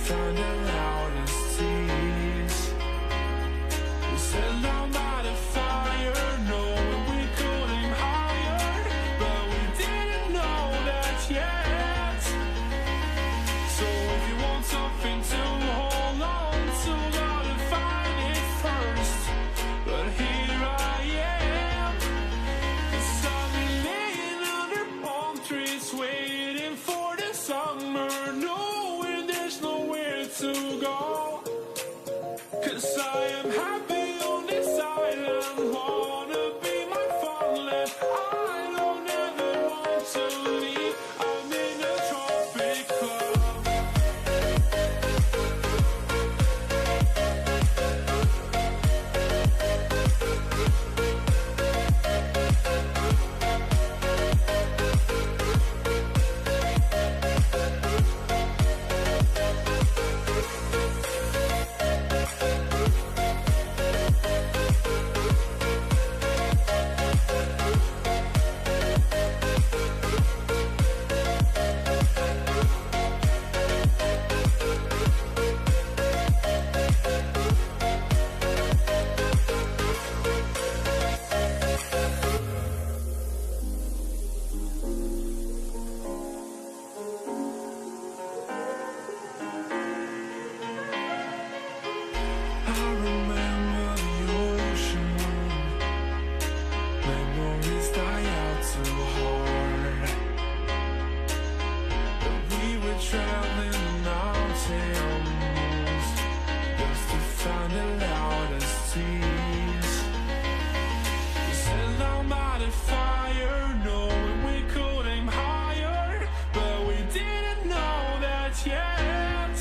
find the loudest tease. We said down by the fire, knowing we could aim higher, but we didn't know that yet. So if you want something to hold on to, gotta find it first. But here I am, 'cause I've been laying under palm trees, waiting for the summer, knowing there's nowhere to go. 'Cause I am happy on this island, wanna be my farmland. I don't ever want to leave, I'm in a tropic club. I remember the ocean, memories die out too hard. But we were traveling the mountains just to find the loudest tease. We sat down by the fire, knowing we could aim higher, but we didn't know that yet.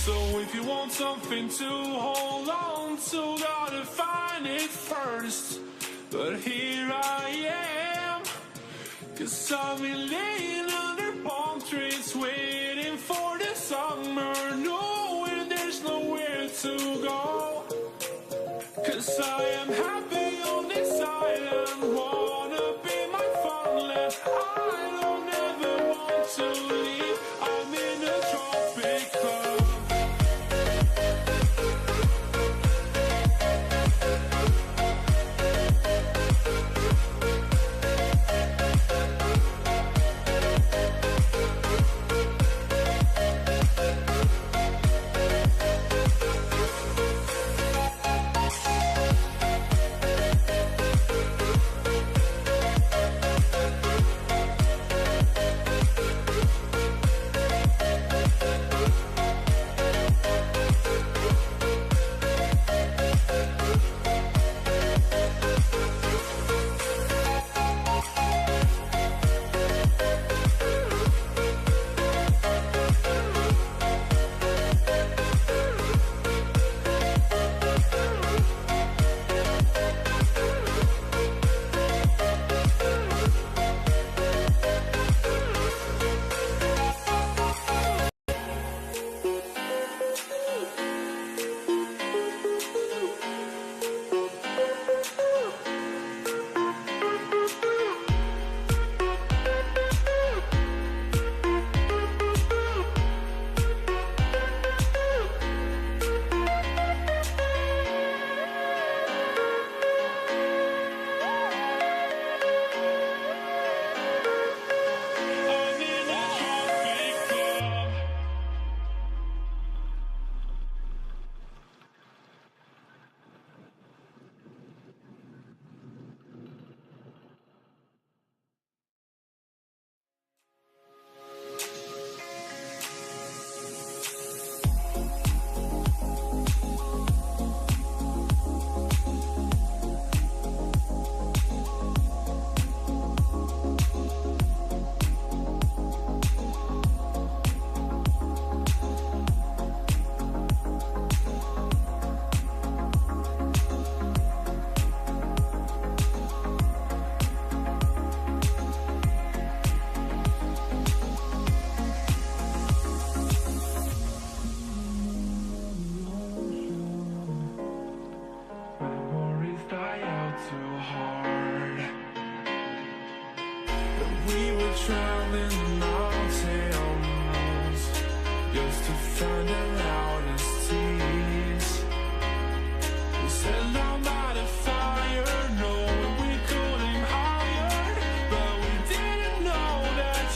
So if you want something to hold on to, gotta find it first. But here I am, 'cause I've been laying under palm trees, waiting for the summer, knowing there's nowhere to go. 'Cause I am happy on this island, wanna be my farmland. I don't ever want to leave, I'm in a tropic club.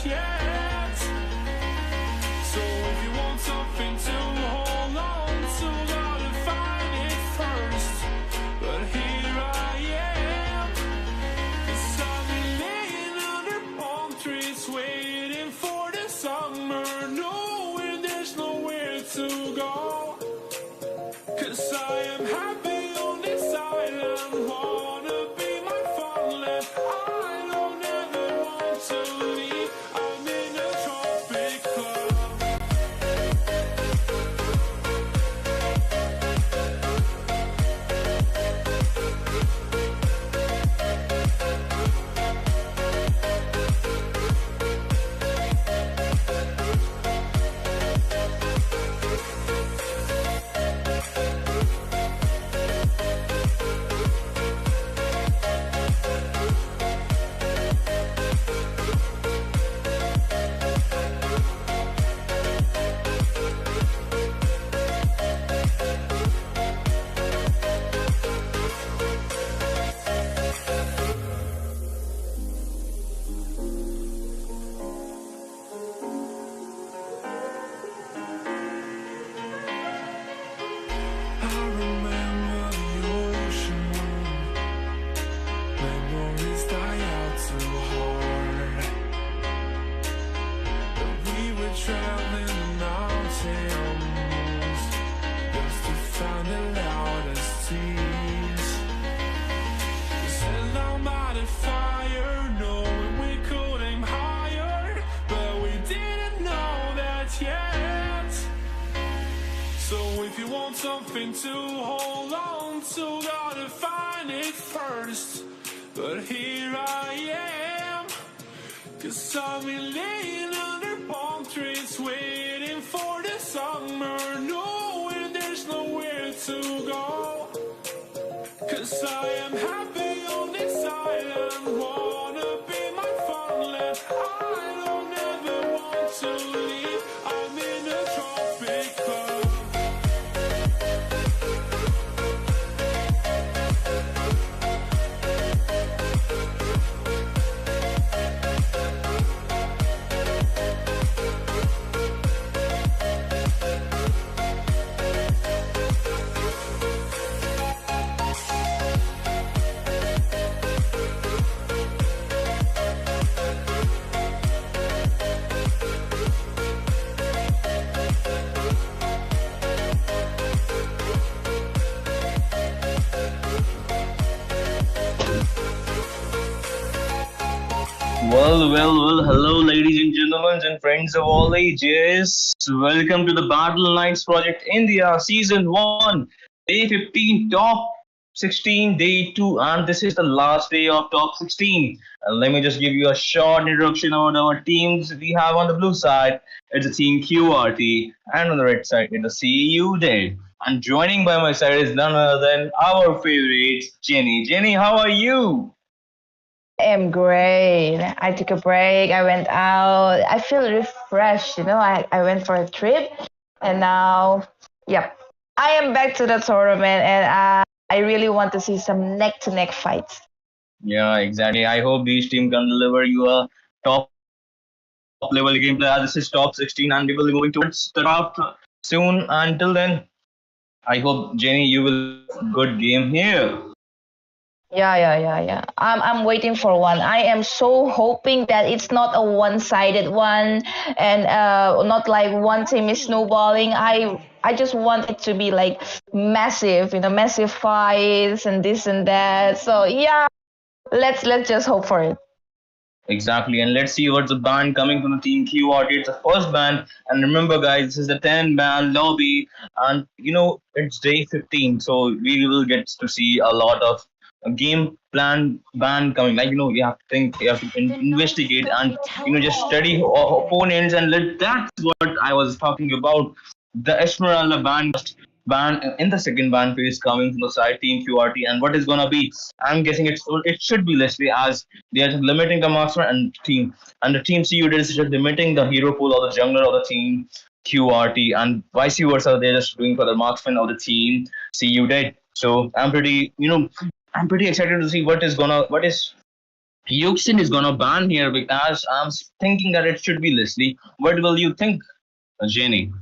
yet. So if you want something to hold on to, gotta find it first. But here I am, 'cause I've been laying under palm trees waiting for the summer, knowing there's nowhere to go. 'Cause I am happy on this island, wanna be my farmland. I don't ever want to leave, I'm in a tropic club. I remember the ocean, memories die out too hard. But we were traveling the mountains just to find the loudest seas. We set down by the fire, knowing we could aim higher, but we didn't know that yet. So if you want something to hold on to, gotta find it first. But here I am, 'cause I've been laying under palm trees waiting for the summer, knowing there's nowhere to go. 'Cause I am happy on this island, wanna be my farmland. I don't ever want to leave, I'm in a tropic club. Hello, ladies and gentlemen, and friends of all ages. Welcome to the Battleknights Project India Season 1, Day 15, Top 16, Day 2, and this is the last day of Top 16. And let me just give you a short introduction about our teams we have on the blue side. It's the Team QRT, and on the red side, it's the SeeYouDead. And joining by my side is none other than our favorite, Jenny. Jenny, how are you? I am great. I took a break. I went out. I feel refreshed. I went for a trip and now, yep, I am back to the tournament and I really want to see some neck to neck fights. Yeah, exactly. I hope these team can deliver you a top level gameplay. This is top 16, and we will be moving towards the top soon. Until then, I hope Jenny, you will good game here. Yeah. I'm waiting for one. I am so hoping that it's not a one-sided one and not like one team is snowballing. I just want it to be like massive, massive fights and this and that. So yeah, let's just hope for it. Exactly, and let's see what's the ban coming from the Team QRT. It's the first ban, and remember, guys, this is the 10 ban lobby, and it's day 15, so we will get to see a lot of game plan ban coming. Like you have to think, you have to investigate, and just study opponents, and that's what I was talking about. The Esmeralda ban in the second ban phase coming from the side Team QRT, and what is gonna be? I'm guessing it should be Leslie, as they are just limiting the marksman and the team CU is just limiting the hero pool or the jungler of the team QRT, and vice versa. They're just doing for the marksman of the team CU dead. So I'm pretty excited to see what is Yuxin is gonna ban here because I'm thinking that it should be Leslie. What will you think, Jenny?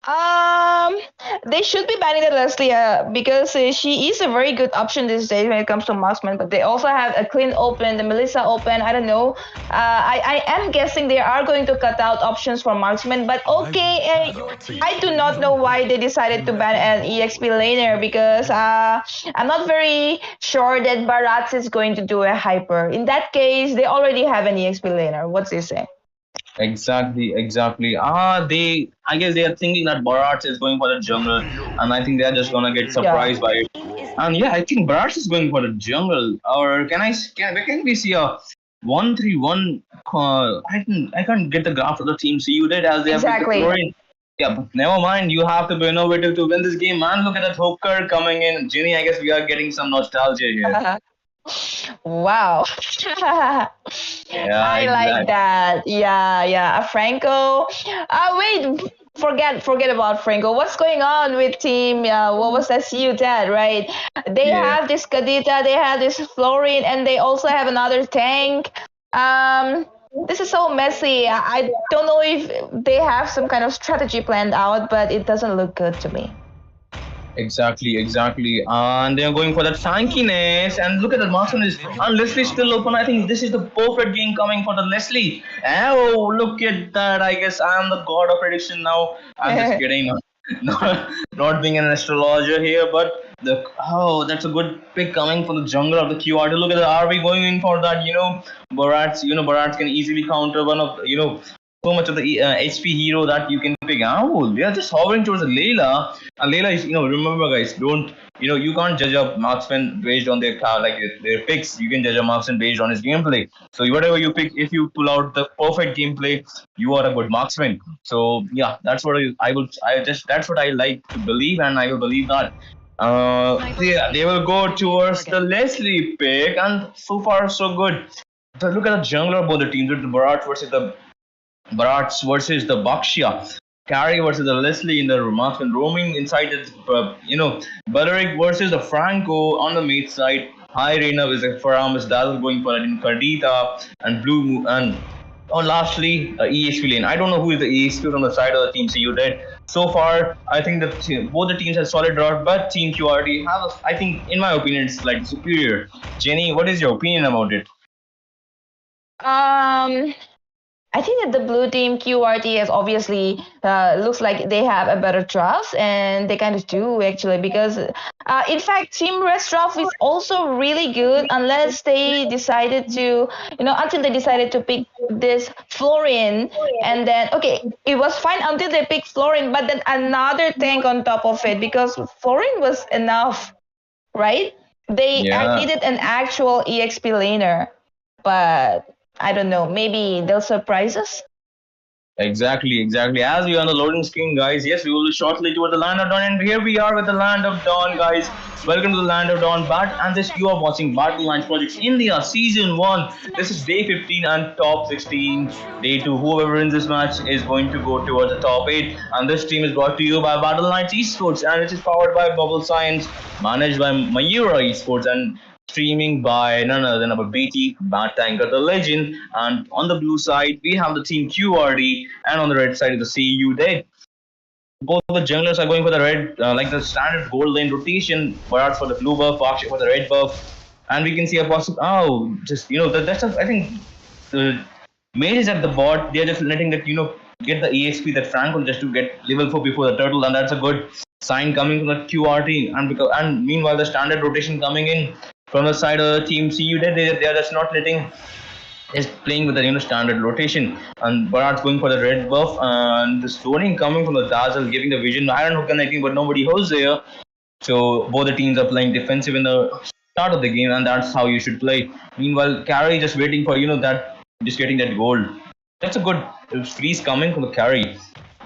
Um, they should be banning the Leslie because she is a very good option these days when it comes to marksman. But they also have a Clean Open, the Melissa Open. I don't know. I am guessing they are going to cut out options for marksman. But okay, I do not know why they decided to ban an EXP laner because I'm not very sure that Barats is going to do a hyper. In that case, they already have an EXP laner. What's this say? Exactly, exactly. I guess they are thinking that Bharat is going for the jungle, and I think they are just gonna get Yeah. surprised by it. And yeah, I think Bharat is going for the jungle. Or where can we see a 1-3-1? I can't get the graph of the team. See, you did as they have picked the Exactly. Florian. Yeah, but never mind. You have to be innovative to win this game, man. Look at that hooker coming in. Ginny, I guess we are getting some nostalgia here. Wow. Yeah, I like exactly. that. Yeah, yeah. Franco. Wait, forget about Franco. What's going on with team? What was that? SeeYouDead, right? They Yeah. have this Kadita, they have this Florine, and they also have another tank. Um, this is so messy. I don't know if they have some kind of strategy planned out, but it doesn't look good to me. Exactly, exactly. And they're going for that tankiness. And look at the marksman is and Leslie's still open. I think this is the perfect game coming for the Leslie. Oh, look at that. I guess I am the god of prediction now. I'm just kidding. Not being an astrologer here, but that's a good pick coming for the jungle of the QRT. Look at the RV going in for that, Barats can easily counter one of so much of the HP hero that you can pick. Oh, they are just hovering towards the Layla. And Layla is, remember guys, don't, you can't judge a marksman based on their car, like their picks. You can judge a marksman based on his gameplay. So whatever you pick, if you pull out the perfect gameplay, you are a good marksman. So yeah, that's what that's what I like to believe, and I will believe that. They will go towards the Leslie pick, and so far so good. So look at the jungler of both the teams with the Barats versus the Bakshia. Carry versus the Leslie in the marksman roaming inside the Balearic versus the Franco on the mid side. High Reina with the Faramis Dazzle going for it in Cardita and Blue and lastly ESP lane. I don't know who is the ESP on the side of the team. See you dead. So far, I think that both the teams have solid draft, but Team QRT have, I think, in my opinion, it's like superior. Jenny, what is your opinion about it? Um, I think that the blue team QRT is obviously looks like they have a better draft, and they kind of do actually because, in fact, Team Rest draft is also really good unless they decided to, until they decided to pick this Florian, and then okay, it was fine until they picked Florian, but then another tank on top of it because Florian was enough, right? I Yeah. needed an actual EXP laner, but I don't know. Maybe they'll surprise us. Exactly, exactly. As we are on the loading screen, guys, yes, we will be shortly toward the land of dawn, and here we are with the land of dawn, guys. Welcome to the land of dawn, and this you are watching Battleknights Projects India Season 1. This is day 15 and top 16. Day 2, whoever wins this match is going to go towards the top 8. And this team is brought to you by Battleknights Esports, and it is powered by Bubble Science, managed by Mayura Esports, and streaming by none other than our BT, Bat Tanker, the legend. And on the blue side, we have the team QRD, and on the red side is the SeeYouDead. Both the junglers are going for the red, like the standard gold lane rotation. Bharat for the blue buff, Akshay for the red buff. And we can see a possible. Oh, just, I think the mage is at the bot. They're just letting that, get the EXP that Franco just to get level 4 before the turtle. And that's a good sign coming from the QRT. And meanwhile, the standard rotation coming in from the side of the team CU, they are just not letting is playing with the standard rotation, and Bharat's going for the red buff, and the stoning coming from the Dazzle, giving the vision. I don't know connecting, but nobody holds there. So both the teams are playing defensive in the start of the game, and that's how you should play. Meanwhile, Carry just waiting for that, just getting that gold. That's a good freeze coming from the Carry.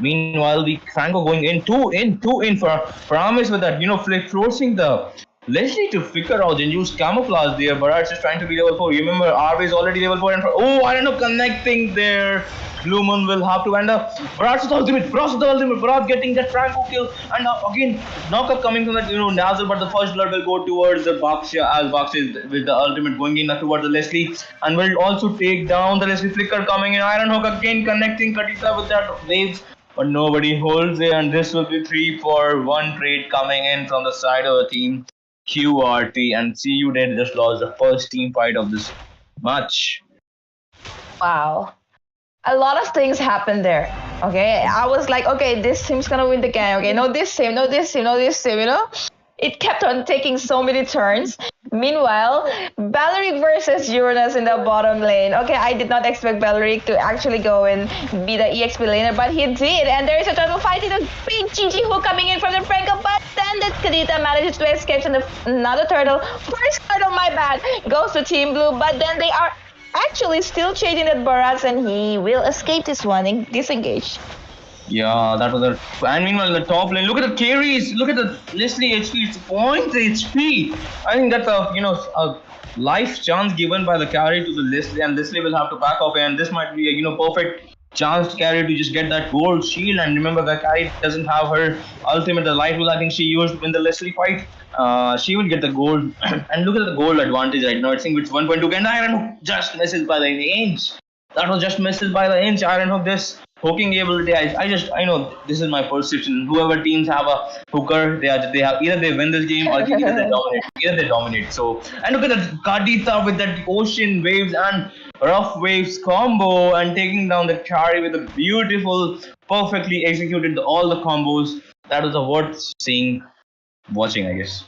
Meanwhile, the Franco going two in for Promise with that, forcing the Leslie to figure out and use camouflage there. Bharat's just trying to be level 4. You remember, RV is already level 4, and I don't know, connecting there. Blue Moon will have to end up. Barat's ultimate, Barat getting that Franco kill, and again knockup coming from that Nazar, but the first blood will go towards the Baksha, as Baksha is with the ultimate going in towards the Leslie, and will also take down the Leslie flicker coming in. Iron Hook again connecting Kadita with that waves. But nobody holds it, and this will be 3-for-1 trade coming in from the side of the team QRT, and SeeYouDead just lost the first team fight of this match. Wow. A lot of things happened there. Okay, I was like, okay, this team's gonna win the game. Okay, no this team, no this team, no this team. It kept on taking so many turns. Meanwhile, Baleric versus Uranus in the bottom lane. Okay, I did not expect Baleric to actually go and be the EXP laner, but he did. And there is a turtle fight. It's a big GG hook coming in from the Franco, but then the Kadita manages to escape from another turtle. First turtle, my bad, goes to Team Blue, but then they are actually still chasing that Barats, and he will escape this one and disengage. Yeah, that was a. And meanwhile, in the top lane, look at the carries. Look at the Leslie HP. It's 0.3 HP. I think that's a life chance given by the carry to the Leslie, and Leslie will have to back off. And this might be a perfect chance to carry to just get that gold shield. And remember, the carry doesn't have her ultimate, the light will I think she used in the Leslie fight. She will get the gold. And look at the gold advantage right now. I think it's 1.2, and Iron Hook just misses by the inch. That was just misses by the inch. Iron Hook this hooking ability. I know this is my perception. Whoever teams have a hooker, they have either they win this game or either they dominate. So, and look at that Kadita with that ocean waves and rough waves combo and taking down the carry with a beautiful, perfectly executed all the combos. That was a worth seeing, watching, I guess.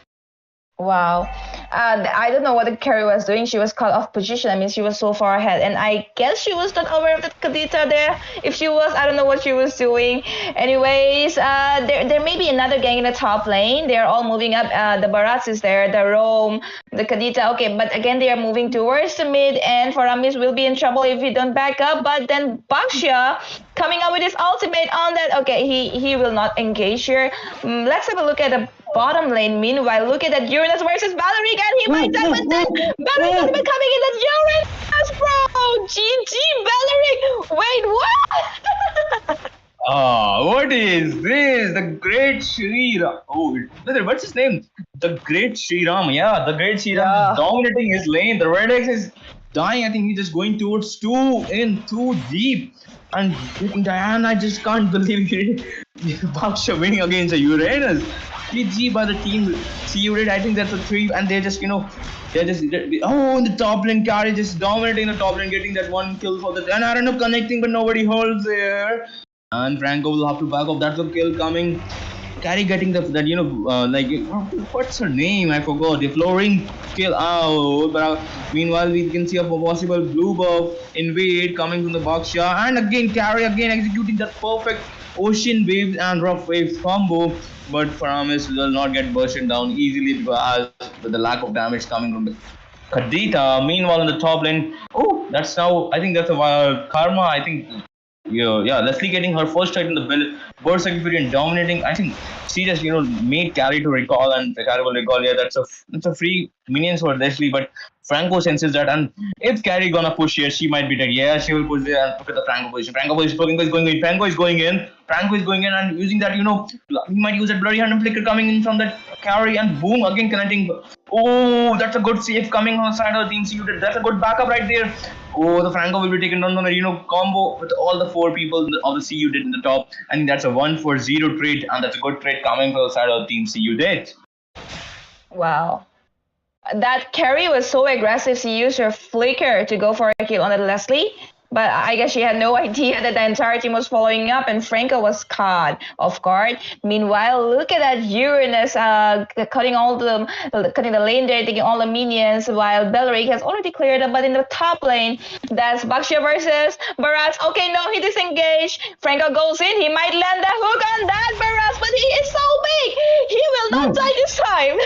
Wow. I don't know what the carry was doing. She was caught off position. I mean, she was so far ahead. And I guess she was not aware of the Kadita there. If she was, I don't know what she was doing. Anyways, there may be another gang in the top lane. They are all moving up. The Barats is there, the Rome, the Kadita. Okay, but again, they are moving towards the mid. And Faramis will be in trouble if he don't back up. But then Baksha coming up with his ultimate on that. Okay, he will not engage here. Let's have a look at the bottom lane. Meanwhile, look at that Uranus versus Baleric, and he might die, but then Baleric ultimate coming in. That Uranus, bro! GG, Baleric! Wait, what? What is this? The Great Shri Ram. Oh, what's his name? The Great Shri Ram. Yeah, the Great Shri Ram is dominating his lane. The Red X is dying. I think he's just going towards too deep. And Diana, I just can't believe it. Baksha winning against a Uranus. GG by the team SeeYouDead. I think that's a 3, and they're just in the top lane, carry just dominating the top lane, getting that one kill for the, and I don't know, connecting, but nobody holds there. And Franco will have to back up. That's a kill coming. Carry getting what's her name? I forgot. The flooring kill out. But meanwhile, we can see a possible blue buff invade coming from the Baksha, and again Carry executing that perfect ocean waves and rough waves combo. But Faramis will not get bursted down easily because with the lack of damage coming from the Kadita. Meanwhile, in the top lane, that's now, I think that's a Karma. I think, yeah, Leslie getting her first strike in the burst execution and dominating. I think she just made Carry to recall, and Carry will recall. Yeah, that's a free minions for Leslie, but Franco senses that, and if Carry gonna push here, she might be dead. Yeah, she will push there, and look at the Franco position. Franco is going in. Franco is going in, and using that, he might use that bloody hand flicker coming in from that Carry, and boom, again connecting. Oh, that's a good save coming on the side of the team SeeYouDead. That's a good backup right there. Oh, the Franco will be taken down on the combo with all the 4 people of the SeeYouDead in the top. I think that's a 1-for-0 trade, and that's a good trade coming from the side of the team SeeYouDead. Wow. That carry was so aggressive. She used her flicker to go for a kill on the Leslie. But I guess she had no idea that the entire team was following up, and Franco was caught off guard. Meanwhile, look at that Uranus cutting the lane there, taking all the minions, while Baleric has already cleared up. But in the top lane, that's Baksha versus Barats. Okay, no, he disengaged. Franco goes in. He might land that hook on that Barats, but he is so big. He will not die this time.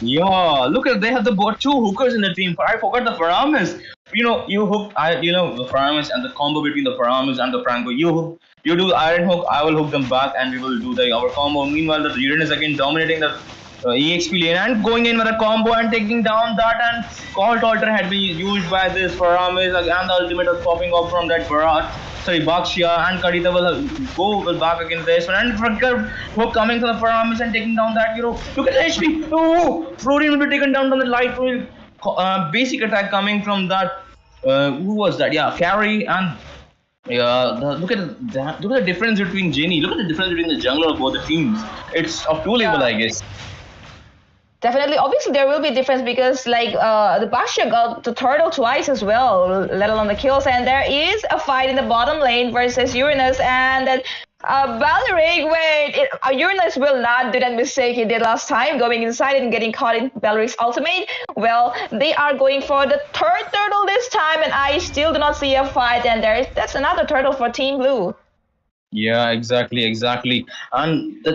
Yeah, look at, they have the 2 hookers in the team. I forgot the Faramis. You hook, the Faramis, and the combo between the Faramis and the Franco. You do Iron Hook, I will hook them back, and we will do our combo. Meanwhile, the Uranus again dominating the EXP lane and going in with a combo and taking down that, and Cult Alter had been used by this Faramis, and the ultimate was popping off from that Barat. Bakshia and Kadita will go back against this one. And Frankar who coming to the Paramis and taking down that, look at the HP. Oh, Florian will be taken down from the light. Basic attack coming from that. Who was that? Yeah, Carry and. Yeah, look at the difference between Jenny. Look at the difference between the jungler of both the teams. It's of two level, I guess. Definitely, obviously there will be difference because the Bastia got the turtle twice as well, let alone the kills, and there is a fight in the bottom lane versus Uranus and then Baleric. Uranus will not do that mistake he did last time, going inside and getting caught in Baleric's ultimate. Well, they are going for the third turtle this time, and I still do not see a fight, and that's another turtle for Team Blue. Yeah, exactly, and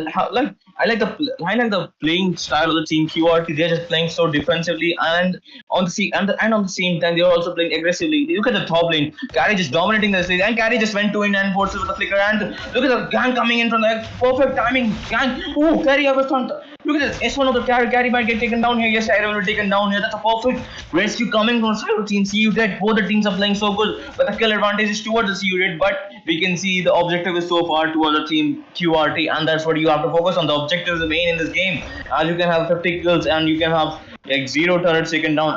I like the playing style of the team QRT. They're just playing so defensively, and on the same time they're also playing aggressively. Look at the top lane, Carry just dominating the stage, and Carry just went to in and forces with the flicker. And look at the gang coming in from the perfect timing. Gang, Carry over front. Look at this S1 of the Carry might get taken down here. Yes, Carry will be taken down here. That's a perfect rescue coming from the side of the team. SeeYouDead. Both the teams are playing so good, but the kill advantage is towards the SeeYouDead. But we can see the objective is so far towards the team QRT, and that's what you have to focus on. The objective is the main in this game. As you can have 50 kills and you can have 0 turrets taken down,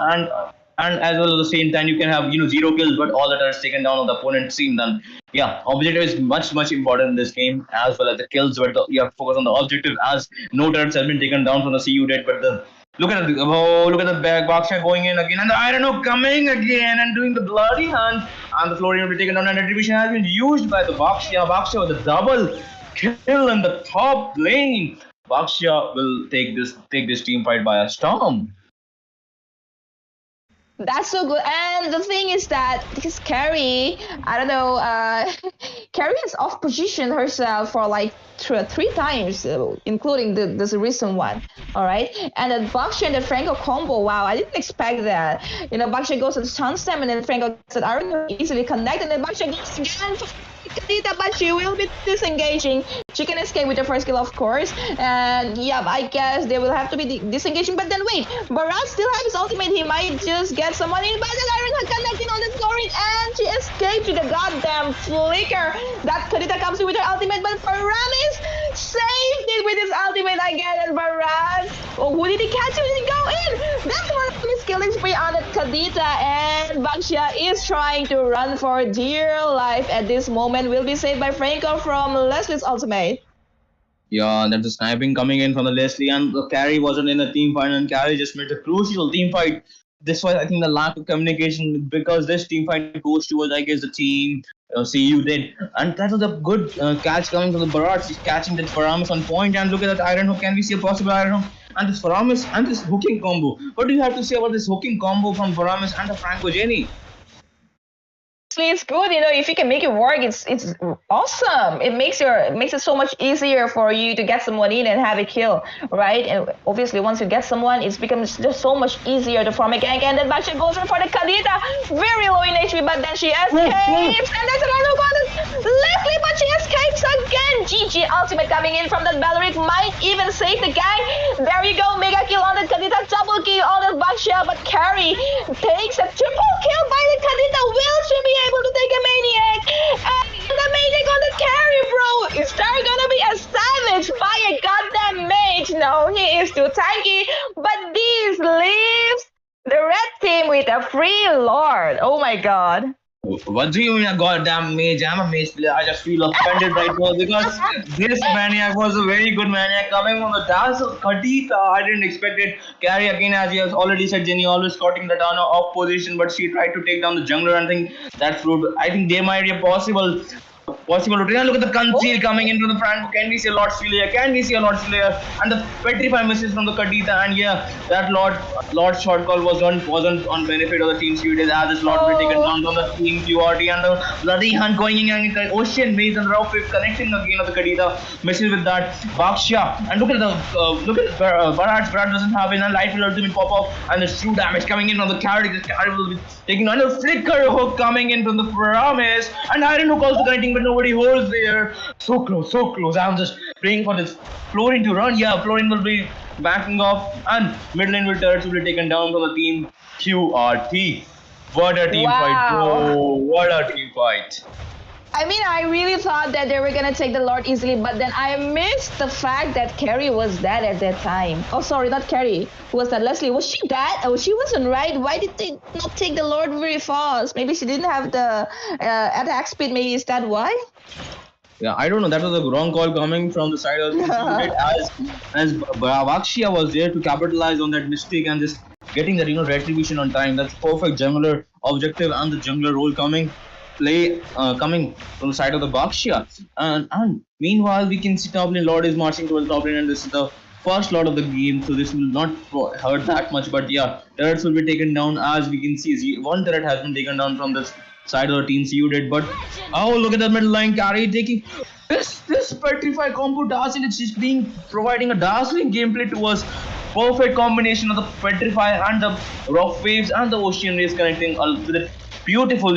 and as well at the same time you can have 0 kills but all the turrets taken down on the opponent's team. Then objective is much important in this game, as well as the kills, but you have to focus on the objective, as no turrets have been taken down from the SeeYouDead. But look at the back Bakshia going in again, and the Iron Hook coming again and doing the bloody hand, and the Florian will be taken down, and retribution has been used by the Bakshia with a double kill in the top lane. Bakshia will take this team fight by a storm. That's so good. And the thing is that because Carrie, I don't know, Carrie has off positioned herself for like three times, including this recent one. All right. And then Bakshia and the Franco combo, wow, I didn't expect that. Bakshia goes to the stun stem, and then Franco gets it easily connected, and then Bakshia goes again for Kadita, but she will be disengaging. She can escape with the first kill, of course. And I guess they will have to be disengaging. But then wait, Barat still has his ultimate. He might just get someone in, but the Iron Hook connecting on the scoring, and she escaped with the goddamn flicker. That Kadita comes in with her ultimate, but Paramis saved it with his ultimate again. And Barat, who did he catch? Who did he go in? That's Paramis killing spree on the Kadita, and Bakshia is trying to run for dear life at this moment. Will be saved by Franco from Leslie's ultimate. Yeah, there's a sniping coming in from the Leslie, and the Carry wasn't in the team fight, and Carry just made a crucial team fight. This was, I think, the lack of communication, because this team fight goes towards, I guess, the team SeeYouDead, and that was a good catch coming from the Barat. She's catching that Paramis on point, and look at that Iron Hook. Can we see a possible Iron Hook? And this Paramis and this hooking combo. What do you have to say about this hooking combo from Paramis and the Franco Jenny? It's good, if you can make it work, it's awesome. It makes it so much easier for you to get someone in and have it kill, right? And obviously once you get someone, it becomes just so much easier to form a gank. And then Bakshia goes in for the Kadita, very low in HP, but then she escapes, and there's another one, Leslie, but she escapes again. GG ultimate coming in from that Baleric, might even save the gang. There you go, mega kill on the Kadita, double kill on the Bakshia, but Carry takes a triple kill by the Kadita. Will she be able to take a Maniac? And the Maniac on the Carry, bro. Is there gonna be a savage by a goddamn mage? No, he is too tanky. But this leaves the red team with a free lord. Oh my god. What do you mean a goddamn mage? I'm a mage player. I just feel offended right now, because this Maniac was a very good Maniac coming from the dance of Kadita. I didn't expect it. Carry again, as you have already said, Jenny always cutting the down off position, but she tried to take down the jungler, and I think they might be a possible routine. Look at the conceal coming into the front. Can we see a Lord Slayer? And the petrify misses from the Kadita, and that Lord shot call wasn't on benefit of the team SeeYouDead, as this Lord will be taken down from the team QRT, and the bloody hunt going in, and the Ocean Maze and Rough Whip connecting again of the Kadita, misses with that Bakshia. And look at Barat doesn't have enough light will ultimate pop up, and there's true damage coming in from the Carry. The Carry will be taking on a flicker hook coming in from the Paramis, and Iron Hook also connecting, but nobody holds there. So close. I'm just praying for this Florian to run. Florian will be backing off, and mid lane turrets will be taken down from the team QRT. What a team fight, bro. What a team fight. I mean, I really thought that they were gonna take the Lord easily, but then I missed the fact that Carrie was dead at that time. Oh, sorry, not Carrie. Who was that? Leslie. Was she dead? Oh, she wasn't, right? Why did they not take the Lord very fast? Maybe she didn't have the attack speed. Maybe is that why? Yeah, I don't know. That was a wrong call coming from the side of the team as Vakshia was there to capitalize on that mistake and just getting that retribution on time. That's perfect jungler objective and the jungler role coming from the side of the Vakshia. And meanwhile, we can see top lane Lord is marching towards top lane, and this is the first Lord of the game, so this will not hurt that much. But yeah, turrets will be taken down. As we can see, one turret has been taken down from this side of the team SeeYouDead. But oh, look at the middle line carry taking this petrify combo dazzling. It's just providing a dazzling gameplay to us. Perfect combination of the petrify and the rock waves and the ocean rays connecting with a beautiful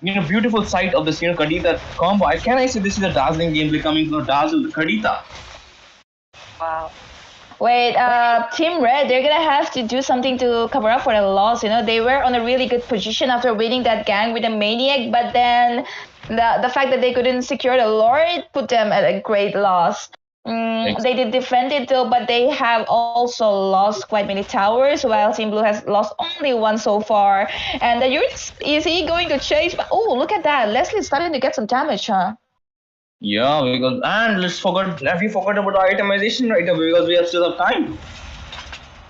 beautiful sight of this Kadita combo. Can I say this is a dazzling gameplay coming from Dazzle Kadita? Wow. Wait, Team Red, they're gonna have to do something to cover up for the loss. They were on a really good position after winning that gang with the Maniac, but then the fact that they couldn't secure the Lord put them at a great loss. They did defend it though, but they have also lost quite many towers, while Team Blue has lost only one so far. And the Uranus, is he going to change? But oh, look at that! Leslie's starting to get some damage, huh? Yeah, because we forgot about the itemization right away because we have still have time.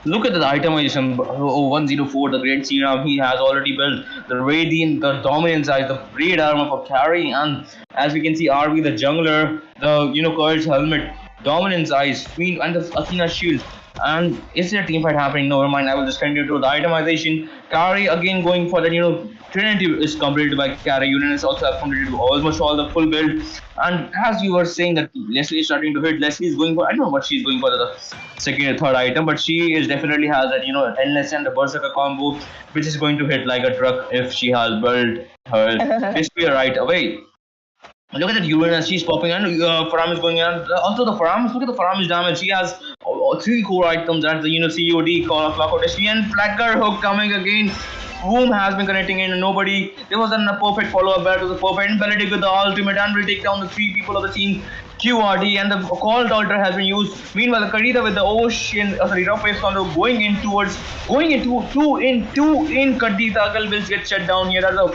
Look at the itemization. 104, the great serum he has already built. The Radiant, the Dominance Eyes, the Braid Armor for carrying, and as we can see, RV the jungler, the Courage Helmet, Dominance Eyes, Queen, and the Athena Shield. And is there a team fight happening? Never mind, I will just continue to the itemization. Carry again going for that, Trinity is completed by Carry. Uranus also have completed almost all the full build. And as you were saying that Leslie is starting to hit, Leslie is going for, I don't know what she's going for the second or third item, but she is definitely has that, Endless and the Berserker combo, which is going to hit like a truck if she has built her disappear right away. Look at that Uranus, she's popping and Faram is going on. Also the Faram, look at the Faram's damage. She has 3 core items at the COD, Call of Clock and Flacker Hook coming again. Boom has been connecting in nobody. There was a perfect follow-up battle, the perfect ability with the ultimate and will take down the 3 people of the team QRT, and the Called Altar has been used. Meanwhile, the Kadita with the ocean, rough waves combo going into 2 in Kadita will get shut down here. That's a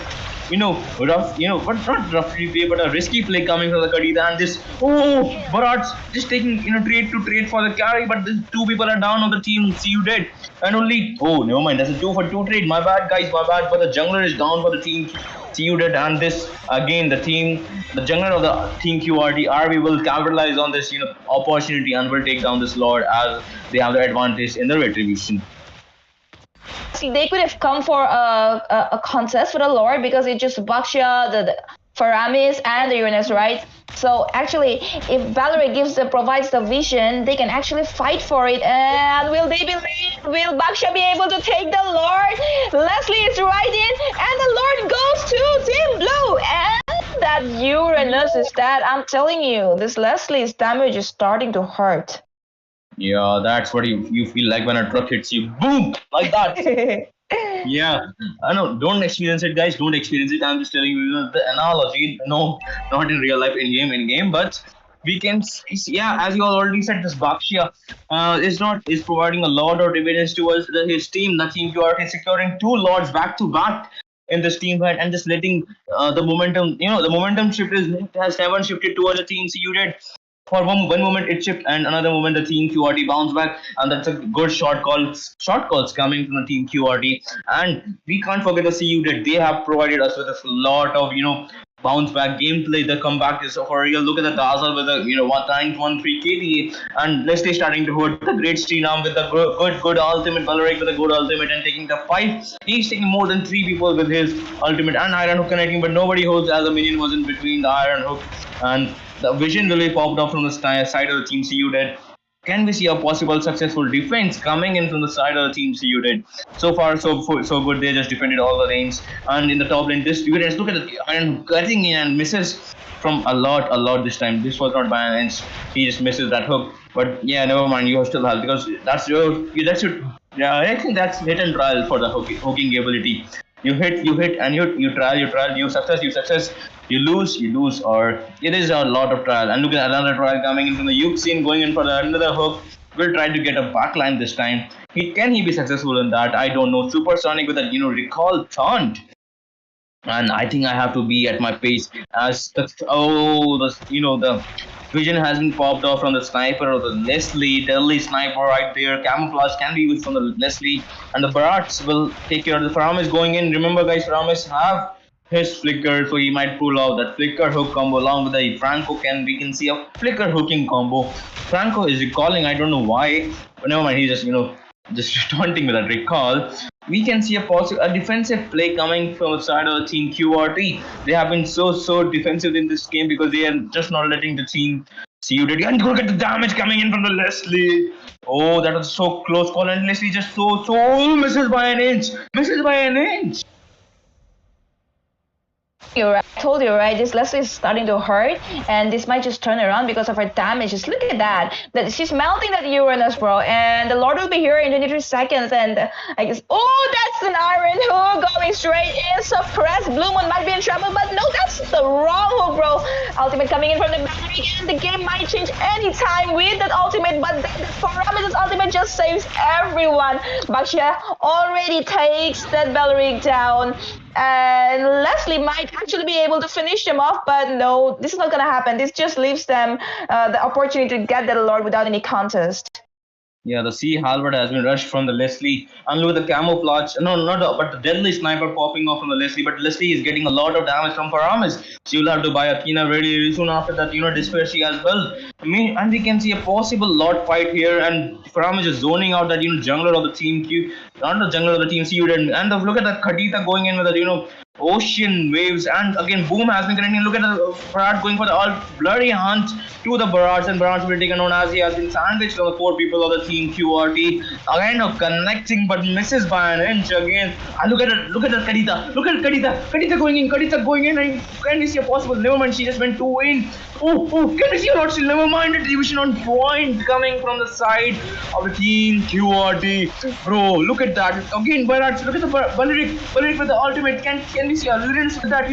rough, but not roughly play, but a risky play coming from the Kadita, and this, Barat's just taking, trade for the carry, but these 2 people are down on the team SeeYouDead, and only, never mind, that's a 2 for 2 trade, my bad guys, but the jungler is down for the team SeeYouDead, and this, again, the jungler of the team QRT, RV will capitalize on this, opportunity and will take down this Lord as they have the advantage in the retribution. See, they could have come for a contest for the Lord because it's just Vakshia, the Faramis, and the Uranus, right? So actually, if Valorant provides the vision, they can actually fight for it. And will Vakshia be able to take the Lord? Leslie is right in, and the Lord goes to Team Blue. And that Uranus is dead. I'm telling you, this Leslie's damage is starting to hurt. Yeah, that's what you feel like when a truck hits you. Boom! Like that. Yeah. I know. Don't experience it, guys. Don't experience it. I'm just telling you the analogy. No, not in real life, in game. But we can see, yeah, as you already said, this Vakshia is providing a lot of evidence towards his team. The team QRT securing 2 lords back to back in this team fight and just letting the momentum, the momentum shift has never shifted towards the team SeeYouDead. For one moment it shift and another moment the team QRT bounce back, and that's a good short calls coming from the team QRT. And we can't forget the SeeYouDead. They have provided us with a lot of bounce back gameplay. The comeback is for real. Look at the Dazzle with a 913 KDA, and Leslie starting to hurt the great Steenam with a good ultimate, Valorant with a good ultimate and taking the fight. He's taking more than 3 people with his ultimate and Iron Hook connecting, but nobody holds as a minion was in between the Iron Hook, and the vision really popped up from the side of the team SeeYouDead. Can we see a possible successful defense coming in from the side of the team SeeYouDead? So far, so good. They just defended all the lanes. And in the top lane, this Uranus, look at the Iron cutting in and misses from a lot this time. This was not by an inch. He just misses that hook. But yeah, never mind. You still have, because that's your. Yeah, I think that's hit and trial for the hooking ability. You hit, and you trial, you success, you lose, or it is a lot of trial. And look at another trial coming in from the Yuke scene, going in for another hook. Will try to get a backline this time. Can he be successful in that? I don't know. Supersonic with a recall taunt. And I think I have to be at my pace as the vision hasn't popped off from the sniper or the Leslie deadly sniper right there. Camouflage can be used from the Leslie, and the Barats will take care of the Faram is going in. Remember, guys, Faram is have his flicker, so he might pull out that flicker hook combo along with the Franco. We can see a flicker hooking combo. Franco is recalling. I don't know why, but never mind. He's just taunting with that recall. We can see a defensive play coming from the side of the team QRT. They have been so defensive in this game because they are just not letting the team SeeYouDead. And look at the damage coming in from the Leslie. Oh, that was so close call, and Leslie just so misses by an inch. You're right. I told you, right? This Leslie is starting to hurt, and this might just turn around because of her damage. Just look at that. That she's melting that Uranus, bro. And the Lord will be here in 23 seconds. And I guess, oh, that's an Iron Hook going straight in. Suppressed. Blue Moon might be in trouble, but no, that's the wrong hook, bro. Ultimate coming in from the battery, and the game might change anytime with that ultimate. But the Parameter's ultimate just saves everyone. Baxia already takes that Belleric down. And Leslie might actually be able to finish them off, but no, this is not going to happen. This just leaves them the opportunity to get that Lord without any contest. Yeah, the Sea Halberd has been rushed from the Leslie, and look at the camouflage. No, but the deadly sniper popping off from the Leslie. But Leslie is getting a lot of damage from Paramis. She will have to buy a Kina very soon after that. Despair she as well. And we can see a possible Lord fight here, and Paramis is zoning out that jungler of the team Q, not the jungler of the team SeeYouDead. And look at that Khadita going in with that ocean waves, and again Boom has been connecting. Look at the Barat going for the all bloody hunt to the Barats, and Barats will be taken down as he has been sandwiched on the 4 people of the team QRT. Again connecting but misses by an inch again. And look at that Khadita going in, and can we see a possible? Never mind, she just went 2 in. Oh, can we see a lot still? Never mind, a division on point coming from the side of the team QRT. Bro, look at that. Again Barats, look at the Balearic with the ultimate. Can we see a Uranus with that,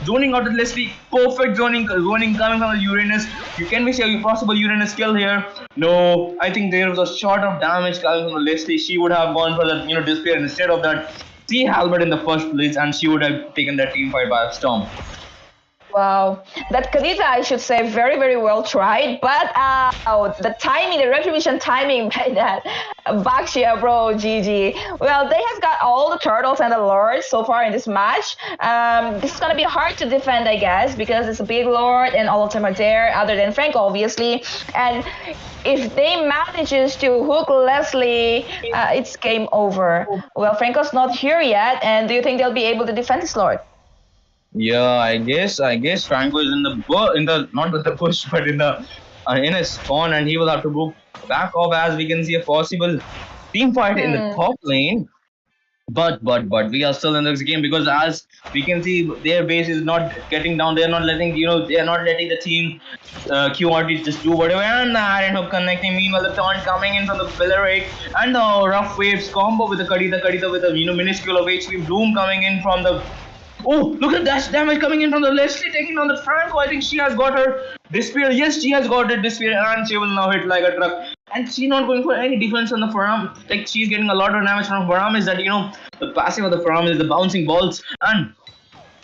zoning out of Leslie? Perfect zoning coming from the Uranus. Can we see a possible Uranus kill here? No, I think there was a shot of damage coming from Leslie. She would have gone for that, Despair instead of that Sea Halberd in the first place, and she would have taken that team fight by a storm. Wow, that Khadija, I should say, very, very well tried, but the timing, the retribution timing by that Baxia, bro, GG. Well, they have got all the turtles and the lords so far in this match. This is going to be hard to defend, I guess, because it's a big lord and all of them are there, other than Franco, obviously. And if they manages to hook Leslie, it's game over. Well, Franco's not here yet, and do you think they'll be able to defend this lord? Yeah, I guess Franco is in the not with the push, but in a spawn, and he will have to go back off as we can see a possible team fight in the top lane. But we are still in this game because as we can see their base is not getting down. They are not letting the team QRT just do whatever. And Iron Hook connecting. Meanwhile, the taunt coming in from the Belleric and the rough waves combo with the Khadita with a minuscule of HP. Bloom coming in from the. Oh, look at that damage coming in from the Leslie taking on the Franco. I think she has got her Despair. Yes, she has got her Despair, and she will now hit like a truck. And she's not going for any defense on the Faram. Like, she's getting a lot of damage from Faram. Is that, the passive of the Faram is the bouncing balls. And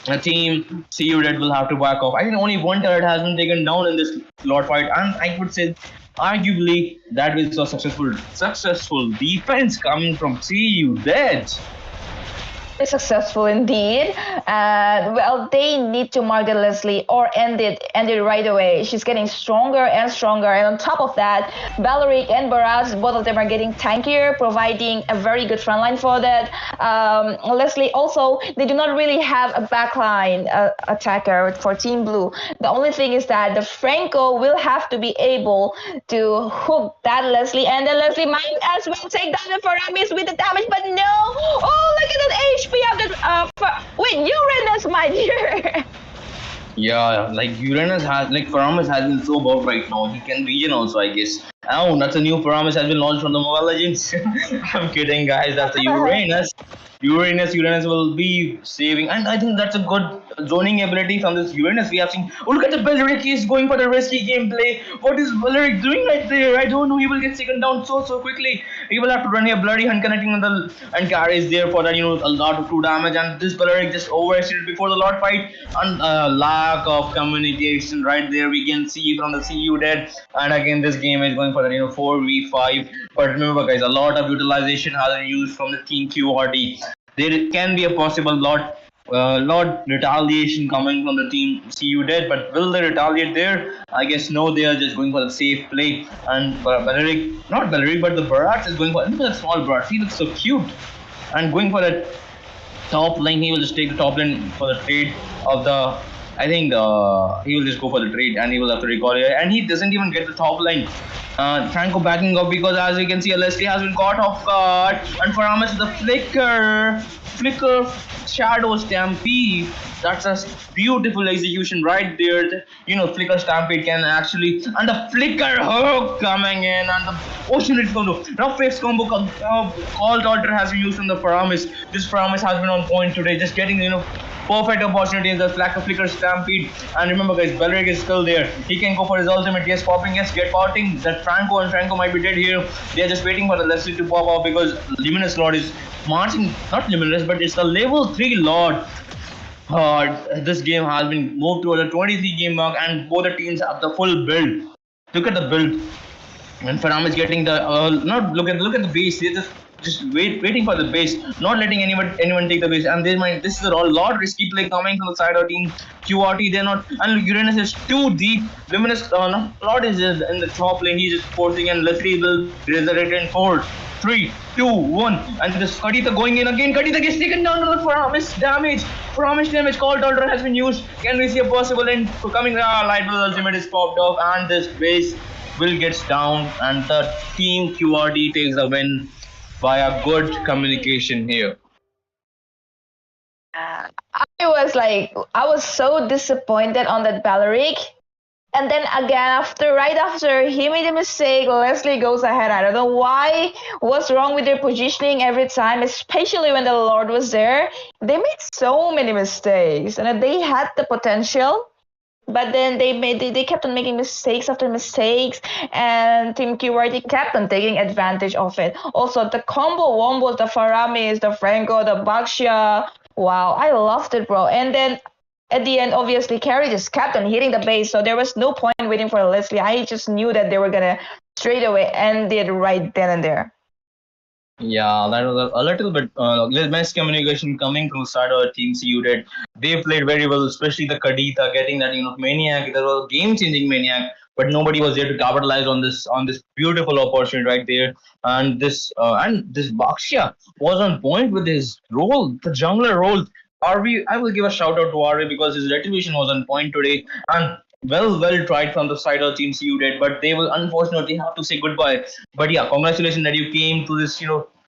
the team SeeYouDead will have to back off. I think only one turret has been taken down in this Lord fight. And I would say, arguably, that was a successful defense coming from SeeYouDead. Successful indeed. Well, they need to mark the Leslie or end it right away. She's getting stronger and stronger, and on top of that, Belleric and Baraz, both of them are getting tankier, providing a very good front line for that. Leslie also, they do not really have a backline attacker for Team Blue. The only thing is that the Franco will have to be able to hook that Leslie, and the Leslie might as well take down the Faramis with the damage, but no! Oh, look at that HP of the wait, Uranus, my dear! Yeah, like Uranus has, like Paramus has been so buff right now. He can regen also, I guess. Oh, that's a new Paramus has been launched from the Mobile Legends. I'm kidding, guys. That's a Uranus. Uranus will be saving, and I think that's a good zoning ability from this Uranus. We have seen. Oh, look at the Belleric. He's going for the risky gameplay. What is Belleric doing right there? I don't know. He will get taken down so quickly. He will have to run a bloody hunt connecting on the and carries there for that, a lot of true damage. And this Belleric just overextended before the Lord fight, and lack of communication right there we can see from the SeeYouDead. And again, this game is going for that, 4v5. But remember, guys, a lot of utilization has been used from the team QRT. There can be a possible lot retaliation coming from the team SeeYouDead, but will they retaliate there? I guess no, they are just going for the safe play. And Belleric, not Belleric, but the Barats is going for, look at that small Barat, he looks so cute. And going for that top lane, he will just take the top lane for the trade of the. I think he will just go for the trade and he will have to recall it. And he doesn't even get the top lane. Franco backing up because, as you can see, Leslie has been caught off guard. And for Amos, the flicker, shadow stampede. That's a beautiful execution right there. Flicker stampede can actually, and the flicker hook coming in, and the ocean ridge combo. Rough waves combo called alter has been used from the Paramis. This Paramis has been on point today, just getting perfect opportunity in the flicker stampede. And remember, guys, Belleric is still there. He can go for his ultimate. Yes, popping. Yes, get potting. That Franco might be dead here. They are just waiting for the Leslie to pop off because Luminous Lord is marching. Not Luminous, but it's the level 3 Lord. This game has been moved to the 23 game mark, and both the teams have the full build. Look at the build. And Faram is getting the not look at the base. They're just waiting for the base, not letting anyone take the base. And this is a lot risky play coming from the side of team QRT. They're not, and Uranus is too deep. Luminous Lord is just in the top lane. He's just forcing, and Leslie will resurrect in 4, 3, 2, 1. And this Kadita going in again. Kadita gets taken down to the Promise damage. Promise damage. Call Alter has been used. Can we see a possible end for coming? Light Blue ultimate is popped off, and this base will gets down, and the team QRT takes the win via good communication here. I was so disappointed on that Belleric. And then again, right after he made a mistake, Leslie goes ahead. I don't know why. What's wrong with their positioning every time, especially when the Lord was there. They made so many mistakes, and they had the potential. But then they kept on making mistakes after mistakes, and Team QRT kept on taking advantage of it. Also, the combo wombos, the Faramis, the Franco, the Baxia. Wow, I loved it, bro. And then at the end, obviously, Carrie just kept on hitting the base, so there was no point waiting for Leslie. I just knew that they were gonna straight away end it right then and there. Yeah, that was a little bit miscommunication coming from side of the team SeeYouDead. They played very well, especially the Kadita getting that maniac. That was a game-changing maniac, but nobody was there to capitalize on this beautiful opportunity right there. And this Baxia was on point with his role, the jungler role. RV, I will give a shout out to RV because his retribution was on point today, and well tried from the side of team SeeYouDead, but they will unfortunately have to say goodbye. But yeah, congratulations that you came to this,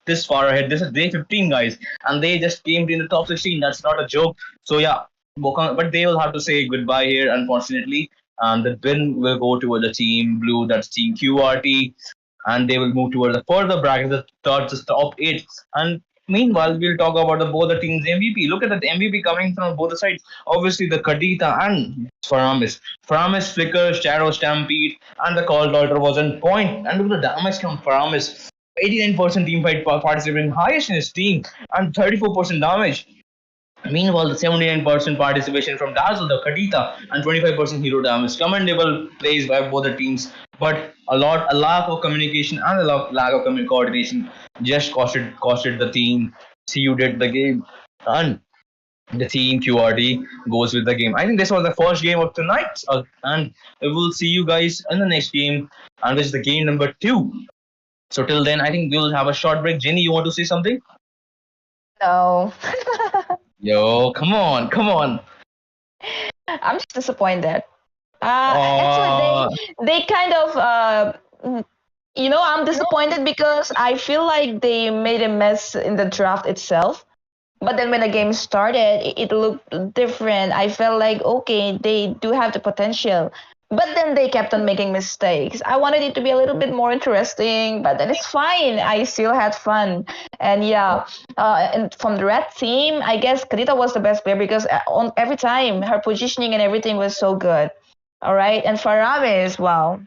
this far ahead. This is day 15, guys, and they just came in the top 16. That's not a joke. So yeah, but they will have to say goodbye here, unfortunately. And the win will go towards the team blue. That's team QRT, and they will move towards the further bracket, the top 8. And meanwhile, we'll talk about both the teams' MVP. Look at the MVP coming from both the sides. Obviously, the Kadita and Faramis. Faramis, Flicker, Shadow Stampede, and the Call Daughter was on point. And look at the damage from Faramis. 89% team fight participating, highest in his team, and 34% damage. Meanwhile, the 79% participation from Dazzle, the Kadita, and 25% hero damage. Commendable plays by both the teams, but a lack of communication and a lack of coordination just costed the team. SeeYouDead the game, and the team QRT goes with the game. I think this was the first game of tonight, and we will see you guys in the next game, and this is the game number 2. So till then, I think we'll have a short break. Jenny, you want to say something? No. Yo, come on. I'm just disappointed. Actually, they kind of, I'm disappointed because I feel like they made a mess in the draft itself. But then when the game started, it looked different. I felt like, okay, they do have the potential. But then they kept on making mistakes. I wanted it to be a little bit more interesting, but then it's fine. I still had fun. And yeah, and from the red team, I guess Kadita was the best player because on every time her positioning and everything was so good. All right, and Faramis, wow,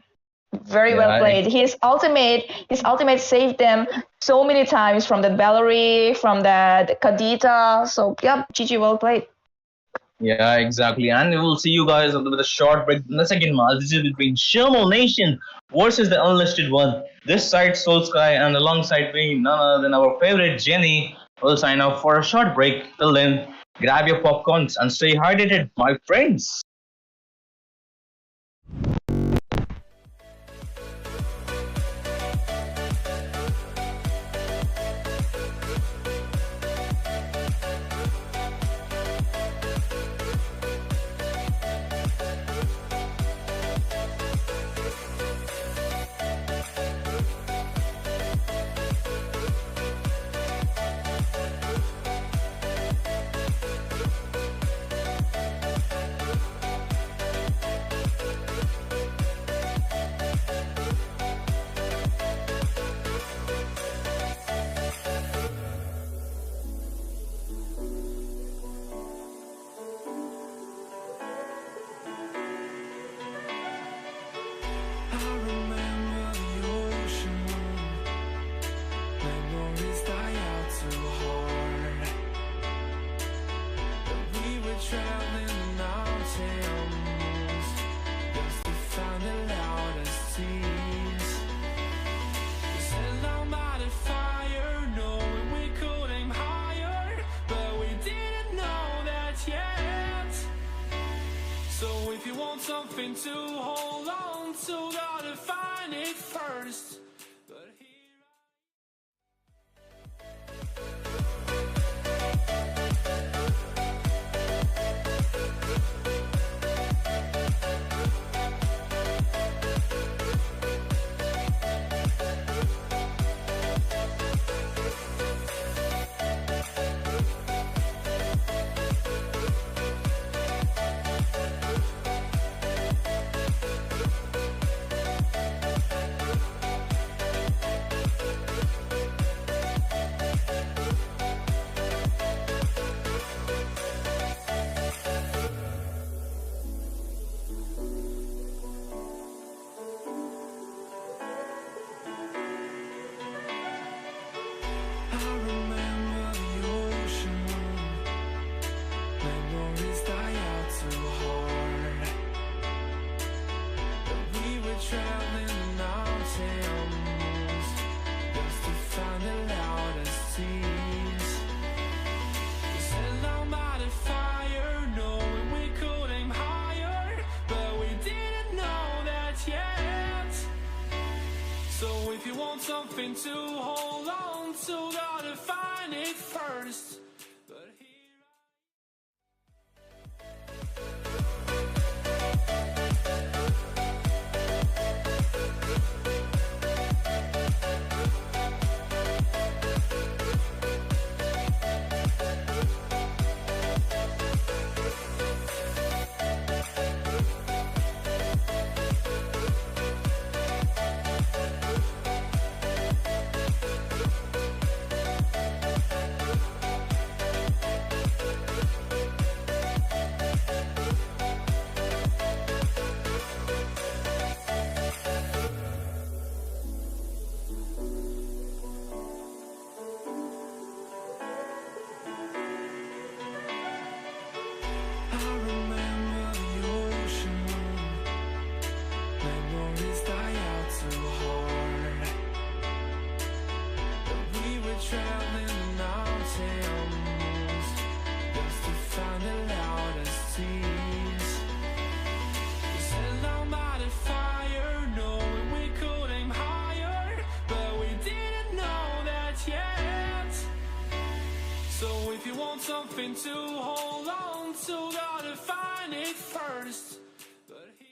very well Yeah, played. His ultimate saved them so many times from the Valerie, from the Kadita. So yeah, GG, well played. yeah, exactly. And we will see you guys with a short break in the second match. This is between ShomoNation versus the Enlisted One. This side, Soul Sky, and alongside me, none other than our favorite Jenny, will sign off for a short break. Till then, grab your popcorns and stay hydrated, my friends. I remember the ocean memories die out too hard. But we were traveling the mountains just to find the loudest seas. We set our mighty fire, knowing we could aim higher, but we didn't know that yet. So if you want something to hold on to, gotta find it first. But here I remember the ocean memories die out too hard. But we were traveling the mountains just to find the loudest seas. We set our mighty fire, knowing we could aim higher, but we didn't know that yet. So if you want something to hold on to, gotta find it first. But here I remember the ocean memories die out too hard. But we were traveling the mountains just to find the loudest seas. We set our mighty fire, knowing we could aim higher, but we didn't know that yet. So if you want something to hold on to, gotta find it first. But here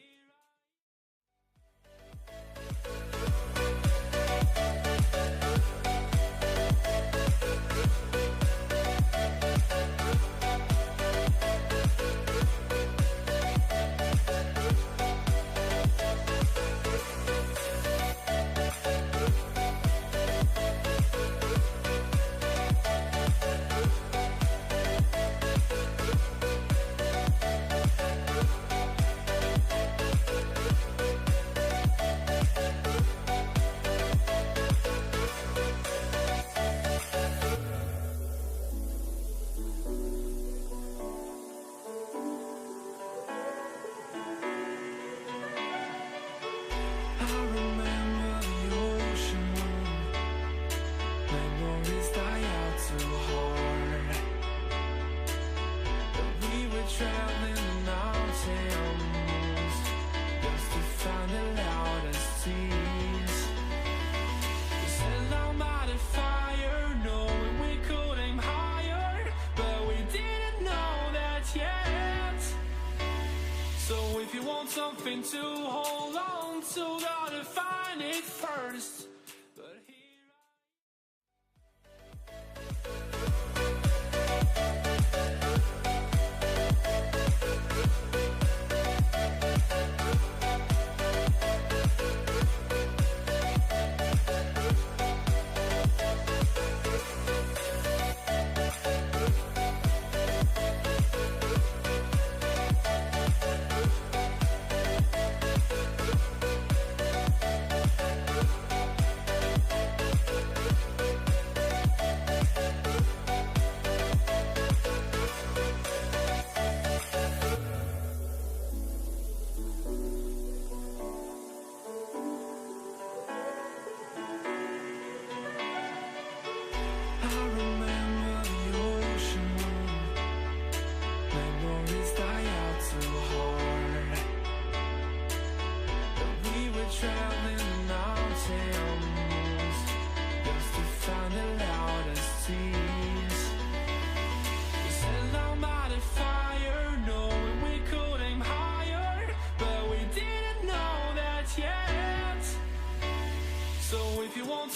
if you want something to hold on to, gotta find it first. But here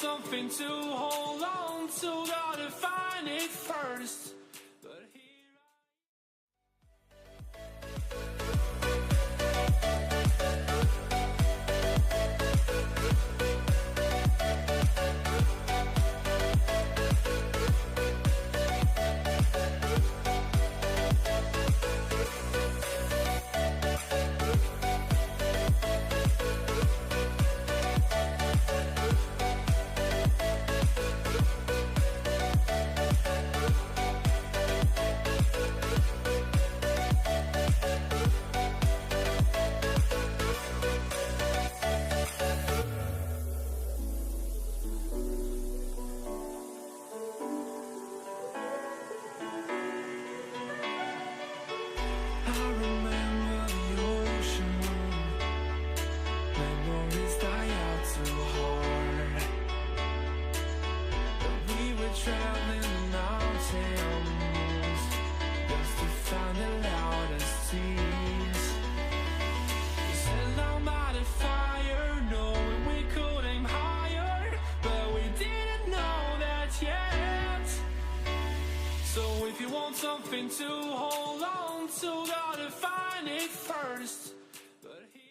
something to hold on to, gotta find it first. But here something to hold on to, gotta find it first. But here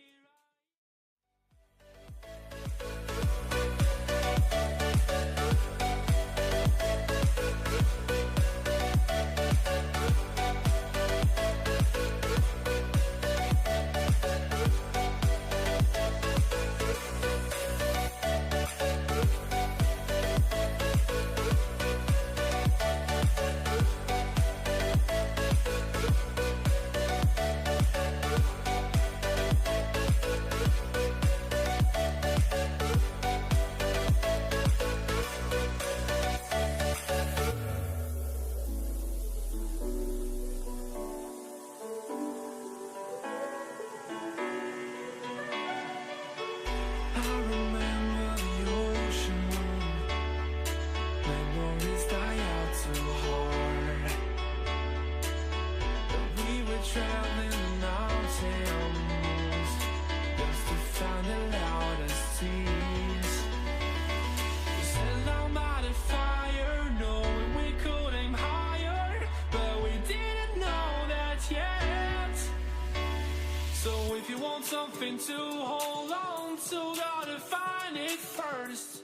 something to hold on to, gotta find it first.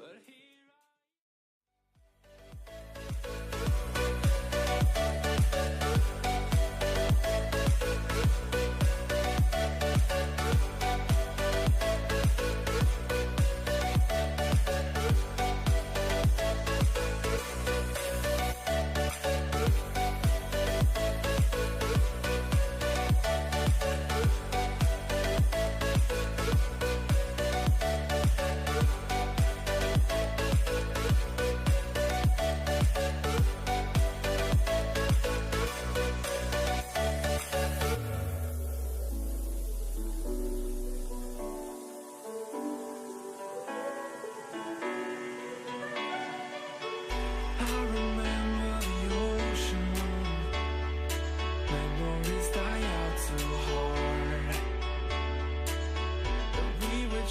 But here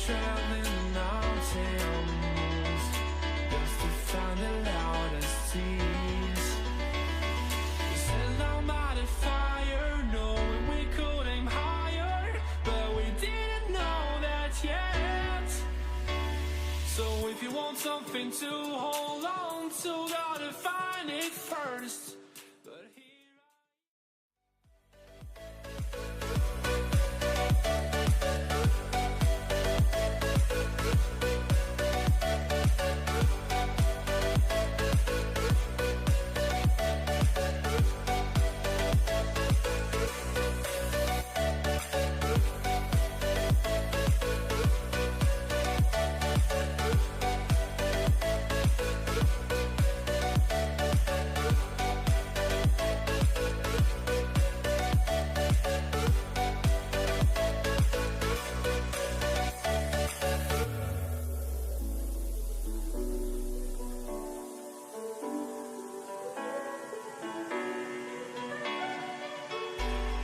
traveling the mountains just to find the loudest tears. We set our mighty fire, knowing we could aim higher, but we didn't know that yet. So if you want something to hold on to, gotta find it first. But here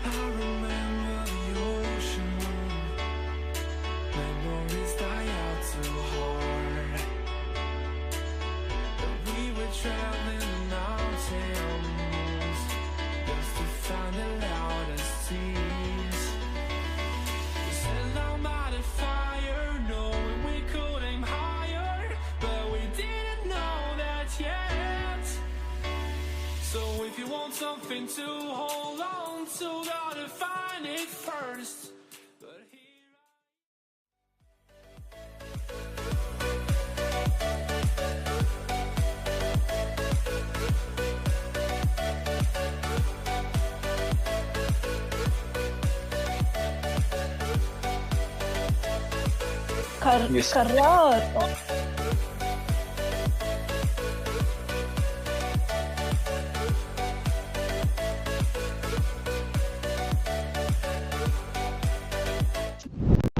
I remember the ocean, memories die out too hard. But we were traveling the mountains just to find the loudest tears. We set our mighty fire, knowing we could aim higher, but we didn't know that yet. So if you want something to hold on to, gotta find it first. But here Yes. Correct.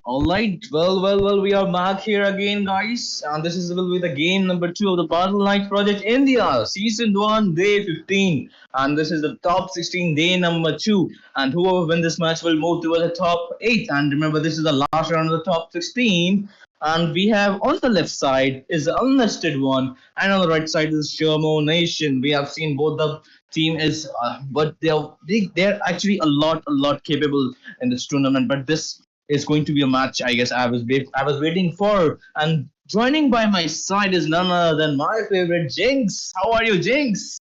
All right, well, we are back here again, guys, and this is will be the game number 2 of the Battleknights Project India Season 1, Day 15, and this is the top 16, Day number 2, and whoever win this match will move to the top 8. And remember, this is the last round of the top 16, and we have on the left side is the Enlisted One, and on the right side is ShomoNation. We have seen both the team is, but they're actually a lot capable in this tournament, but this is going to be a match I guess I was waiting for. And joining by my side is none other than my favorite Jinx. How are you, Jinx?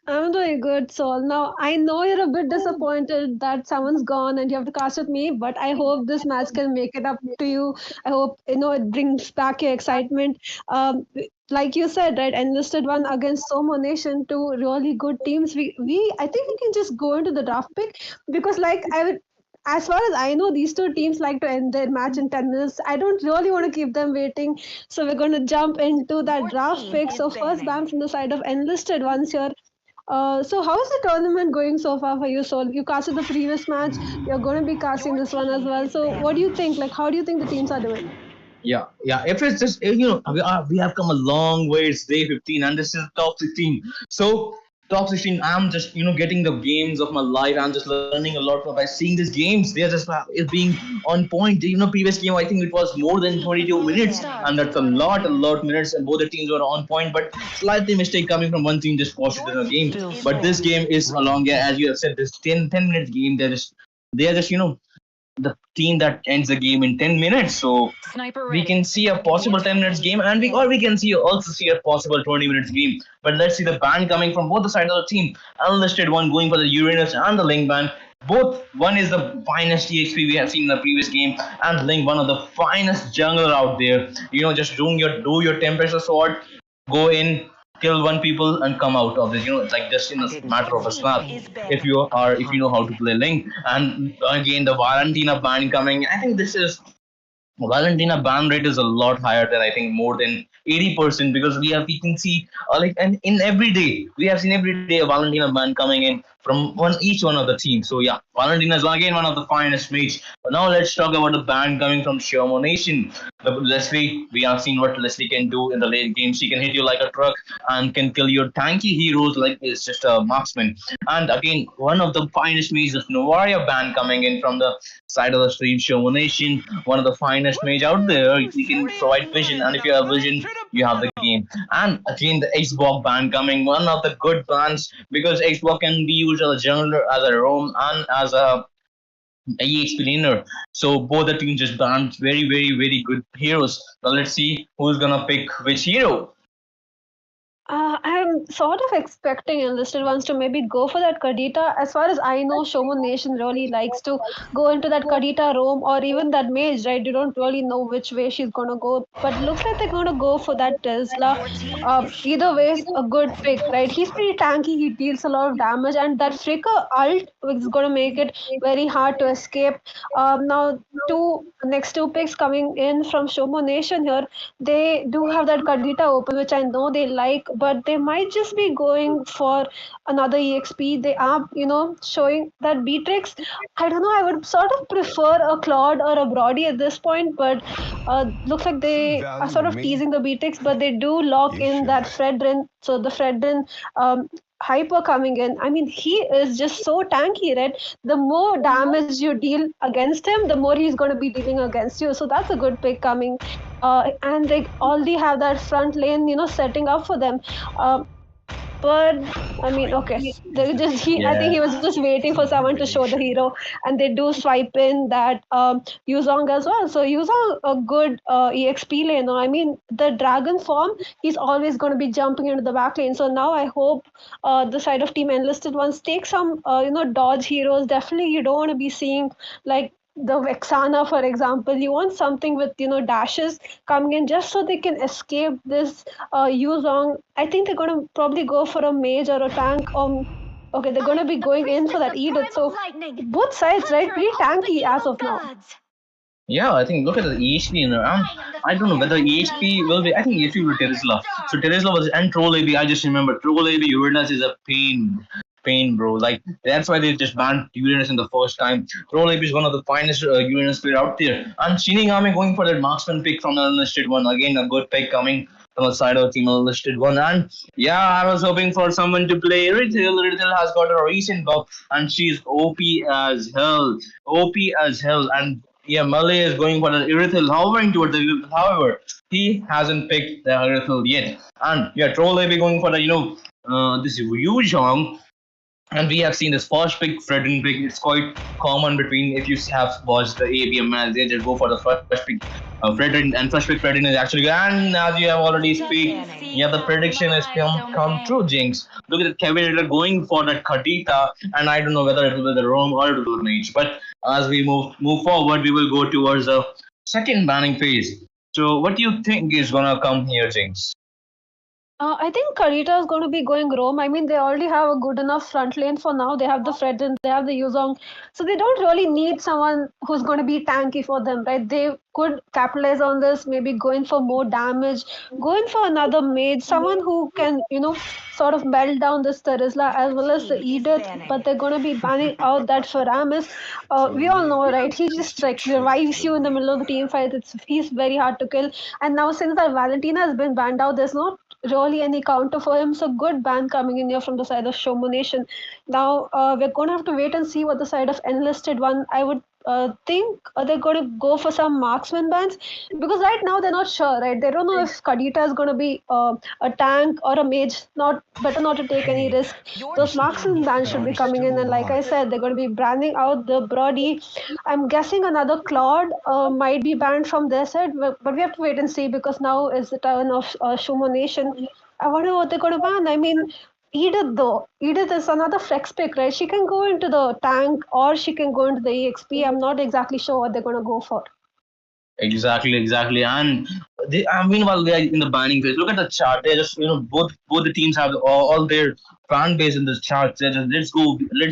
I'm doing good, Sol. Now, I know you're a bit disappointed that someone's gone and you have to cast with me, but I hope this match can make it up to you. I hope, it brings back your excitement. Like you said, right, Enlisted One against SomoNation, two really good teams. I think we can just go into the draft pick because, as far as I know, these two teams like to end their match in 10 minutes. I don't really want to keep them waiting. So we're going to jump into that draft pick. So first ban from the side of Enlisted Ones here. So how is the tournament going so far for you, Sol? You casted the previous match. You're going to be casting this one as well. So what do you think? How do you think the teams are doing? Yeah. If it's just we have come a long way. It's day 15, and this is top 16. So top 16, I'm just getting the games of my life. I'm just learning a lot by seeing these games. They're just it being on point. Previous game I think it was more than 22 minutes, and that's a lot minutes, and both the teams were on point. But slightly mistake coming from one team just cost it in the game. But this game is a long, as you have said, this 10 minutes game. They're just the team that ends the game in 10 minutes. So we can see a possible 10 minutes game, and we can also see a possible 20 minutes game. But let's see the ban coming from both the sides of the team. Enlisted One going for the Uranus and the Link ban. Both, one is the finest EXP we have seen in the previous game, and Link, one of the finest jungler out there. Just do your temperature sword, go in, kill one people and come out of this. It's like just in a matter of a snap. If you know how to play Link. And again, the Valentina ban coming. I think this is Valentina ban rate is a lot higher than I think more than 80%, because we can see and in every day we have seen every day a Valentina ban coming in. from each one of the teams. So yeah, Valentina is again one of the finest mates. But now let's talk about the ban coming from ShomoNation. Leslie, we have seen what Leslie can do in the late game. She can hit you like a truck and can kill your tanky heroes like it's just a marksman. And again, one of the finest mages of Novaria ban coming in from the side of the stream, ShomoNation, one of the finest mage out there. He can provide vision, and if you have vision, you have the game. And again, the Xbox ban coming, one of the good bans because Xbox can be used as a jungler, as a roam, and as a EXP laner. So both the teams just banned very, very, very good heroes. Now let's see who's gonna pick which hero. I'm sort of expecting enlisted ones to maybe go for that Kadita. As far as I know, ShomoNation really likes to go into that Kadita roam or even that mage, right? You don't really know which way she's gonna go, but looks like they're gonna go for that Tesla. Either way, is a good pick, right? He's pretty tanky. He deals a lot of damage, and that Flicker ult is gonna make it very hard to escape. Now, next two picks coming in from ShomoNation here, they do have that Kadita open, which I know they like, but they might just be going for another EXP. They are, showing that Beatrix. I don't know. I would sort of prefer a Claude or a Brody at this point, but looks like they are sort of teasing the Beatrix, but they do lock in that Fredrin. So the Fredrin. Hyper coming in. I mean, he is just so tanky, right? The more damage you deal against him, the more he's going to be dealing against you. So that's a good pick coming. And they already have that front lane, setting up for them. But I mean, okay, I think he was just waiting for someone to show the hero, and they do swipe in that Yuzong as well. So Yuzong a good EXP laner. I mean, the dragon form, he's always going to be jumping into the back lane. So now I hope the side of Team Enlisted ones take some dodge heroes. Definitely, you don't want to be seeing like the Vexana, for example. You want something with dashes coming in just so they can escape this Yuzong. I think they're going to probably go for a mage or a tank. Okay, they're going to be going in for that Edith. So both sides, right, pretty tanky as of now. Yeah, I think look at the EHP in there. I don't know whether EHP will be. I think EHP will be Terizla. So Terizla was and Troll AB. I just remember Troll AB Uranus is a pain, bro. Like that's why they just banned Uranus in the first time. Troll AB is one of the finest Uranus player out there. And Shinigami going for that marksman pick from the Enlisted One. Again, a good pick coming from the side of Team Enlisted One. And yeah, I was hoping for someone to play Rithil. Rithil has got a recent buff and she's OP as hell. OP as hell. And yeah, Malay is going for the Irithil, hovering towards the Irithil. However, he hasn't picked the Irithil yet. And yeah, Troll AB going for the, this huge home. And we have seen this first pick, Fredrin pick. It's quite common between if you have watched the ABM match, they just go for the first pick. Fredrin and first pick Fredrin is actually good. And as you have already speak, yeah, the prediction has come true, Jinx. Look at the Kevin going for that Khadita, and I don't know whether it will be the Rome or it will be the Mage. But as we move forward, we will go towards the second banning phase. So what do you think is gonna come here, Jinx? I think Karita is going to be going Rome. I mean, they already have a good enough front lane for now. They have the Fredden, they have the Yuzong. So they don't really need someone who's going to be tanky for them, right? They could capitalize on this, maybe going for more damage, going for another mage, someone who can, sort of melt down this Terizla as well as the Edith. But they're going to be banning out that Faramis. We all know, right? He just like revives you in the middle of the team fight. He's very hard to kill. And now since that Valentina has been banned out, there's not really any counter for him. So good ban coming in here from the side of ShomoNation. Now we're going to have to wait and see what the side of Enlisted One. I would think they're going to go for some marksman bans because right now they're not sure, right? They don't know if Kadita is going to be a tank or a mage. Better not to take any risk. Those marksman bans should be coming in, and like I said, they're going to be branding out the Brody. I'm guessing another Claude might be banned from their side, but we have to wait and see because now is the turn of ShomoNation. I wonder what they're going to ban. I mean, Edith though. Edith is another flex pick, right? She can go into the tank or she can go into the EXP. I'm not exactly sure what they're going to go for. Exactly. And meanwhile, they are in the banning phase. Look at the chart. They just, both the teams have all their fan base in this chart. They're just, let's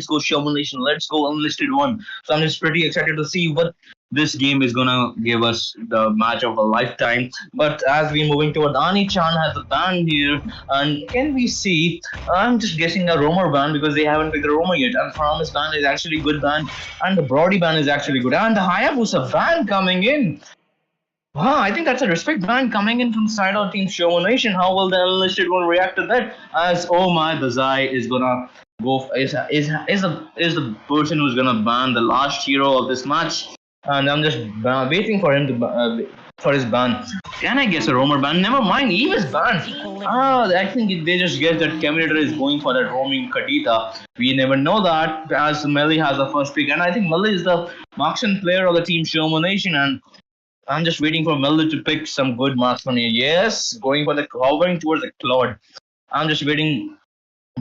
go ShomoNation, let's go Enlisted One. So I'm just pretty excited to see what this game is gonna give us the match of a lifetime. But as we're moving toward Ani-chan has a ban here, and can we see? I'm just guessing a roamer ban because they haven't picked a roamer yet. And Promise ban is actually good ban, and the Brody ban is actually good, and the Hayabusa ban coming in. Wow, I think that's a respect ban coming in from the side of Team ShomoNation. How will the Enlisted One react to that? As oh my, the Zai is gonna go is the person who's gonna ban the last hero of this match, and I'm just waiting for him to for his ban. Can I guess a roamer ban? Never mind, Eve is banned. Ah, I think they just guess that Caminator is going for that roaming Kadita. We never know that as Melly has the first pick, and I think Melly is the marksman player of the Team ShomoNation, and I'm just waiting for Melody to pick some good marksman here. Yes, going for the hovering towards the Claude. I'm just waiting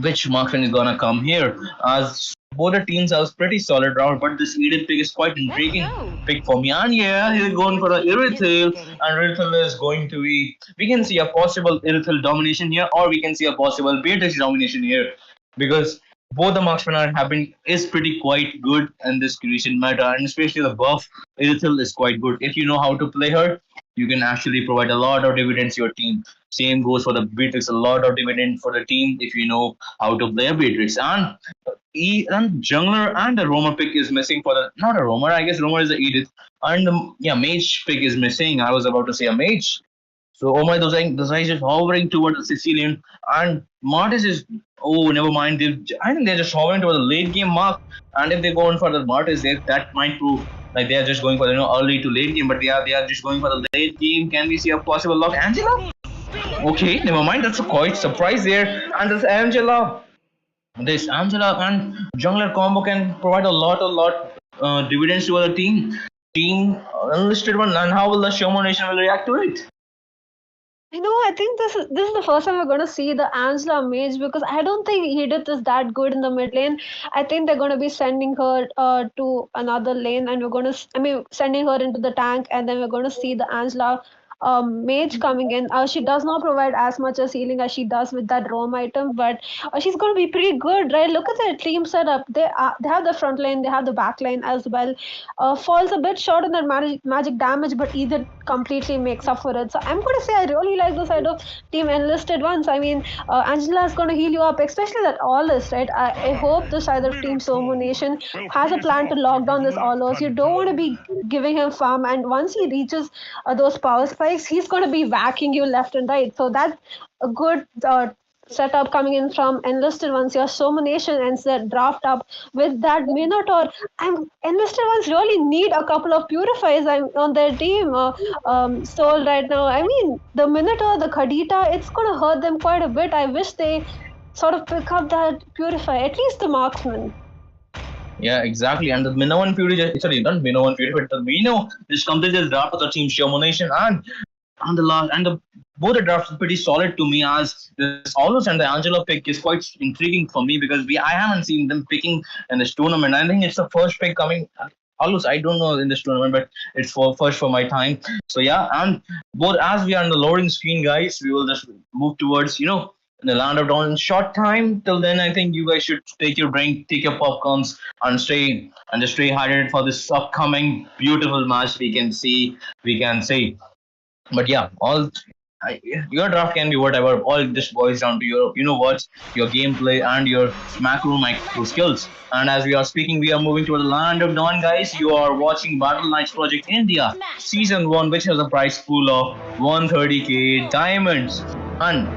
which marksman is gonna come here. As both the teams have pretty solid round, but this Edith pick is quite intriguing pick for me. And yeah, he's going for the Irithil, and Irithil is going to be. We can see a possible Irithil domination here, or we can see a possible Beatrix domination here, because both the marksmen are having is pretty quite good in this creation meta, and especially the buff Irithil is quite good. If you know how to play her, you can actually provide a lot of dividends to your team. Same goes for the Beatrix, a lot of dividend for the team if you know how to play a Beatrix. And jungler and the roamer pick is missing for the not a roamer, I guess roamer is the Edith. And the yeah, mage pick is missing. I was about to say a mage. So oh my, those guys is hovering towards the Sicilian, and Martis is oh never mind. I think they're just hovering toward the late game mark, and if they go on for the Martis, that might prove like they are just going for the early to late game, but they are just going for the late game. Can we see a possible lock, Angela? Okay, never mind. That's a quite surprise there, and this Angela and jungler combo can provide a lot dividends to the team enlisted one. And how will the ShomoNation will react to it? I think this is the first time we're gonna see the Angela Mage, because I don't think Edith is that good in the mid lane. I think they're gonna be sending her to another lane, and sending her into the tank, and then we're gonna see the Angela Mage coming in. She does not provide as much as healing as she does with that roam item, but she's gonna be pretty good, right? Look at their team setup. They have the front lane, they have the back lane as well. Falls a bit short on that magic damage, but either completely makes up for it. So I'm going to say I really like the side of Team Enlisted Ones. Angela is going to heal you up, especially that Aulus, right? I hope the side of Team ShomoNation has a plan to lock down this Aulus. You don't want to be giving him farm, and once he reaches those power spikes, he's going to be whacking you left and right. So that's a good setup coming in from Enlisted Ones. Your ShomoNation ends their draft up with that Minotaur. And Enlisted Ones really need a couple of purifiers on their team. Soul right now. The Minotaur, the Kadita, it's going to hurt them quite a bit. I wish they sort of pick up that purifier, at least the marksman. Yeah, exactly. And the Minoan Fury, sorry, not Minoan Fury, but the Mino just completed the draft of the Team ShomoNation, and the both the drafts are pretty solid to me, as this Aulus and the Angela pick is quite intriguing for me because I haven't seen them picking in this tournament. I think it's the first pick coming. Aulus, I don't know in this tournament, but it's first for my time. So yeah, and both as we are on the loading screen, guys, we will just move towards in the land of dawn in short time. Till then, I think you guys should take your drink, take your popcorns, and just stay hydrated for this upcoming beautiful match. We can see. But yeah, your draft can be whatever. All this boils down to your, your gameplay and your micro skills. And as we are speaking, we are moving to the land of dawn, guys. You are watching Battleknights Project India Season 1, which has a prize pool of 130k diamonds. And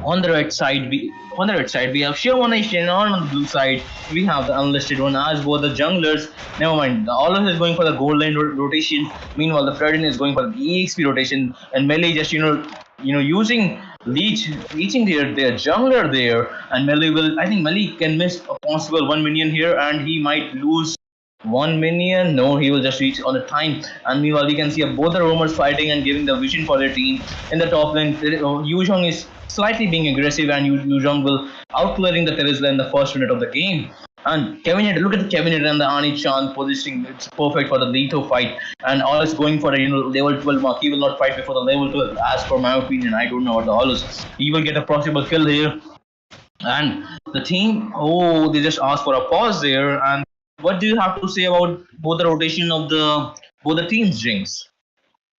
on the right side, we have ShomoNation. On the blue side, we have the Enlisted One. As both the junglers, never mind, Olaf is going for the gold lane rotation. Meanwhile, the Fredin is going for the EXP rotation, and Melee just using leeching their jungler there. And I think Melee can miss a possible 1 minion here, and he might lose 1 minion. No, he will just reach on the time. And meanwhile, we can see both the roamers fighting and giving the vision for their team. In the top lane, Yuzhong is slightly being aggressive, and Yuzhong will outclearing the Terizla in the first minute of the game. And Kevin, look at the Kevin and the Ani-chan positioning. It's perfect for the Leto fight. And Aulus going for a level 12 mark. He will not fight before the level 12. As per my opinion, I don't know about the Aulus. He will get a possible kill here. And the team, they just asked for a pause there, and what do you have to say about both the rotation of both the teams, Jinx?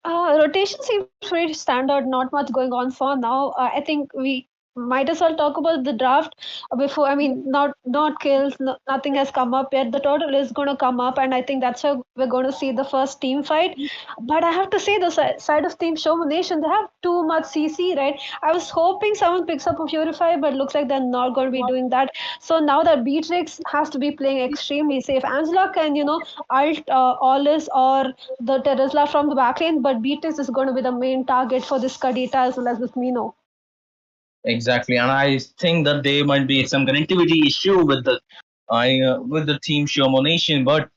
Rotation seems pretty standard, not much going on for now. I think we might as well talk about the draft before. I mean, not kills, no, nothing has come up yet. The total is going to come up, and I think that's where we're going to see the first team fight. But I have to say, the side of Team ShomoNation, they have too much CC, right? I was hoping someone picks up a Purify, but looks like they're not going to be doing that. So now that Beatrix has to be playing extremely safe. Angela can, ult Ollis or the Terizla from the backlane, but Beatrix is going to be the main target for this Kadita as well as this Mino. Exactly, and I think that there might be some connectivity issue with the team ShomoNation, but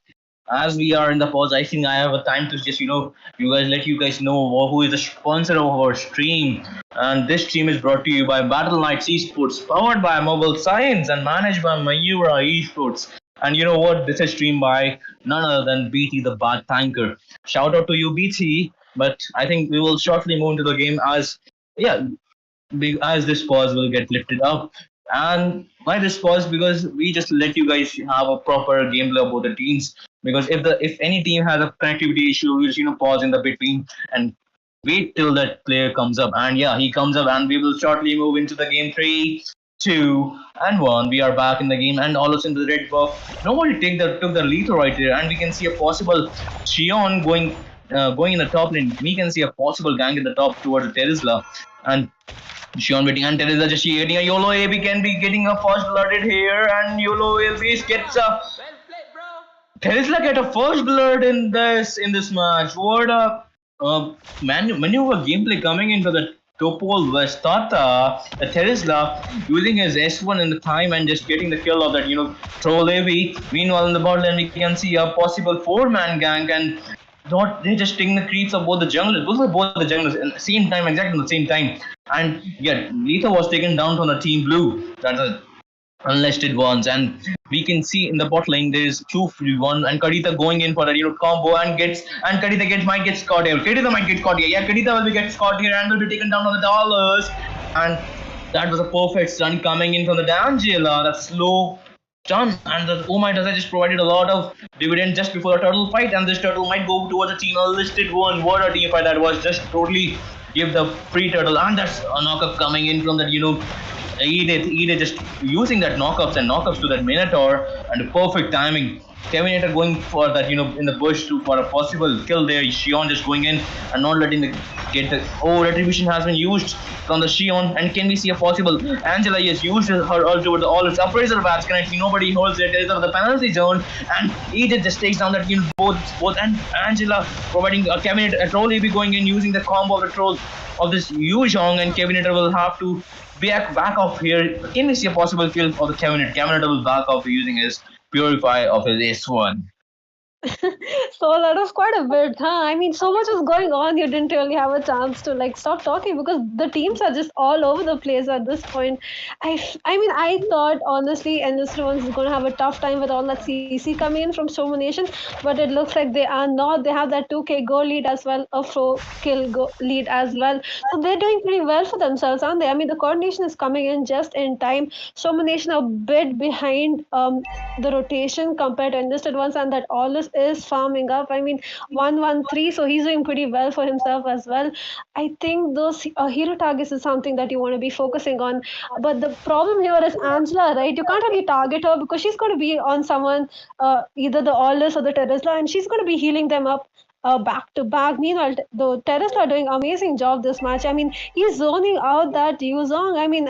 as we are in the pause, I think I have a time to just let you guys know who is the sponsor of our stream. And this stream is brought to you by Battleknights Esports, powered by Mobile Science and managed by Mayura Esports. And you know what? This is streamed by none other than BT the Bad Tanker. Shout out to you, BT. But I think we will shortly move into the game as yeah, as this pause will get lifted up. And why this pause? Because we just let you guys have a proper gameplay about the teams. Because if any team has a connectivity issue, we'll just pause in the between and wait till that player comes up. And yeah, he comes up, and we will shortly move into the game. 3, 2, and 1. We are back in the game, and all of a sudden the red buff. Nobody took the lethal right here, and we can see a possible Xion going in the top lane. We can see a possible gank in the top towards the Terizla, and Sean waiting, and Teresa just getting a YOLO AB can be getting a first blooded here, and YOLO AB gets a Tesla get a first blood in this match. What a maneuver gameplay coming into the Topol Vestata, the Tesla using his S1 in the time and just getting the kill of that troll AV. Meanwhile in the bot lane we can see a possible 4-man gank, and they're just taking the creeps of both the junglers. Both the junglers at the same time, exactly at the same time. And yeah, Letha was taken down from the team blue. That's a Enlisted Ones, and we can see in the bot lane there is 2v1, and Kadita going in for that combo, and Kadita might get caught here. Kadita might get caught here. Yeah, Kadita will get caught here and will be taken down on the dollars. And that was a perfect stun coming in from the D'Angela. That slow stun, and the Oh My Does just provided a lot of dividend just before the turtle fight, and this turtle might go towards the team Enlisted One. What a team fight that was! Just totally give the free turtle, and that's a knockup coming in from that Edith just using that knockups to that Minotaur, and perfect timing. Terminator going for that, in the bush for a possible kill there. Xion just going in and not letting retribution has been used from the Xion, and can we see a possible Angela has used her ult over all its appraisal bats connecting. Nobody holds it. It is the penalty zone, and Edith just takes down that both and Angela providing a Terminator, a troll AB going in using the combo of the troll of this Yu Zhong, and Terminator will have to back off here. Can we see a possible kill of the Terminator? Terminator will back off using his Purify of his S1. So that was quite a bit, huh? I mean, so much was going on. You didn't really have a chance to stop talking because the teams are just all over the place at this point. I thought honestly, Enlisted One is going to have a tough time with all that CC coming in from ShomoNation, but it looks like they are not. They have that 2k goal lead as well, a 4 kill lead as well. So they're doing pretty well for themselves, aren't they? I mean, the coordination is coming in just in time. ShomoNation a bit behind the rotation compared to Enlisted Ones, and that all is farming up. I mean, 113, so he's doing pretty well for himself as well. I think those hero targets is something that you want to be focusing on. But the problem here is Angela, right? You can't really target her because she's going to be on someone, either the Aldous or the Terizla, and she's going to be healing them up back to back. Meanwhile, the terrorists are doing amazing job this match. I mean, he's zoning out that Yuzong. I mean,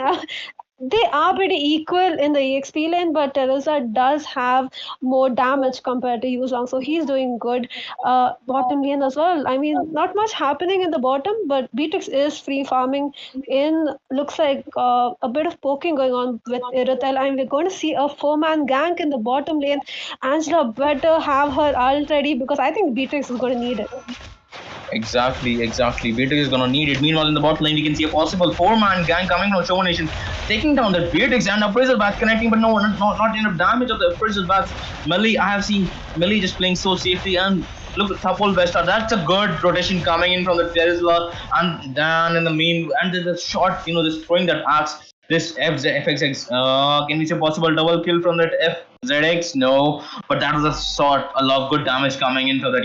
they are pretty equal in the EXP lane, but Teresa does have more damage compared to Yuzong, so he's doing good. Bottom lane as well. I mean, not much happening in the bottom, but Beatrix is free farming in. Looks like a bit of poking going on with Iratel, and we're going to see a 4-man gank in the bottom lane. Angela better have her ult ready because I think Beatrix is going to need it. Exactly. Beatrix is gonna need it. Meanwhile, in the bot lane, we can see a possible 4-man gang coming from ShomoNation, taking down the Beatrix and appraisal bats connecting, but no, not enough damage of the appraisal bats. Melee, I have seen Melee just playing so safely, and look at Thapol Vesta. That's a good rotation coming in from the Tesla, and Dan in the main, and there's a shot, just throwing that axe. This FXX, can we see a possible double kill from that ZX, no, but that was a lot of good damage coming in so that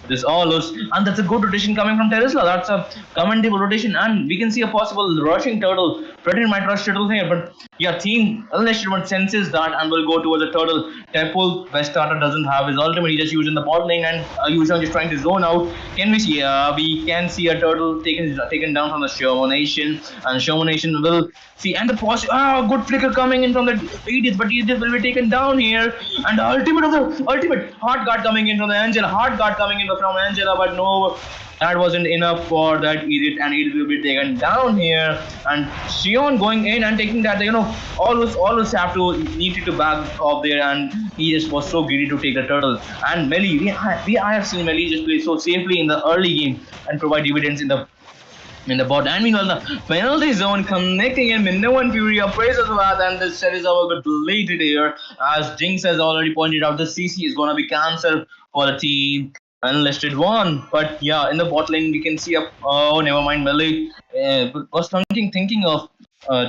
this all lose, and that's a good rotation coming from Tesla. That's a commendable rotation, and we can see a possible rushing turtle. Predator might rush turtle here, but yeah, Team Enlisted One senses that and will go towards the turtle. Temple Best Starter doesn't have his ultimate; he just using the bot lane, and Yuzhong just trying to zone out. Can we see? We can see a turtle taken down from the ShomoNation, and ShomoNation will see, and the good flicker coming in from the Edith, but Edith will be taken down here, and the ultimate hard guard coming in from the Angela, hard guard coming in from Angela, but no, that wasn't enough for that Edith, and Edith will be taken down here, and Sion going in and taking that, always have to need to back off there, and he just was so greedy to take the turtle. And Melly, I have seen Melly just play so safely in the early game and provide dividends in the bot. And meanwhile, the penalty zone connecting in with no one Fury appraises that, and this set is a little bit deleted here. As Jinx has already pointed out, the CC is gonna be cancelled for the team Enlisted One. But yeah, in the bot lane we can see never mind, Melee was thinking of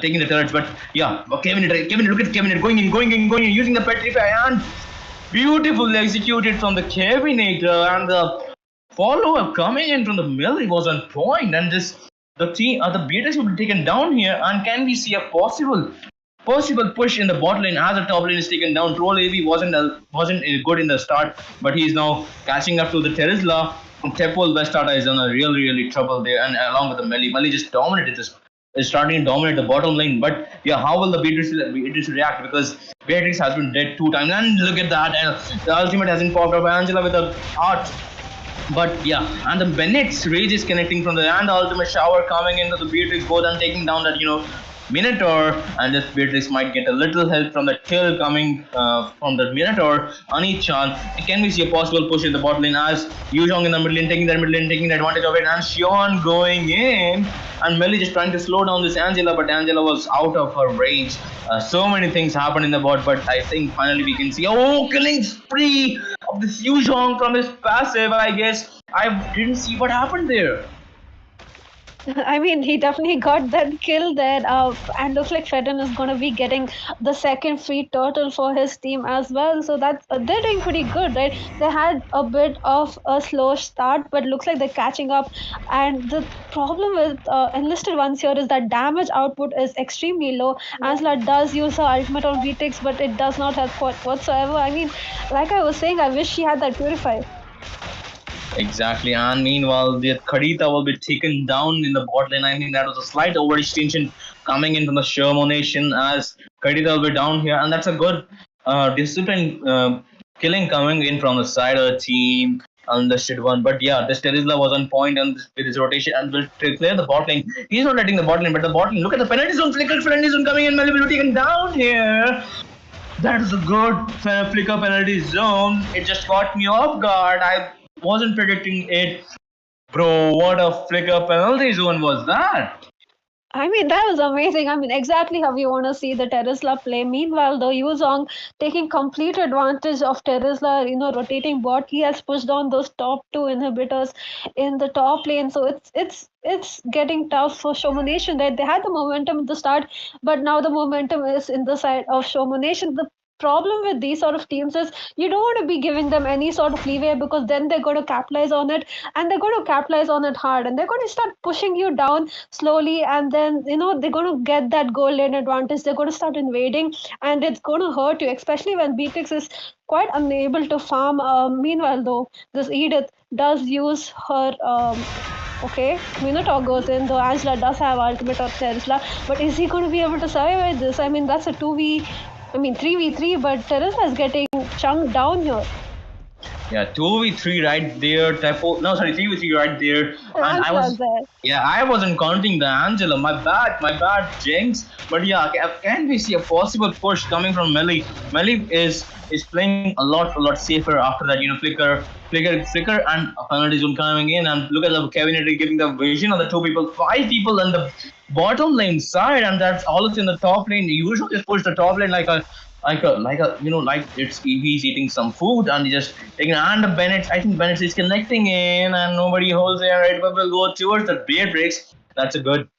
taking the turrets, but yeah, Kevin, look at Kevin going in, using the petrify, and beautifully executed from the Kevinator, and the follow-up coming in from the Melee was on point, and the Beatrix will be taken down here, and can we see a possible push in the bot lane as the top lane is taken down? Troll AV wasn't good in the start, but he's now catching up to the Terizla. Temple West Starter is in a really trouble there, and along with the Melee just dominated this. Is starting to dominate the bottom lane, but yeah, how will the Beatrix react? Because Beatrix has been dead 2 times, and look at that, and the ultimate hasn't popped up. Angela with a art. But yeah, and the Bennett's rage is connecting from the ultimate shower coming into the Beatrix both and taking down that Minotaur, and this Beatrix might get a little help from the kill coming from the Minotaur. Ani-chan, can we see a possible push in the bot lane as Yuzhong in the mid lane taking the advantage of it, and Xion going in, and Melly just trying to slow down this Angela, but Angela was out of her range. So many things happened in the bot, but I think finally we can see killing spree of this Yuzhong from his passive. I guess I didn't see what happened there. I mean, he definitely got that kill there, and looks like Fedon is going to be getting the second free turtle for his team as well. So that's they're doing pretty good, right? They had a bit of a slow start, but looks like they're catching up. And the problem with Enlisted Ones here is that damage output is extremely low. Angela does use her ultimate on VTX, but it does not help whatsoever. I mean, like I was saying, I wish she had that Purify. Exactly, and meanwhile, the Khadita will be taken down in the bot lane. I think that was a slight overextension coming in from the ShomoNation as Khadita will be down here, and that's a good discipline killing coming in from the side of the team Enlisted One. But yeah, this Terizla was on point and with his rotation and will clear the bot lane. He's not letting the bot lane, but the bot lane, look at the penalty zone, flicker penalty zone coming in, Melly will be taken down here. That is a good flicker penalty zone. It just caught me off guard. I wasn't predicting it. Bro, what a flicker penalty zone was that? I mean, that was amazing. I mean, exactly how you want to see the Terizla play. Meanwhile, though, Yuzhong taking complete advantage of Terizla, rotating bot. He has pushed on those top 2 inhibitors in the top lane. So it's getting tough for ShomoNation, right? They had the momentum at the start, but now the momentum is in the side of ShomoNation. The problem with these sort of teams is you don't want to be giving them any sort of leeway, because then they're going to capitalize on it, and they're going to capitalize on it hard, and they're going to start pushing you down slowly, and then they're going to get that goal lane advantage. They're going to start invading, and it's going to hurt you, especially when Beatrix is quite unable to farm. Meanwhile, though, this Edith does use her okay, Minotaur goes in, though Angela does have ultimate of Terizla, but is he going to be able to survive this? I mean, that's a 3v3, but Terizla is getting chunked down here. Yeah, 2v3 right there. 3v3 right there. And I wasn't counting the Angela. My bad, Jinx. But yeah, can we see a possible push coming from Melly? Melly is playing a lot safer after that. Flicker, and a penalty zone coming in. And look at the Kevinator giving the vision of the 5 people on the bottom lane side, and that's all it's in the top lane. You usually just push the top lane like it's he's eating some food, and he just taking, and the Bennett. I think Bennett is connecting in, and nobody holds there. Right, but we'll go towards the Beatrix. That's a good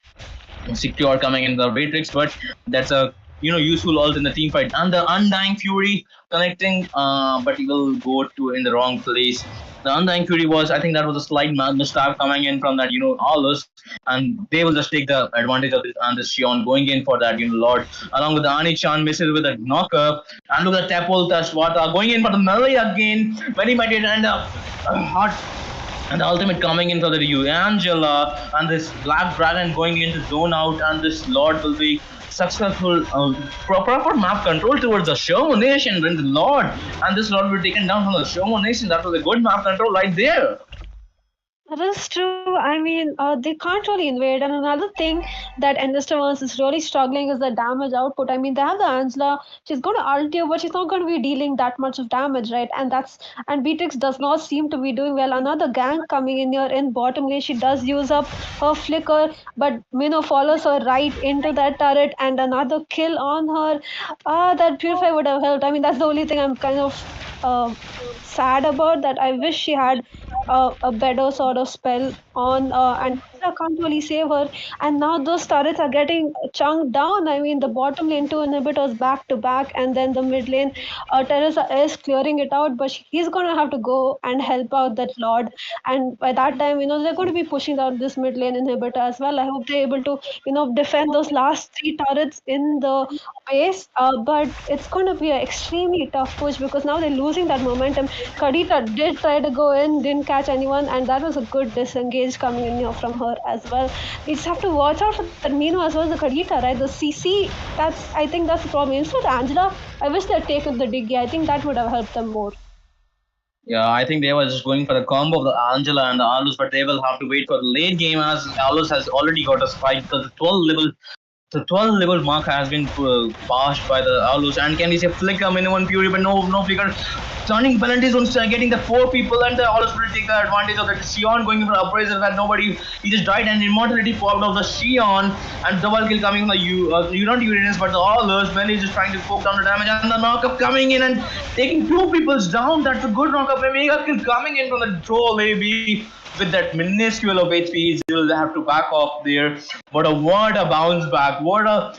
secure coming in the Beatrix, but that's a useful ult in the team fight. And the Undying Fury connecting, but he will go to in the wrong place. The Undying Fury was, I think that was a slight mistake coming in from that, Aulus, and they will just take the advantage of this and the Sion going in for that, Lord, along with the Ani-chan misses with a knocker, and look at the Tapul Tashwata going in for the melee again, very might end up hot. And the ultimate coming in for the Angela, and this Black Dragon going into zone out, and this Lord will be successful, proper map control towards the ShomoNation when the Lord, and this Lord will be taken down from the ShomoNation. That was a good map control right there. That is true. I mean, they can't really invade. And another thing that Enlisted One is really struggling is the damage output. I mean, they have the Angela. She's going to ult you, but she's not going to be dealing that much of damage, right? And Beatrix does not seem to be doing well. Another gank coming in here in bottom lane. She does use up her flicker, but Minnow follows her right into that turret, and another kill on her. That Purify would have helped. I mean, that's the only thing I'm kind of sad about, that I wish she had a better sort of spell on, and I can't really save her. And now those turrets are getting chunked down. I mean, the bottom lane 2 inhibitors back to back, and then the mid lane Teresa is clearing it out, but he's going to have to go and help out that Lord. And by that time, they're going to be pushing down this mid lane inhibitor as well. I hope they're able to, defend those last 3 turrets in the base. But it's going to be an extremely tough push because now they're losing that momentum. Kadita did try to go in, didn't catch anyone, and that was a good disengage coming in here from her as well. We just have to watch out for that Mino as well as the Kadita, right? The CC, I think that's the problem. Instead of Angela, I wish they'd taken the Diggy. I think that would have helped them more. Yeah, I think they were just going for the combo of the Angela and the Alus, but they will have to wait for the late game as Alus has already got a spike because the 12 level mark has been passed by the Alus. And can we say flicker minimum fury, but no flicker. Turning penalties on getting the 4 people, and the Alus will take the advantage of the Sion going for appraisal that nobody, he just died, and immortality popped of the Sion, and double kill coming from the not Uranus but the Alus. When he's just trying to poke down the damage, and the knockup coming in and taking 2 people down. That's a good knockup. A mega kill coming in from the troll AB. With that minuscule of HP, he'll have to back off there. But what a bounce back! What a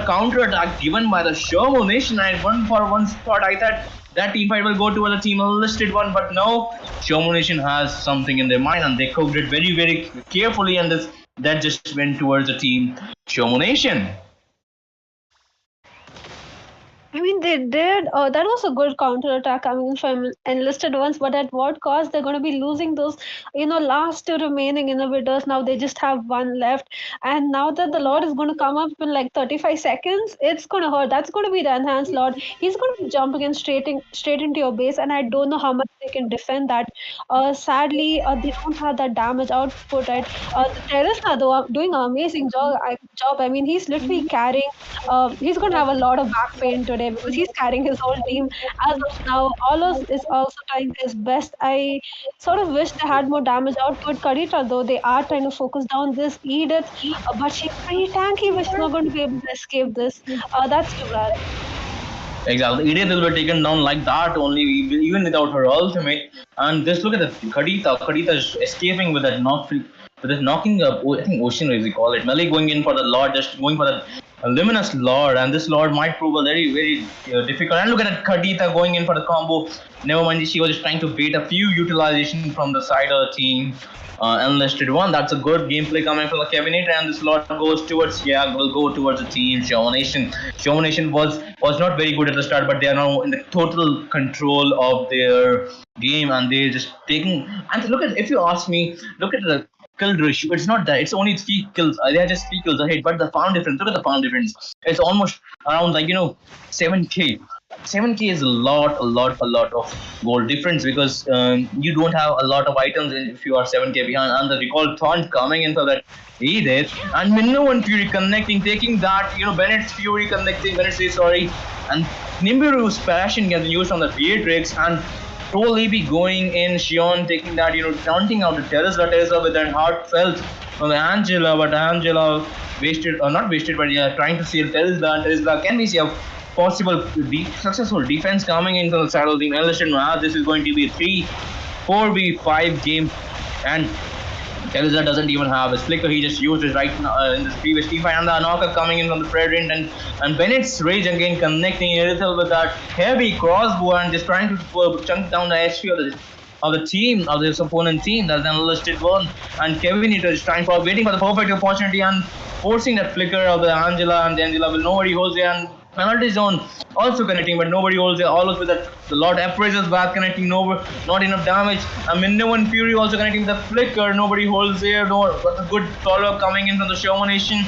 counter attack given by the ShomoNation. And one spot, I thought that team fight will go to the team Enlisted One, but no, ShomoNation has something in their mind, and they cooked it very, very carefully, and that just went towards the team ShomoNation. I mean, they did. That was a good counter attack coming in from Enlisted Ones, but at what cost? They're going to be losing those, last 2 remaining inhibitors. Now they just have 1 left, and now that the Lord is going to come up in like 35 seconds, it's going to hurt. That's going to be the enhanced Lord. He's going to be jumping in straight into your base, and I don't know how much they can defend that. Sadly, they don't have that damage output. Right? The terrorists are doing an amazing job. I mean, he's literally carrying. He's going to have a lot of back pain today, because he's carrying his whole team. As of now, Olos is also trying his best. I sort of wish they had more damage output. Kadita, though, they are trying to focus down this Edith, but she's pretty tanky, but she's not going to be able to escape this. That's too bad. Exactly, Edith will be taken down like that only, even without her ultimate. And just look at the Kadita. Kadita is escaping with that knocking up, I think Ocean Rays we call it. Melee going in for the Lord, just going for the Luminous Lord, and this Lord might prove a very, very difficult. And look at that Kadita going in for the combo. Never mind, she was just trying to bait a few utilization from the side of the team. Enlisted One. That's a good gameplay coming from the cabinet, and this Lord will go towards the team ShomoNation. ShomoNation was not very good at the start, but they are now in the total control of their game, and they're just taking. And look at, if you ask me, look at the kill ratio. It's not that. It's only 3 kills. They are just 3 kills ahead. But the farm difference. Look at the farm difference. It's almost around 7k. 7k is a lot of gold difference, because you don't have a lot of items if you are 7k behind. And the recall taunt coming in for that Edith, and Minnow and Fury connecting, taking that, Bennett's Fury connecting, and Nimburu's passion gets used on the Beatrix, and Troll AB going in, Sion taking that, taunting out the Teresa with that heartfelt on the Angela, but Angela not wasted, but trying to seal Teresa. Can we see a possible successful defense coming in from the side of the Enlisted One? This is going to be a 4v5 game, and Elisa doesn't even have his flicker. He just used it right in this previous team fight. And the knocker coming in from the Fredrin. And Bennett's rage again connecting Irithel with that heavy crossbow and just trying to chunk down the HP of the team, of this opponent team. That's an Enlisted One. And Kevin is trying for waiting for the perfect opportunity and forcing that flicker of the Angela. And the Angela will nobody holds it. And penalty zone also connecting, but nobody holds it. Always with that, the Lord Appraiser's back connecting, not enough damage. And Minovan Fury also connecting the flicker, nobody holds there. No, but a good follow-up coming in from the ShomoNation.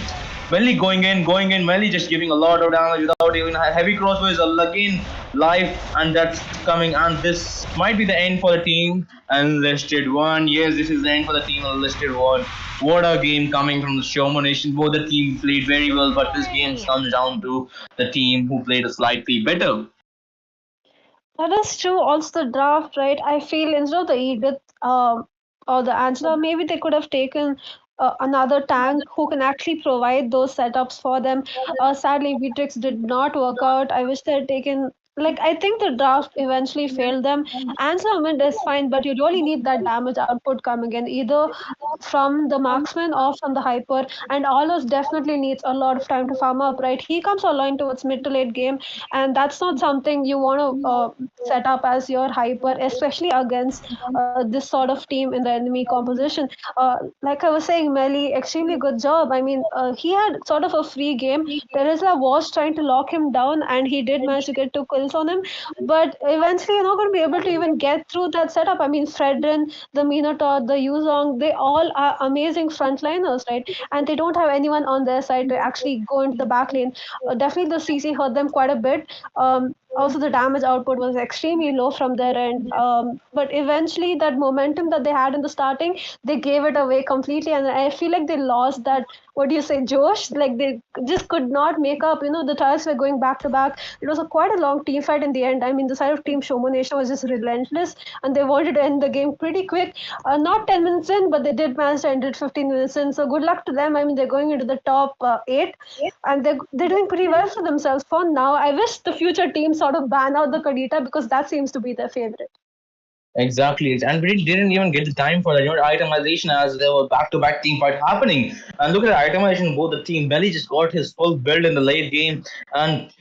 Melly going in, Melly just giving a lot of damage without even heavy crossbows again live, and that's coming. And this might be the end for the team Enlisted One. Yes, this is the end for the team Enlisted One. What a game coming from the ShomoNation. Both the teams played very well, but this game comes down to the team who played slightly better. That is true. Also, the draft, right? I feel instead of the Edith or the Angela, maybe they could have taken another tank who can actually provide those setups for them. Sadly, Beatrix did not work out. I wish they had taken. Like, I think the draft eventually failed them. Angela Mint is fine, but you really need that damage output coming in, either from the marksman or from the hyper. And Aulus definitely needs a lot of time to farm up, right? He comes online towards mid to late game, and that's not something you want to set up as your hyper, especially against this sort of team in the enemy composition. Like I was saying, Melly, extremely good job. I mean, he had sort of a free game. Teresa was trying to lock him down, and he did manage to get 2 kills on him. But eventually, you're not going to be able to even get through that setup. I mean, Fredrin, the Minotaur, the Yuzong, they all are amazing frontliners, right? And they don't have anyone on their side to actually go into the back lane. Definitely, the CC hurt them quite a bit. Also, the damage output was extremely low from their end. But eventually, that momentum that they had in the starting, they gave it away completely. And I feel like they lost that, what do you say, Josh? Like they just could not make up. You know, the trials were going back to back. It was quite a long team fight in the end. I mean, the side of Team ShomoNation was just relentless, and they wanted to end the game pretty quick. Not 10 minutes in, but they did manage to end it 15 minutes in. So good luck to them. I mean, they're going into the top 8, and they're doing pretty well for themselves for now. I wish the future teams sort of ban out the Kadita, because that seems to be their favorite. Exactly, and we didn't even get the time for that. Itemization, as there were back-to-back team fight happening. And look at the itemization. Both the team. Belly just got his full build in the late game, and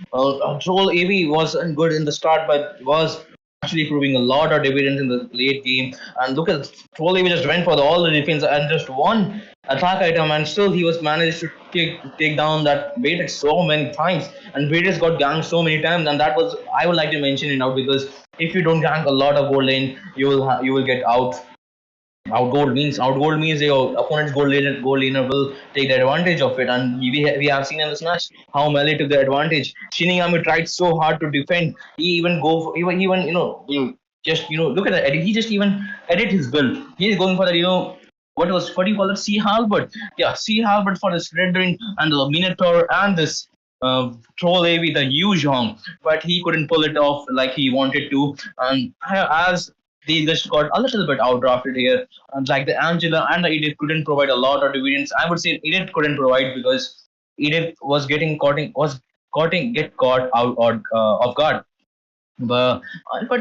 Troll AV wasn't good in the start, but was actually proving a lot of dividends in the late game. And look at Troll AV just went for all the defense and just one attack item, and still he was managed to take down that Beatrix so many times. And Beatrix got ganked so many times, and that was, I would like to mention it now, because if you don't gank a lot of gold lane, you will get outgold means your opponent's gold laner will take the advantage of it, and we have seen in this match how Melee took the advantage. Shinigami tried so hard to defend. He even look at the edit. He just even edit his build. He's going for the what do you call it? Sea Halberd. Yeah, Sea Halberd for this Red Ring and the Minotaur and this Troll AV, the Yuzong, but he couldn't pull it off like he wanted to. And as they just got a little bit outdrafted here, like the Angela and the Edith couldn't provide a lot of dividends. I would say Edith couldn't provide because Edith was get caught out off guard. But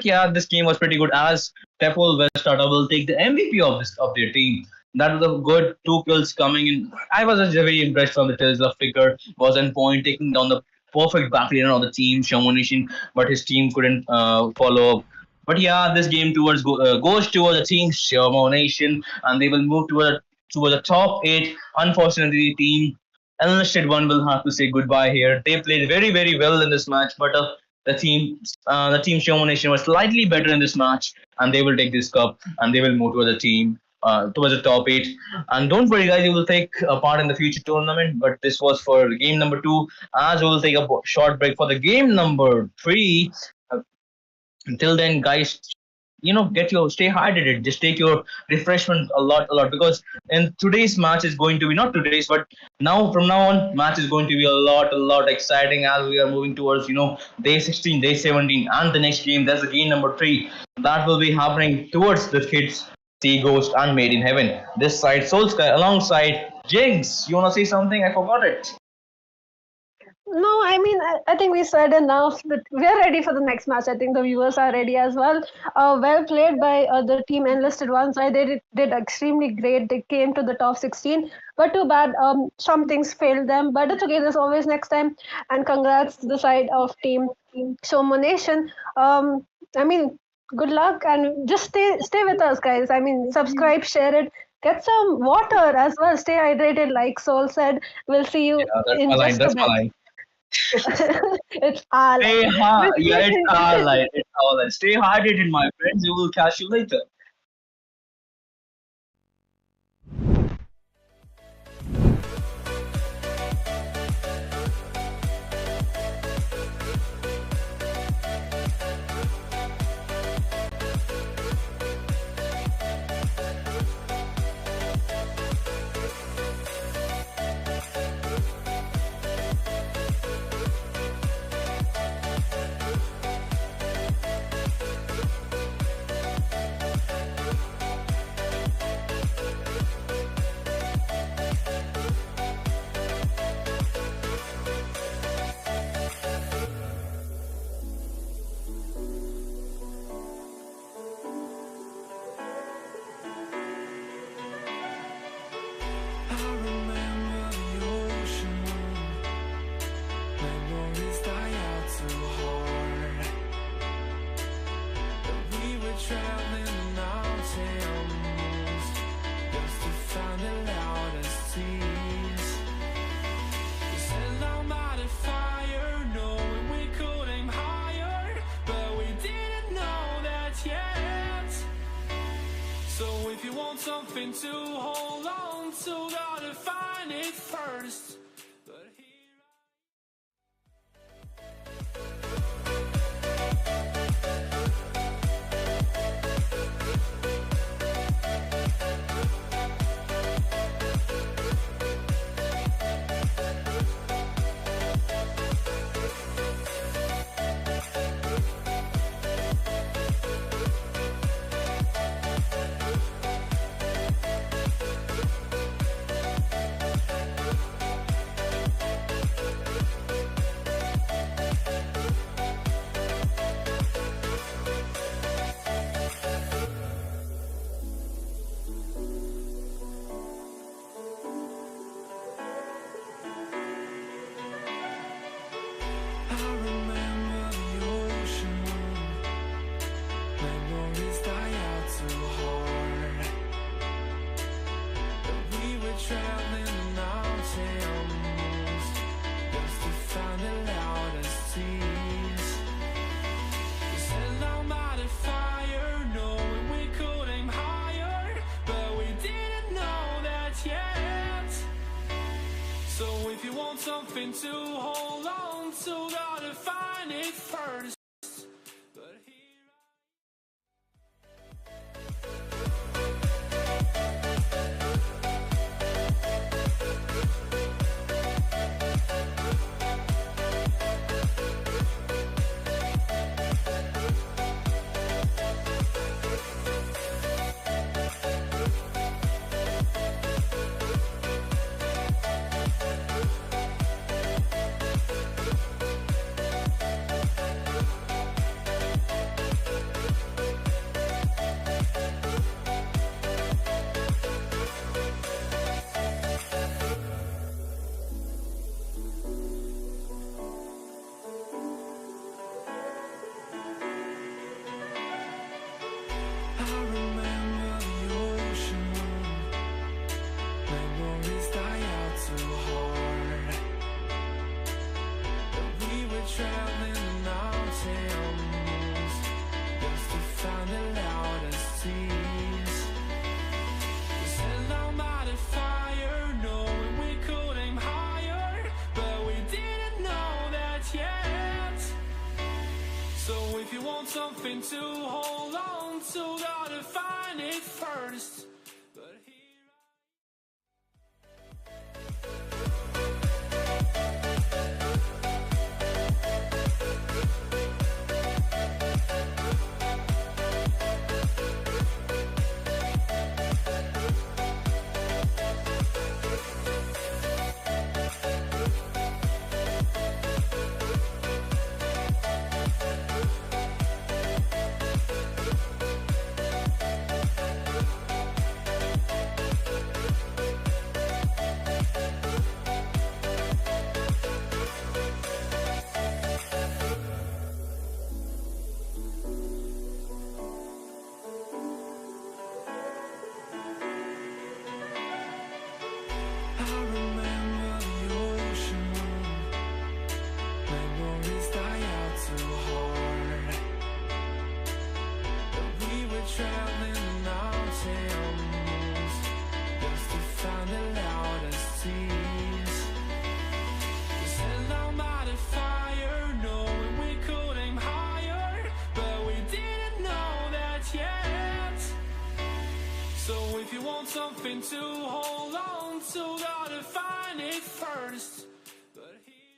yeah, this game was pretty good, as Tepol Westarter will take the MVP of their team. That was a good 2 kills coming in. I was just very impressed from the Tesla figure. Was on point, taking down the perfect back laner of the team, ShomoNation, but his team couldn't follow up. But yeah, this game goes towards the team ShomoNation, and they will move towards the top 8. Unfortunately, team Enlisted One will have to say goodbye here. They played very, very well in this match, but the team ShomoNation was slightly better in this match, and they will take this cup and they will move to the team towards the top 8. And don't worry, guys, you will take a part in the future tournament. But this was for game number 2, as we will take a short break for the game number 3. Until then, guys, stay hydrated. Just take your refreshment a lot, because in today's match is going to be not today's, but from now on, match is going to be a lot exciting, as we are moving towards day 16, day 17, and the next game. That's the game number 3 that will be happening towards the kids. Sea Ghost and Made in Heaven. This side Soul Sky alongside Jinx. You wanna say something? I forgot it. No, I mean, I think we said enough. That we're ready for the next match. I think the viewers are ready as well. Well played by the team Enlisted One. So they did extremely great. They came to the top 16, but too bad. Some things failed them, but it's okay. There's always next time. And congrats to the side of team ShomoNation. I mean, good luck and just stay with us, guys. I mean, subscribe, share it. Get some water as well. Stay hydrated, like Sol said. We'll see you Yeah, that's my in line. just a That's my bit. line. It's our life. Stay hard. Yeah, it's our line. It's our line. Stay hydrated, my friends. We will catch you later. I remember the ocean, memories die out too hard. But we were traveling the mountains just to find the loudest seas. We set our mighty fire, knowing we could aim higher, but we didn't know that yet. So if you want something to hold on to, gotta find it first. But here I remember the ocean, memories die out too hard. But we were traveling the mountains just to find the loudest seas. We set our mighty fire, knowing we could aim higher, but we didn't know that yet. So if you want something to hold on to, gotta find it first. But here if you want something to hold on to, gotta find it first. But here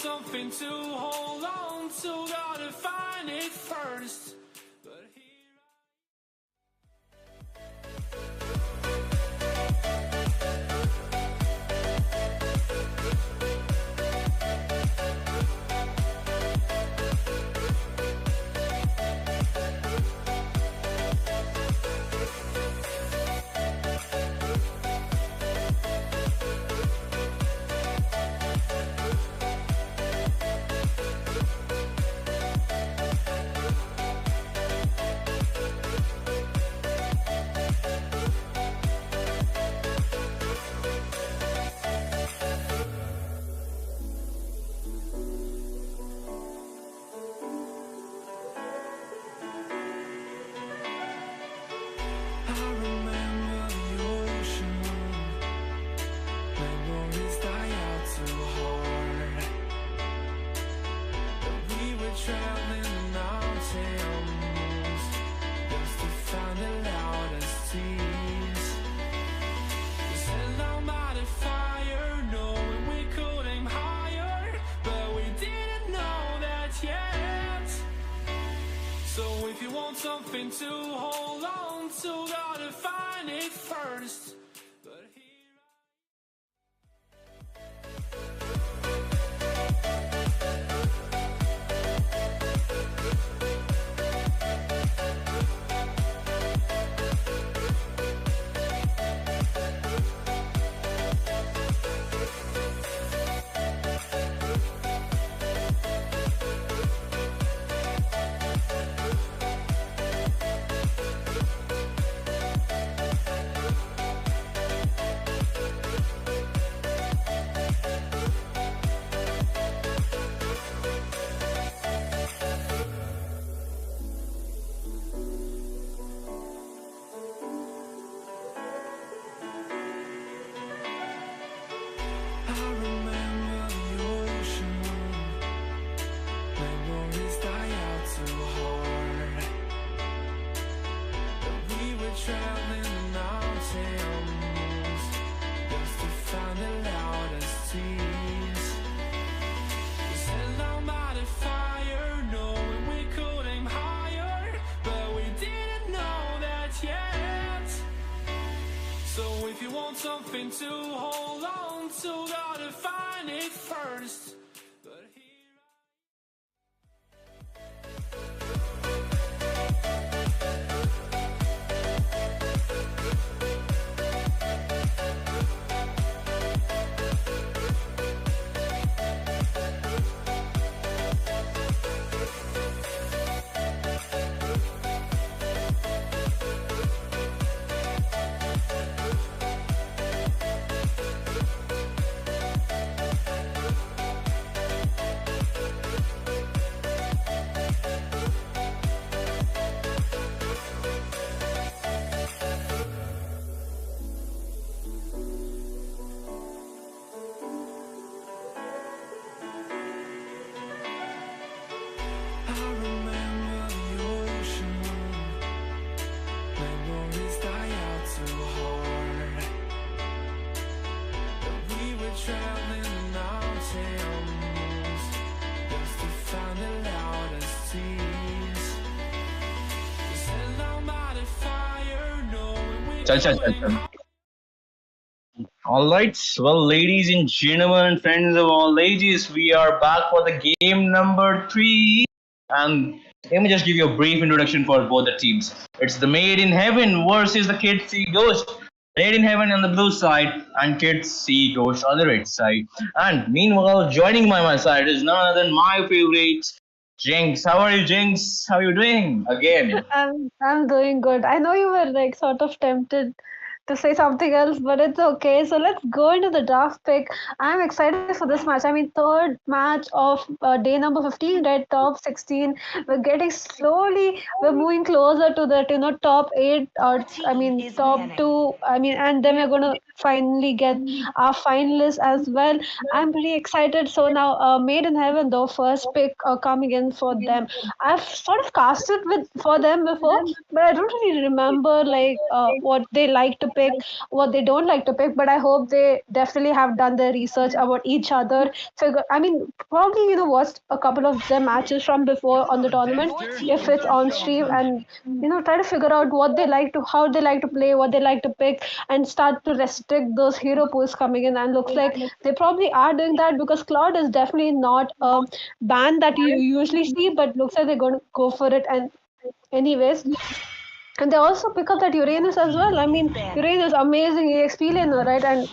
something to hold on to, gotta find it first. But here something to hold on to, gotta find it first. But here something to hold on to, gotta find it first. But here Chal, chal, chal, chal. All right, well, ladies and gentlemen, and friends of all ages, we are back for the game number 3. And let me just give you a brief introduction for both the teams. It's the Made in Heaven versus the Kids See Ghost. Made in Heaven on the blue side, and Kids See Ghost on the red side. And meanwhile, joining by my side is none other than my favorite, Jinx. How are you, Jinx? How are you doing? Again. I'm doing good. I know you were like sort of tempted to say something else, but it's okay. So let's go into the draft pick. I'm excited for this match. I mean, third match of day number 15, right? Top 16. We're getting slowly, we're moving closer to the top 8, or I mean, top 2. I mean, and then we're going to finally get our finalists as well. I'm pretty excited. So now, Made in Heaven, though, first pick coming in for them. I've sort of casted with for them before, but I don't really remember like what they like to pick, what they don't like to pick. But I hope they definitely have done their research about each other. I mean, probably watched a couple of their matches from before on the tournament if it's on stream, and try to figure out what they like to, how they like to play, what they like to pick, and start to restrict those hero pools coming in. And looks like they probably are doing that, because Cloud is definitely not a ban that you usually see, but looks like they're going to go for it. And anyways, and they also pick up that Uranus as well. I mean, Uranus, amazing EXP laner, right? And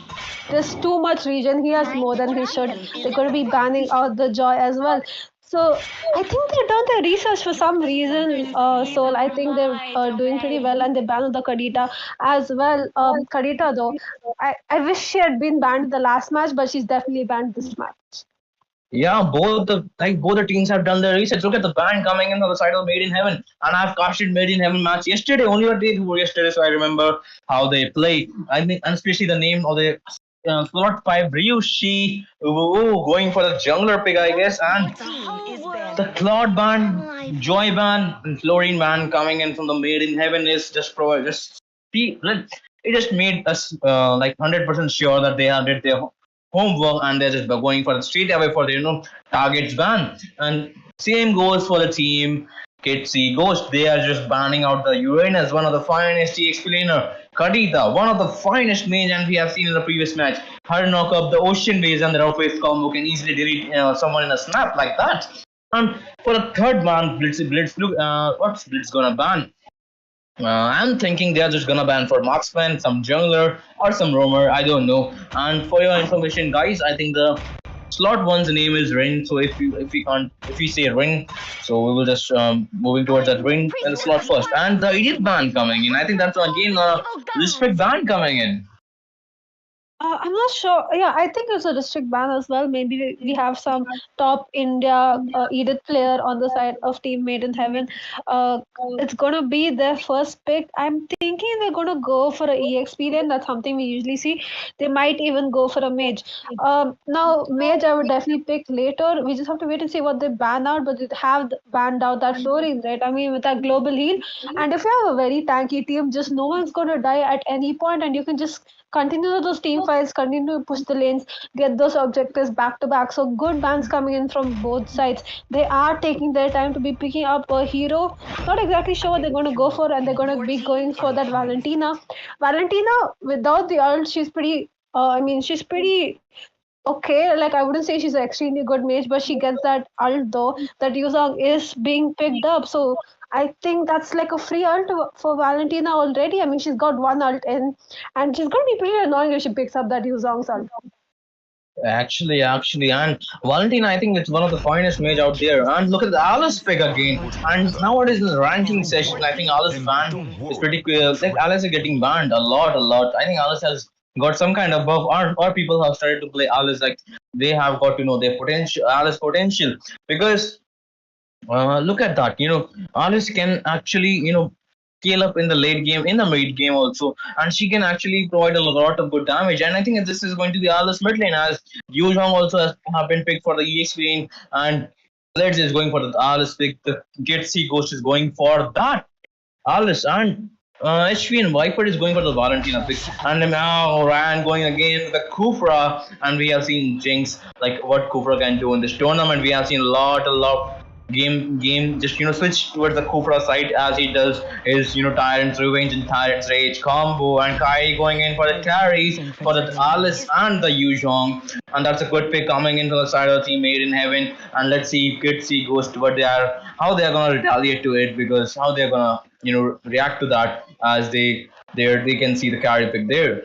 there's too much region. He has more than he should. They're going to be banning out the Joy as well. So I think they've done their research for some reason. So I think they're doing pretty well, and they banned the Kadita as well. Kadita, though, I wish she had been banned the last match, but she's definitely banned this match. Yeah, both the teams have done their research. Look at the band coming in on the side of Made in Heaven, and I've casted Made in Heaven match yesterday, only a day before yesterday, so I remember how they play. I think, and especially the name of the slot 5 Ryushi, going for the jungler pick, I guess, and the Cloud band, Joy band, and Florine band coming in from the Made in Heaven is it just made us like 100% sure that they have did their homework, and they're just going for the straight away for the targets ban. And same goes for the team Kitsi Ghost. They are just banning out the Uranus, one of the finest TX laner. Kadita, one of the finest mage, and we have seen in the previous match. Her knock up the ocean waves and the rough wave combo can easily delete someone in a snap like that. And for the third ban, Blitz, look, what's Blitz gonna ban? I'm thinking they're just gonna ban for marksman, some jungler, or some roamer. I don't know. And for your information, guys, I think the slot one's name is Ring. So if we say Ring, so we will just moving towards that Ring and the slot first. And the idiot ban coming in. I think that's again a respect ban coming in. I'm not sure. Yeah, I think it's a district ban as well. Maybe we have some top India Edith player on the side of Team Made in Heaven. It's gonna be their first pick. I'm thinking they're gonna go for a EXP lane. That's something we usually see. They might even go for a mage. Now mage I would definitely pick later. We just have to wait and see what they ban out. But they have banned out that Florine, right? I mean, with that global heal. And if you have a very tanky team, just no one's gonna die at any point, and you can just continue those team fights, continue to push the lanes, get those objectives back to back. So good bans coming in from both sides. They are taking their time to be picking up a hero. Not exactly sure what they're going to go for, and they're going to be going for that Valentina. Valentina, without the ult, she's pretty. She's pretty okay. Like, I wouldn't say she's an extremely good mage, but she gets that ult though. That Yuzong is being picked up. So I think that's like a free ult for Valentina already. I mean, she's got one ult in, and she's going to be pretty annoying if she picks up that Yuzong's ult. Actually, and Valentina, I think it's one of the finest mage out there. And look at the Alice pick again. And nowadays in the ranking session, I think Alice ban is pretty clear. Like Alice is getting banned a lot. I think Alice has got some kind of buff, or people have started to play Alice like they have got to know their potential, Alice potential, because look at that. Alice can actually scale up in the late game, in the mid game also, and she can actually provide a lot of good damage. And I think this is going to be Alice mid lane, as Yu Zhong also have been picked for the EX lane, and Let's is going for the Alice pick. The Get C Ghost is going for that Alice, and HV and Viper is going for the Valentina pick, and now Ryan going again with the Kufra, and we have seen Jinx like what Kufra can do in this tournament. We have seen a lot game just switch towards the Kufra side as he does his Tyrant's Revenge and Tyrant's Rage combo, and Kai going in for the carries for the Alice and the Yuzhong, and that's a good pick coming into the side of the team Made in Heaven. And let's see if Kid C goes to what they are, how they are gonna retaliate to it, because how they're gonna react to that as they can see the carry pick there.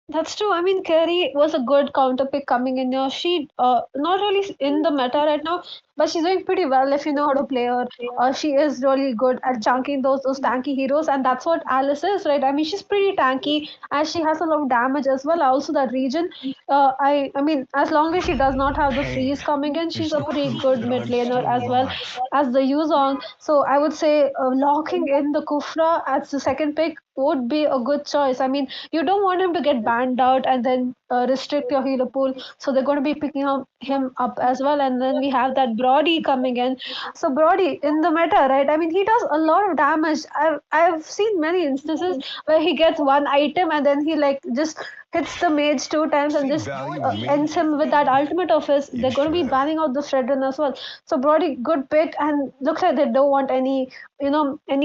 That's true. I mean, Carrie was a good counter pick coming in here. She not really in the meta right now, but she's doing pretty well if you know how to play her. She is really good at chunking those tanky heroes, and that's what Alice is, right? I mean, she's pretty tanky, and she has a lot of damage as well. Also, that region. I mean, as long as she does not have the freeze coming in, she's a pretty good mid laner as well as the Yuzong. So I would say locking in the Kufra as the second pick would be a good choice. I mean, you don't want him to get banned out and then restrict your healer pool. So they're going to be picking him up as well. And then we have that Brody coming in. So Brody in the meta, right? I mean, he does a lot of damage. I've seen many instances where he gets one item and then he like just hits the mage two times and just ends him with that ultimate of his. They're going to be banning out the Shredden as well. So Brody, good pick, and looks like they don't want any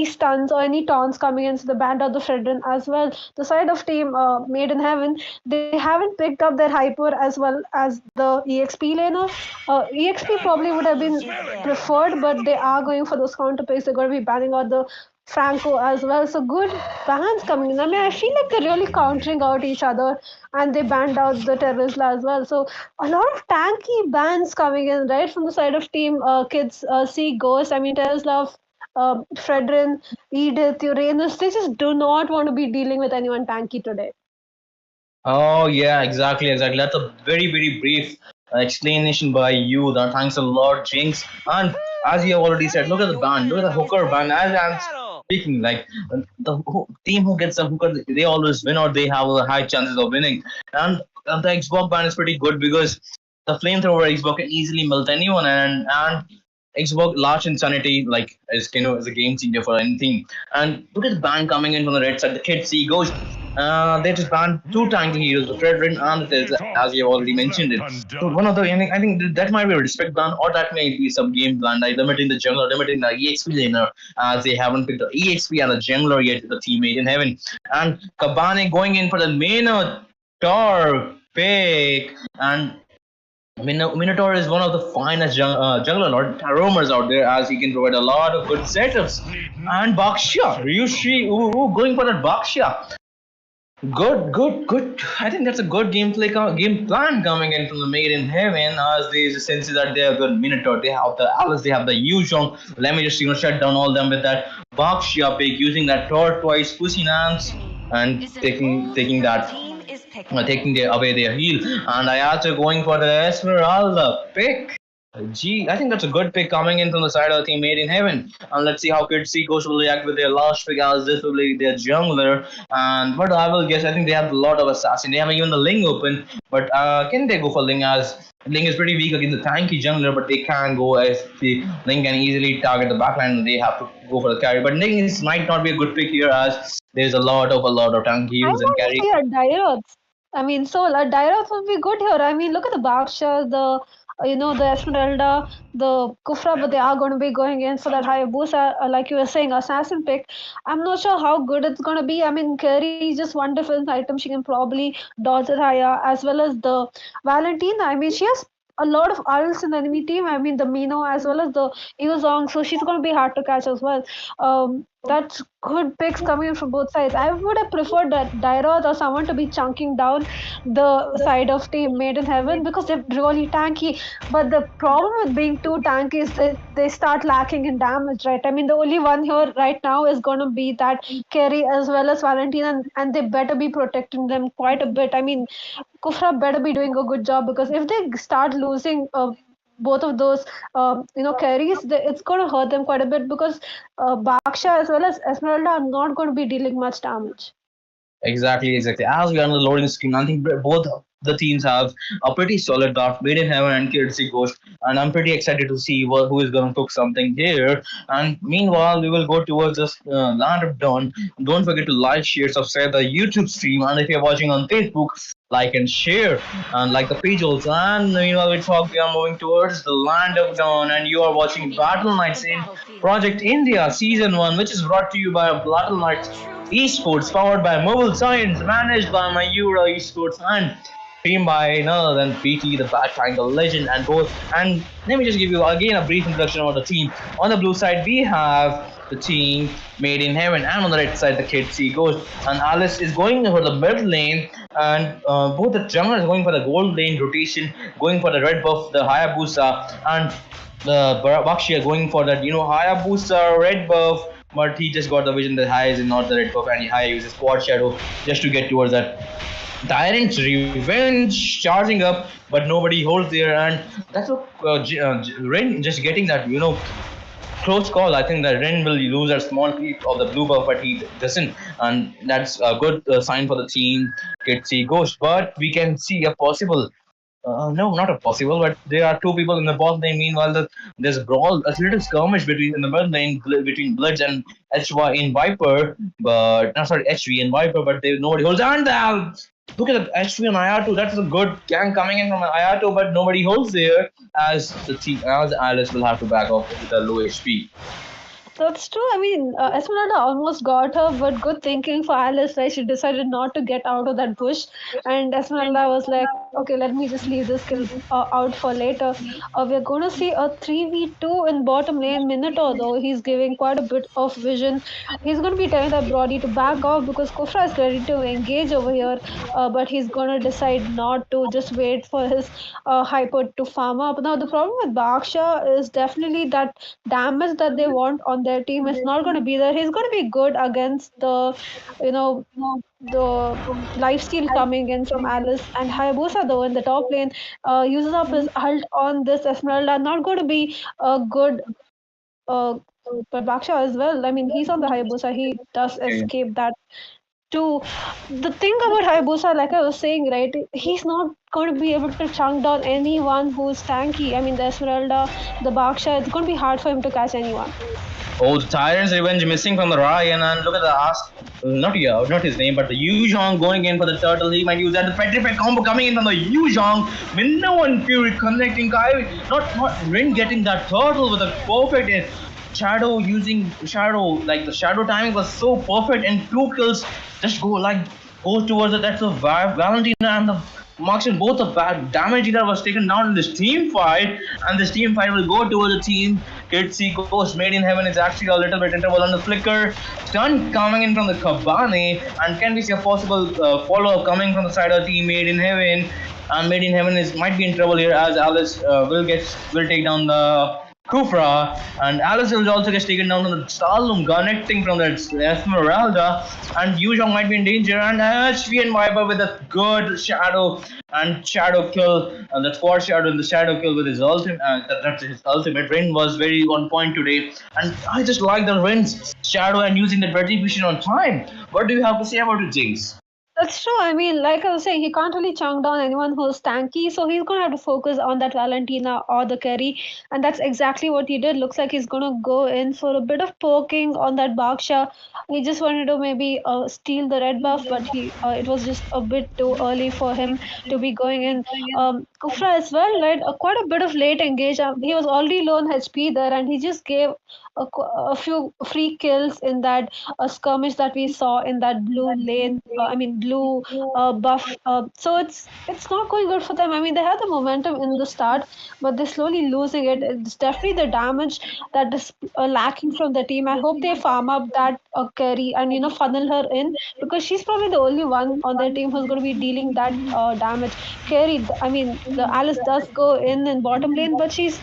stuns or any taunts coming in, so they banned out the Shredden as well. The side of team Made in Heaven, they haven't picked up their hyper as well as the EXP laner. EXP probably would have been preferred, but they are going for those counter picks. They're going to be banning out the Franco as well. So good bans coming in. I mean, I feel like they're really countering out each other, and they banned out the Terrasla as well. So a lot of tanky bans coming in, right, from the side of team Kids See Ghost. I mean, Terrasla, Fredrin, Edith, Uranus, they just do not want to be dealing with anyone tanky today. Oh yeah, exactly. That's a very brief explanation by you. That thanks a lot, Jinx. And as you have already said, look at the band, look at the hooker band. As I'm speaking, like team who gets the hooker, they always win or they have a high chances of winning. And the Xbox band is pretty good because the flamethrower Xbox can easily melt anyone, and Xbox Large Insanity like is a game changer for anything. And look at the ban coming in from the red side. The Kid C goes. They just banned two tanky heroes, the Fredrin and the Tez, as you have already mentioned it. So one of the, I think that might be a respect ban, or that may be some game plan, like limiting the jungler, limiting the EXP laner, as they haven't picked the EXP and the jungler yet, the teammate in heaven. And Kabane going in for the Minotaur pick, and Minotaur is one of the finest jungler or roamers out there, as he can provide a lot of good setups. And Baksha, Ryushi, going for that Baksha. Good. I think that's a good game plan coming in from the Made in Heaven, as they sense that they have the Minotaur, they have the Alice, they have the Yuzhong. Let me just shut down all them with that Baksha pick, using that tortoise pussy nance and taking that. Taking away their heal, and I also going for the Esmeralda pick. Gee, I think that's a good pick coming in from the side of the team Made in Heaven. And let's see how Kid C Coast will react with their last pick, as this will be their jungler. And but I will guess I think they have a lot of assassin. They have even the Ling open, but can they go for Ling, as Ling is pretty weak against the tanky jungler, but they can go as the Ling can easily target the backline and they have to go for the carry. But Ling might not be a good pick here, as there's a lot of tanky heroes and carry. I mean, so Dairoth would be good here. I mean, look at the Baksha, the Esmeralda, the Kufra, but they are going to be going in for that Hayabusa, like you were saying, assassin pick. I'm not sure how good it's going to be. I mean, Carry is just one defense item. She can probably dodge it higher, as well as the Valentina. I mean, she has a lot of ults in the enemy team. I mean, the Mino as well as the Yuzong, so she's going to be hard to catch as well. That's good picks coming in from both sides. I would have preferred that Dairoth or someone to be chunking down the side of team Made in Heaven, because they're really tanky. But the problem with being too tanky is that they start lacking in damage, right? I mean, the only one here right now is going to be that Carry as well as Valentina, and they better be protecting them quite a bit. I mean, Kufra better be doing a good job, because if they start losing both of those carries, it's going to hurt them quite a bit, because Baksha as well as Esmeralda are not going to be dealing much damage. Exactly. As we are on the loading screen, I think the teams have a pretty solid draft, Made in Heaven and Kirtsi Ghost, and I'm pretty excited to see who is going to cook something here. And meanwhile, we will go towards this land of dawn. Don't forget to like, share, subscribe the YouTube stream, and if you're watching on Facebook, like and share, and like the page also. And meanwhile, we are moving towards the land of dawn, and you are watching Battleknights in Project India Season 1, which is brought to you by Battleknights Esports, powered by Mobile Science, managed by Mayura Esports, and team by none other than BT, the Bad Triangle legend, and both. And let me just give you again a brief introduction about the team. On the blue side, we have the team Made in Heaven, and on the red side, the Kid C Ghost. And Alice is going for the mid lane, and both the jungler is going for the gold lane rotation, going for the red buff, the Hayabusa, and the Bakshi are going for that, Hayabusa red buff. But he just got the vision that Haya is not the red buff, and Haya uses Quad Shadow just to get towards that Tyrant's Revenge charging up, but nobody holds there, and that's what Ren just getting that, close call. I think that Ren will lose a small creep of the blue buff, but he doesn't, and that's a good sign for the team. Kitsi Ghost, but we can see a possible. No, not a possible, but there are two people in the bot lane. Meanwhile, there's a brawl, a little skirmish between in the mid lane between Bloods and HY in Viper, but no, sorry, HV and Viper, but nobody holds. And look at the HV and IR2. That's a good gang coming in from IR2, but nobody holds there as the team as Alice will have to back off with a low HP. That's true. I mean, Esmeralda almost got her, but good thinking for Alice, right? She decided not to get out of that bush. And Esmeralda was like, okay, let me just leave this kill out for later. We're going to see a 3v2 in bottom lane. Minotaur, though, he's giving quite a bit of vision. He's going to be telling that Brody to back off because Kufra is ready to engage over here, but he's going to decide not to, just wait for his hyper to farm up. Now, the problem with Baksha is definitely that damage that they want on their team is not going to be there. He's going to be good against the, the lifesteal coming in from Alice, and Hayabusa though in the top lane uses up his ult on this Esmeralda. Not going to be a good. But Baksha as well. I mean, he's on the Hayabusa. He does escape that too. The thing about Hayabusa, like I was saying, right, he's not going to be able to chunk down anyone who's tanky. I mean, the Esmeralda, the Baksha, it's going to be hard for him to catch anyone. Oh, the Tyrant's Revenge missing from the Ryan, and look at the not his name, but the Yuzhong going in for the turtle. He might use that. The Petrify combo coming in from the Yuzhong. Minnow and Fury connecting. Not Rin getting that turtle with a perfect shadow using shadow. Like the shadow timing was so perfect, and 2 kills just go towards it. That's the Valentina and the Marksman, both the bad damage that was taken down in this team fight, and this team fight will go towards the team. Kid C Ghost Made in Heaven is actually a little bit interval on the flicker. Stun coming in from the Kabane, and can we see a possible follow-up coming from the side of the team Made in Heaven? And Made in Heaven might be in trouble here as Alice will take down the Kufra, and Alice will also get taken down on the Stalum, connecting from that Esmeralda, and Yuzhong might be in danger, and HV and Viper with a good shadow kill, and the squad shadow and the shadow kill with his ultimate. That's his ultimate. Rin was very on point today, and I just like the Rin's shadow and using the retribution on time. What do you have to say about it, Jinx? That's true. I mean, like I was saying, he can't really chunk down anyone who's tanky, so he's going to have to focus on that Valentina or the carry, and that's exactly what he did. Looks like he's going to go in for a bit of poking on that Baksha. He just wanted to maybe steal the red buff, but it was just a bit too early for him to be going in. Kufra as well, right? Quite a bit of late engage. He was already low on HP there, and he just gave a few free kills in that skirmish that we saw in that blue lane. Blue buff. So it's not going good for them. I mean, they had the momentum in the start, but they're slowly losing it. It's definitely the damage that is lacking from the team. I hope they farm up that carry and funnel her in, because she's probably the only one on their team who's going to be dealing that damage. Carry. I mean, the Alice does go in bottom lane, but she's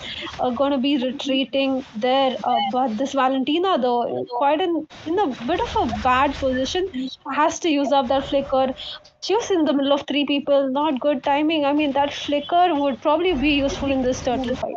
going to be retreating there. But this Valentina, though, quite in a bit of a bad position, has to use up that flicker. She was in the middle of 3 people, not good timing. I mean, that flicker would probably be useful in this turtle fight.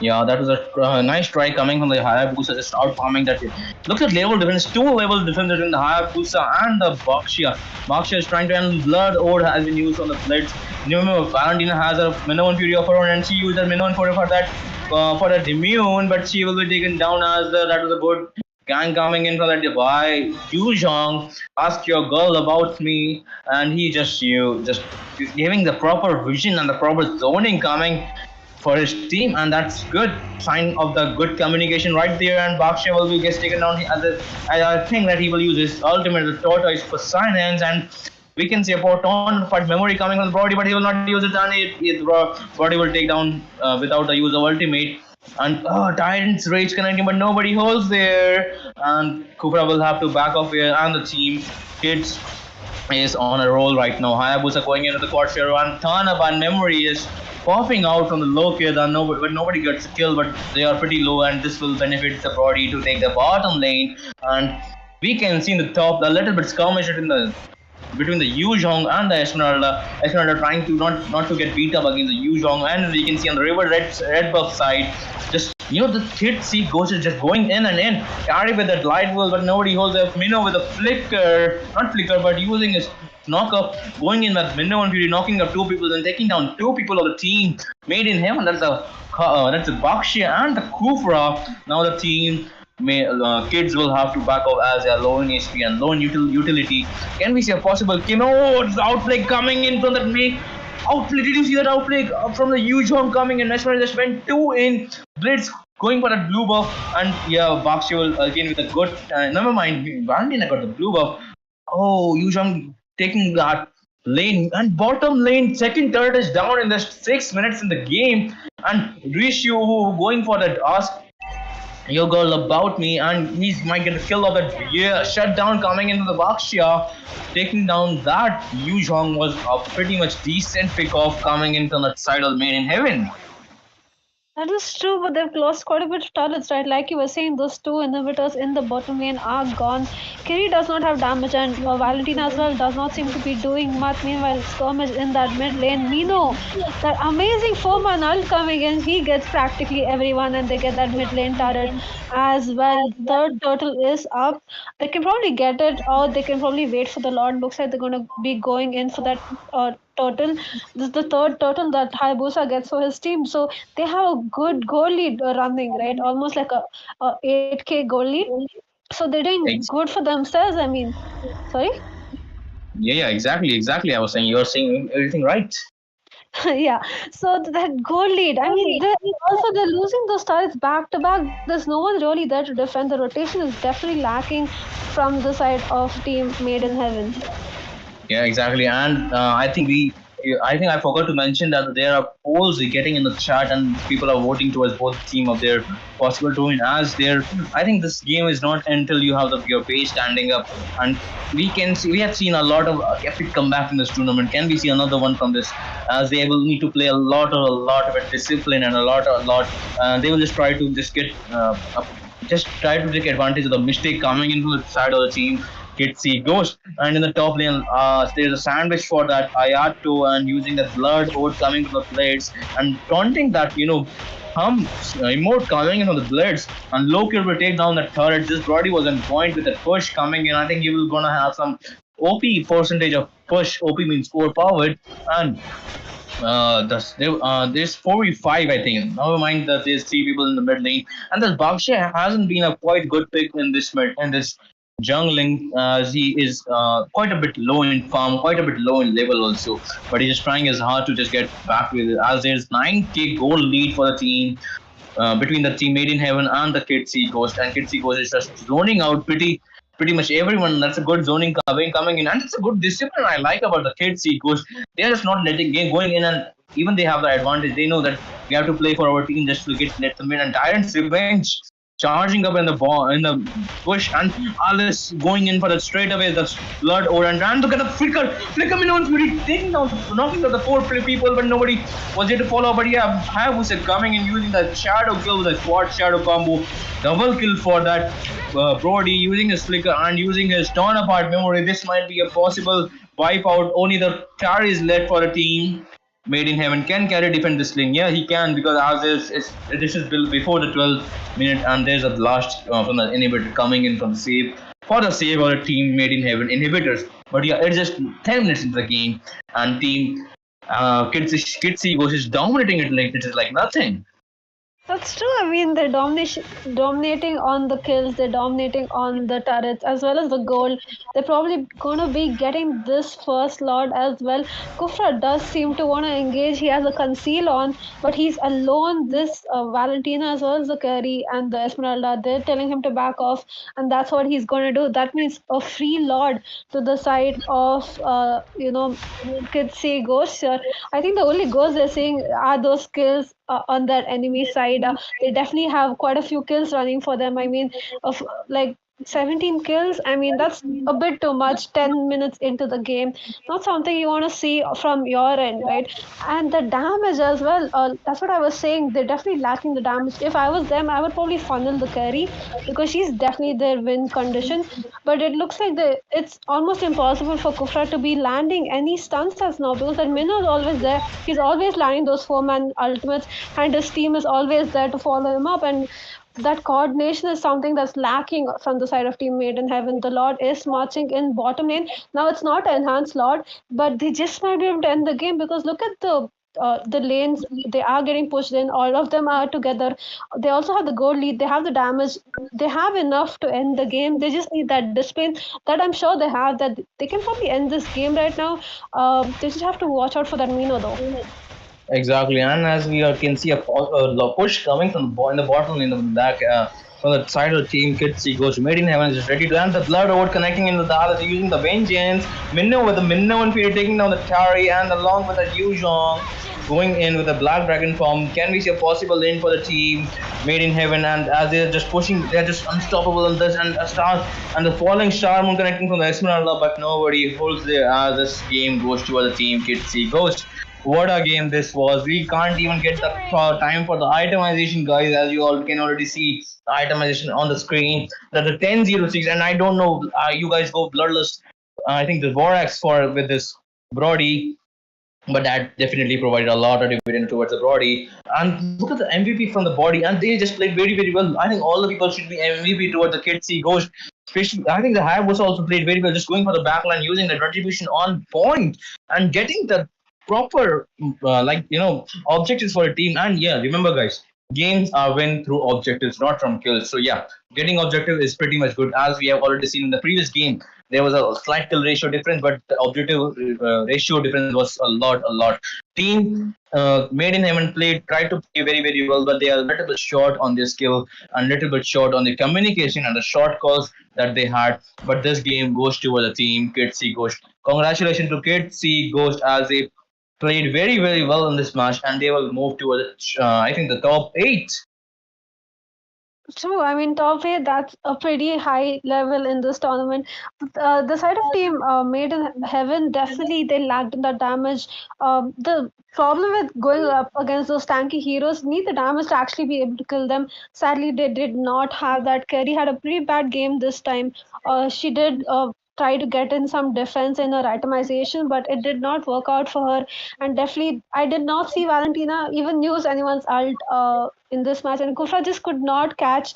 Yeah, that was a nice try coming from the Hayabusa, just out farming that. Look at level defense, two level defense between the Hayabusa and the Bakshia. Bakshia is trying to handle Blood Ode has been used on the Blitz. You remember, Valentina has a Minoan Fury of her own, and she used her Minoan Fury for that immune, but she will be taken down as that was a good gang coming in from that by Yu Zhong. Ask your girl about me, and he just giving the proper vision and the proper zoning coming for his team, and that's good sign of the good communication right there. And Baksha will be gets taken down. I think that he will use his ultimate, the tortoise, for silence, and we can see a proton part memory coming from the Brody, but he will not use it, and Brody will take down without the use of ultimate. And Titans rage connecting, but nobody holds there, and Kufra will have to back off here, and the team kids is on a roll right now. Hayabusa going into the quad share, and Tanab and Memory is popping out from the low kid, and nobody gets a kill, but they are pretty low, and this will benefit the Brody to take the bottom lane. And we can see in the top a little bit skirmish between the Yu Zhong and the Esmeralda. Esmeralda trying to not to get beat up against the Yu Zhong, and we can see on the River Red buff side, just the kid see Ghost is just going in and in, carry with that light wheel, but nobody holds up. Minnow with a not flicker, but using his knock up, going in with Minnow and Fury, knocking up two people and taking down two people of the team Made in Heaven. That's a Bakshi and the Kufra. Now the team kids will have to back off as they are low in HP and low in utility. Can we see a possible Kim? Oh, it's the outplay coming in from that make. Outplay, did you see that outplay from the huge home coming in? Mesmer just went 2 in. Blitz going for that blue buff, and yeah, Bakshi will again with a good. Never mind, Valentina got the blue buff. Oh, Yuzhong taking that lane, and bottom lane second turret is down in the 6 minutes in the game, and Rishu going for that ask your girl about me, and he might get a kill of that shutdown coming into the Bakshia. Taking down that Yuzhong was a pretty much decent pick off coming in from that side of Made in Heaven. That is true, but they've lost quite a bit of talents, right? Like you were saying, those two inhibitors in the bottom lane are gone. Kiri does not have damage, and Valentina as well does not seem to be doing much. Meanwhile, Skirmish in that mid lane. Mino, that amazing 4-man ult coming in, he gets practically everyone, and they get that mid lane turret as well. Third turtle is up. They can probably get it, or they can probably wait for the Lord. Looks like they're going to be going in for that turtle. This is the third turtle that Hayabusa gets for his team. So they have a good goal lead running, right? Almost like a 8k goal lead. So they're doing good for themselves. I mean, sorry? Yeah, exactly. I was saying you're saying everything right. Yeah, so that goal lead, I mean, they're losing those turrets back to back. There's no one really there to defend. The rotation is definitely lacking from the side of team Made in Heaven. Yeah, exactly. And I think I forgot to mention that there are polls getting in the chat, and people are voting towards both team of their possible to win. As there, I think this game is not until you have your base standing up, and we have seen a lot of epic comeback in this tournament. Can we see another one from this? As they will need to play a lot of discipline and a lot. They will just try to just try to take advantage of the mistake coming into the side of the team. See Ghost, and in the top lane, there's a sandwich for that Ayato, and using the blood ode coming to the blades and taunting that emote coming in on the blades, and Loki will take down that turret. This Brody was on point with the push coming in. I think he will gonna have some OP percentage of push. OP means overpowered, and there's 4v5, I think. Never mind that there's 3 people in the mid lane, and this Baksha hasn't been a quite good pick in this jungling, as he is quite a bit low in farm, quite a bit low in level also, but he's just trying his hard to just get back with it, as there's 9k goal lead for the team between the team Made in Heaven and the Kid Sea Ghost, and Kid Sea Ghost is just zoning out pretty much everyone. That's a good zoning coming in, and it's a good discipline I like about the Kid Sea Ghost. They're just not letting game going in, and even they have the advantage. They know that we have to play for our team just to let them win. And Tyrant's Revenge charging up in the bush, and Alice going in for that straight away. That's blood over, and look at the flicker Minoan Fury taking down, knocking out the 4 people, but nobody was there to follow. But yeah, Hayabusa coming and using that shadow kill with a quad shadow combo, double kill for that Brody, using his flicker and using his torn apart memory. This might be a possible wipe out. Only the carries left for the team. Made in Heaven can carry defend this lane. Yeah, he can, because as this is built before the 12th minute, and there's a blast from the inhibitor coming in from the save for the save or a team Made in Heaven inhibitors. But yeah, it's just 10 minutes into the game, and team Kitsy Ghost is dominating it like it is like nothing. That's true. I mean, they're dominating on the kills, they're dominating on the turrets as well as the gold. They're probably gonna be getting this first lot as well. Kufra does seem to want to engage. He has a conceal on, but he's alone. This Valentina as well as the carry and the Esmeralda, they're telling him to back off, and that's what he's gonna do. That means a free lord to the side of Kitsy Ghost here. I think the only goals they're seeing are those kills on that enemy side. They definitely have quite a few kills running for them. I mean, of like 17 kills. I mean, that's a bit too much. 10 minutes into the game, not something you want to see from your end, right? And the damage as well. That's what I was saying. They're definitely lacking the damage. If I was them, I would probably funnel the carry because she's definitely their win condition. But it looks like it's almost impossible for Kufra to be landing any stun stats now because that Minnow is always there. He's always landing those 4-man ultimates, and his team is always there to follow him up. And that coordination is something that's lacking from the side of Team Made in Heaven. The Lord is marching in bottom lane. Now it's not an enhanced Lord, but they just might be able to end the game because look at the lanes. They are getting pushed in. All of them are together. They also have the gold lead. They have the damage. They have enough to end the game. They just need that discipline that I'm sure they have. That they can probably end this game right now. They just have to watch out for that Mino though. Exactly, and as we can see a push coming from in the bottom in the back from the side of the team, Kitsy Ghost Made in Heaven is just ready to end the blood over connecting into the other using the vengeance. Minnow with the Minnow and Peter taking down the carry, and along with the Yuzhong going in with the Black Dragon form. Can we see a possible lane for the team Made in Heaven? And as they're just pushing, they're just unstoppable in this, and a star and the falling star moon connecting from the Esmeralda, but nobody holds there as this game goes to the team Kitsy Ghost. What a game this was. We can't even get the time for the itemization, guys. As you all can already see the itemization on the screen. That's a 10-0-6, and I don't know. You guys go bloodless. I think the Vorax for with this Brody, but that definitely provided a lot of dividend towards the Brody. And look at the MVP from the body, and they just played very, very well. I think all the people should be MVP towards the Kitsy Ghost. Especially, I think the Hive was also played very well, just going for the backline, using the contribution on point, and getting the proper objectives for a team. And yeah, remember guys, games are win through objectives, not from kills. So yeah, getting objective is pretty much good. As we have already seen in the previous game, there was a slight kill ratio difference, but the objective ratio difference was a lot. Team Made in Heaven tried to play very, very well, but they are a little bit short on their skill and a little bit short on the communication and the short calls that they had. But this game goes to the team Kitsy Ghost. Congratulations to Kitsy Ghost, as they played very, very well in this match, and they will move to I think the top 8. True. I mean, top 8, that's a pretty high level in this tournament. The side of Team Made in Heaven, definitely they lacked in the damage. The problem with going up against those tanky heroes, need the damage to actually be able to kill them. Sadly, they did not have that. Kerry had a pretty bad game this time. She did try to get in some defense in her itemization, but it did not work out for her. And definitely, I did not see Valentina even use anyone's ult in this match, and Kufra just could not catch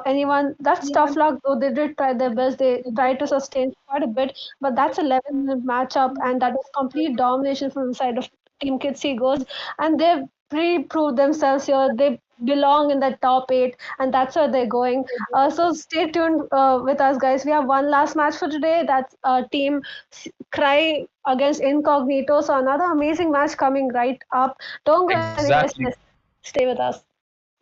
anyone. That's tough luck, though they did try their best. They tried to sustain quite a bit, but that's 11-minute matchup, and that is complete domination from the side of Team Kitsy Ghost, and they've pre-proved themselves here. They belong in the top 8, and that's where they're going. So stay tuned with us, guys. We have one last match for today. That's Team Cry against INCognito. So another amazing match coming right up. Don't go anywhere. Stay with us.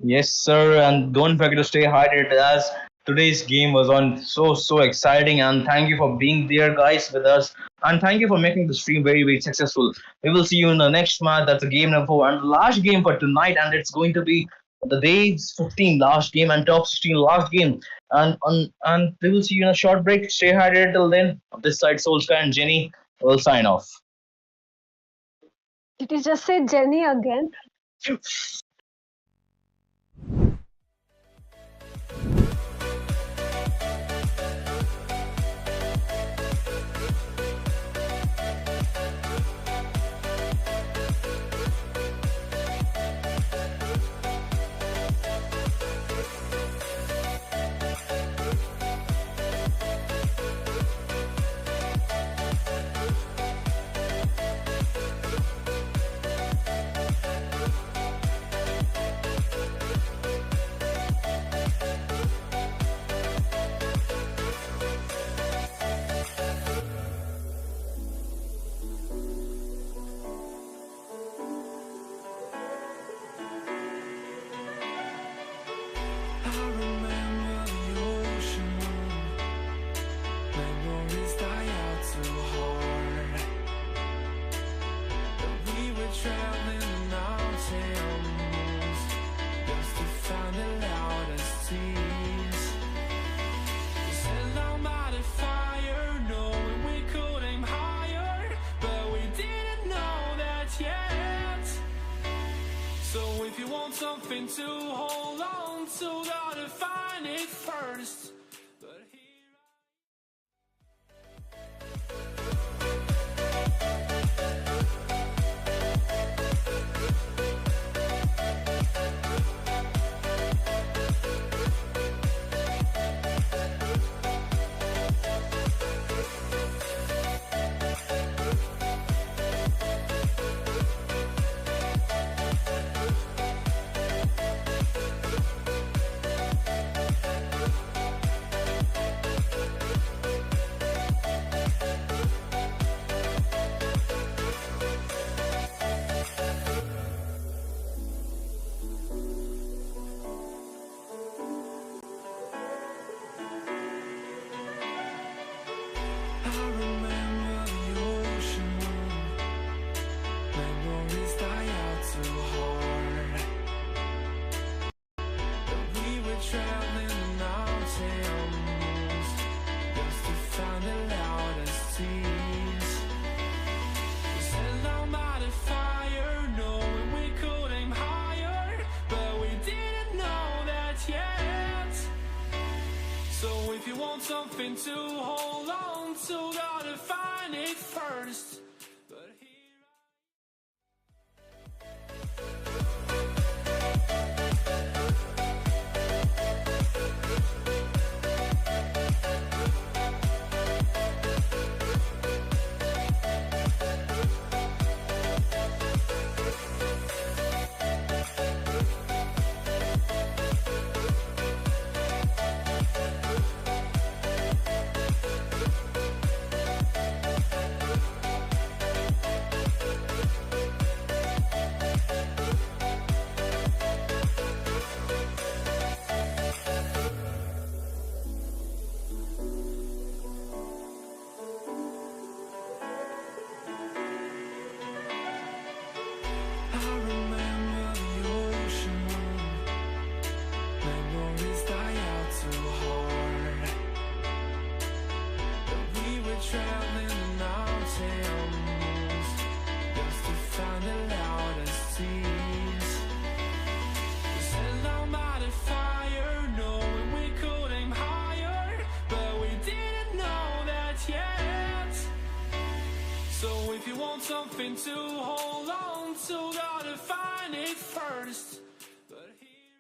Yes, sir, and don't forget to stay hydrated, as today's game was on so exciting. And thank you for being there, guys, with us, and thank you for making the stream very, very successful. We will see you in the next match. That's a game number 4 and the last game for tonight, and it's going to be the day's 15 last game and top 16 last game. And we will see you in a short break. Stay hydrated till then. On this side, Soulsky and Jenny will sign off. Did you just say Jenny again? want something to hold on to, gotta find it first. But here something to hold on to, gotta find it first. But here something to hold on to, gotta find it first. But here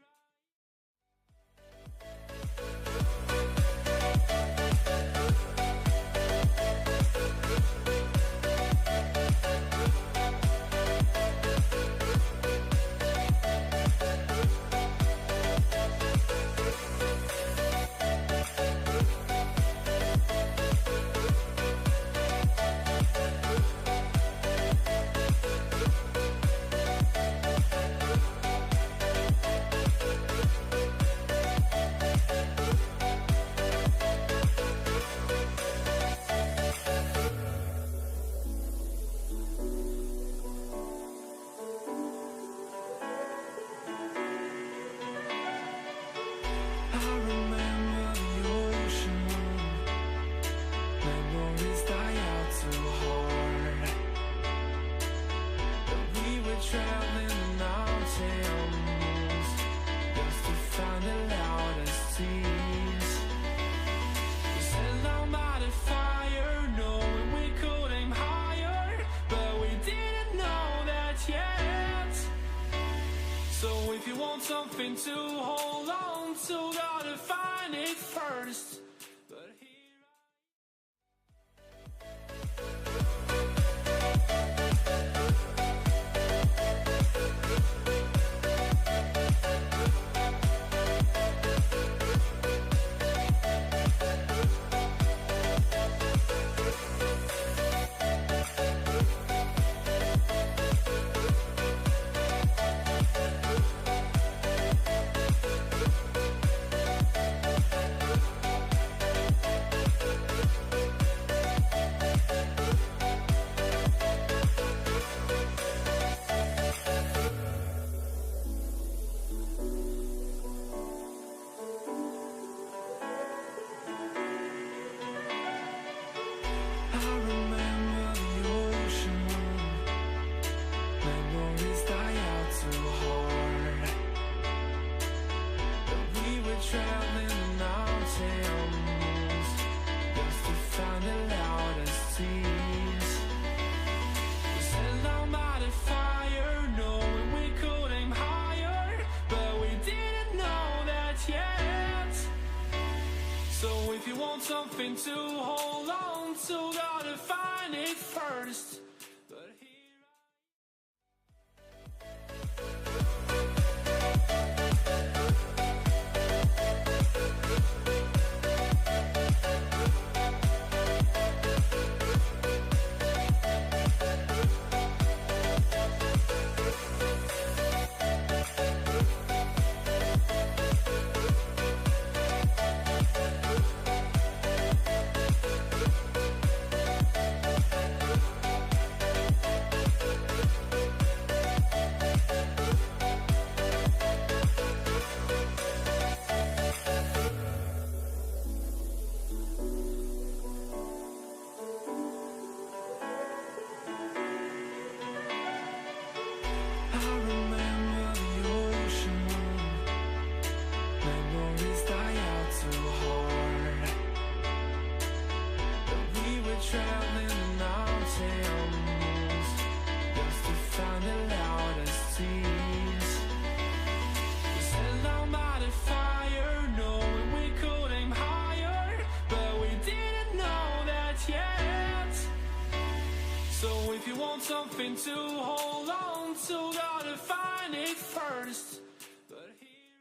something to hold on to, gotta find it first. But here want something to hold on to, gotta find it first. But here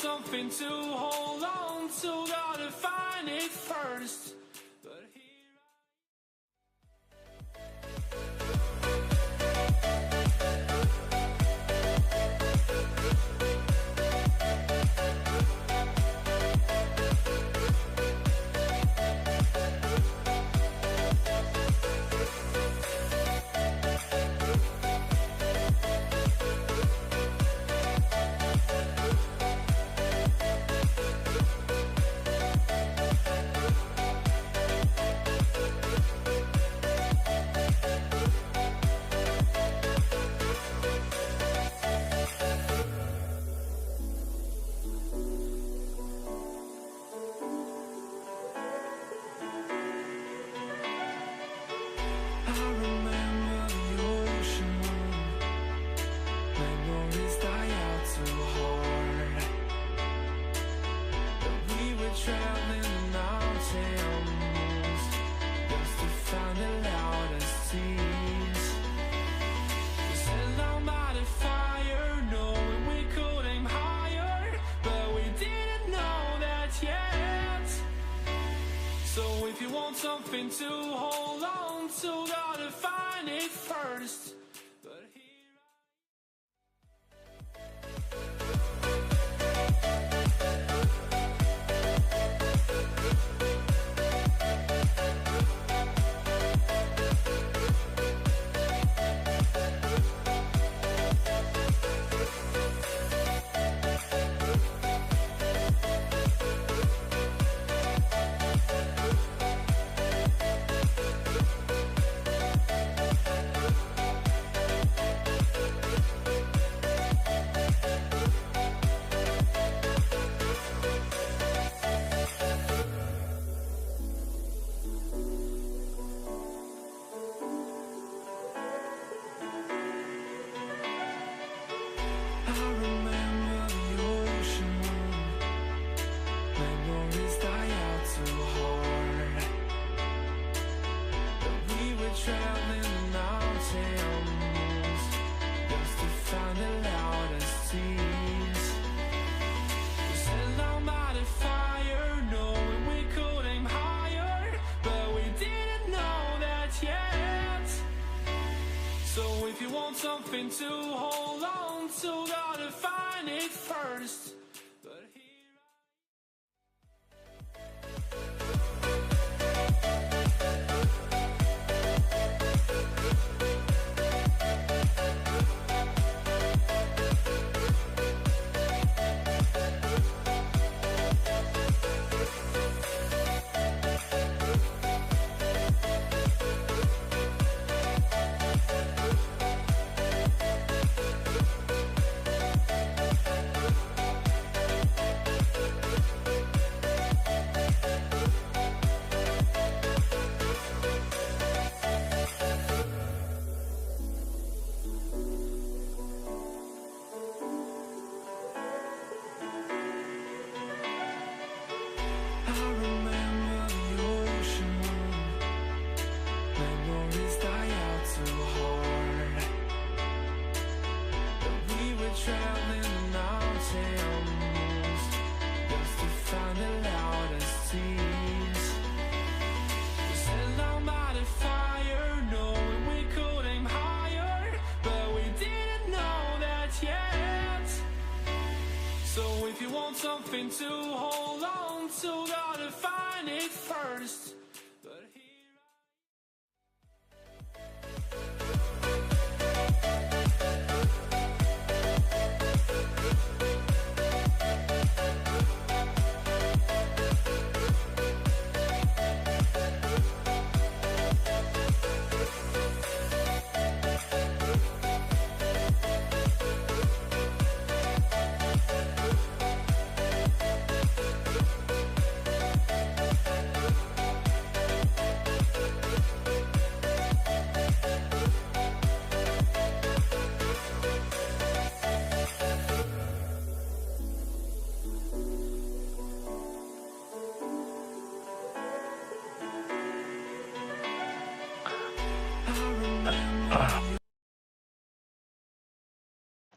something to hold on to, gotta find it first. But here something to hold on to, gotta find it first. But here something to hold on to, gotta find it first. But here traveling the mountains just to find the loudest tears. We set our mind on fire, knowing we could aim higher, but we didn't know that yet. So if you want something to hold on to, gotta find it first. But here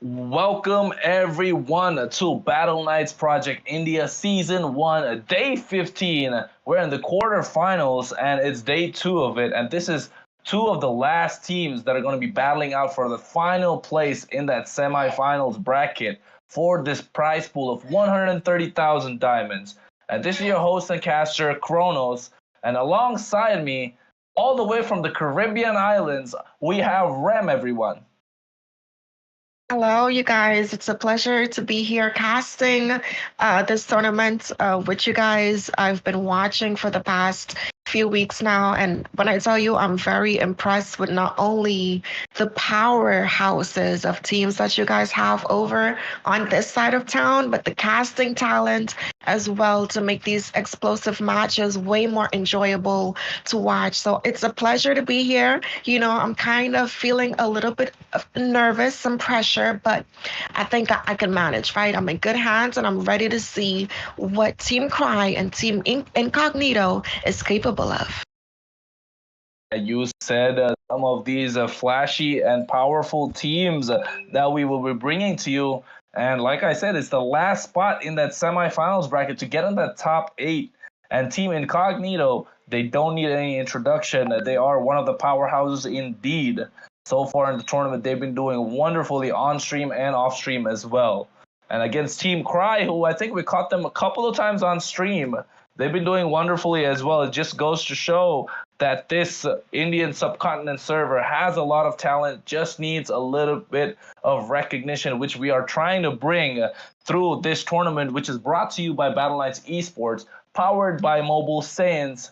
Welcome everyone to Battleknights Project India Season 1, Day 15. We're in the quarterfinals and it's Day 2 of it. And this is two of the last teams that are going to be battling out for the final place in that semifinals bracket for this prize pool of 130,000 diamonds. And this is your host and caster, Kronos. And alongside me, all the way from the Caribbean islands, we have Rem, everyone. Hello, you guys. It's a pleasure to be here casting this tournament with you guys. I've been watching for the past few weeks now, and when I tell you, I'm very impressed with not only the powerhouses of teams that you guys have over on this side of town, but the casting talent as well to make these explosive matches way more enjoyable to watch. So it's a pleasure to be here. You know, I'm kind of feeling a little bit nervous, some pressure, but I think I can manage, right? I'm in good hands and I'm ready to see what TeamQRT and Team INCognito is capable of. You said some of these flashy and powerful teams that we will be bringing to you. And like I said, it's the last spot in that semifinals bracket to get in that top 8. And Team INCognito, they don't need any introduction. They are one of the powerhouses indeed. So far in the tournament, they've been doing wonderfully on stream and off stream as well. And against TeamQRT, who I think we caught them a couple of times on stream, they've been doing wonderfully as well. It just goes to show that this Indian subcontinent server has a lot of talent, just needs a little bit of recognition, which we are trying to bring through this tournament, which is brought to you by Battleknights Esports, powered by Mobile Saiyans,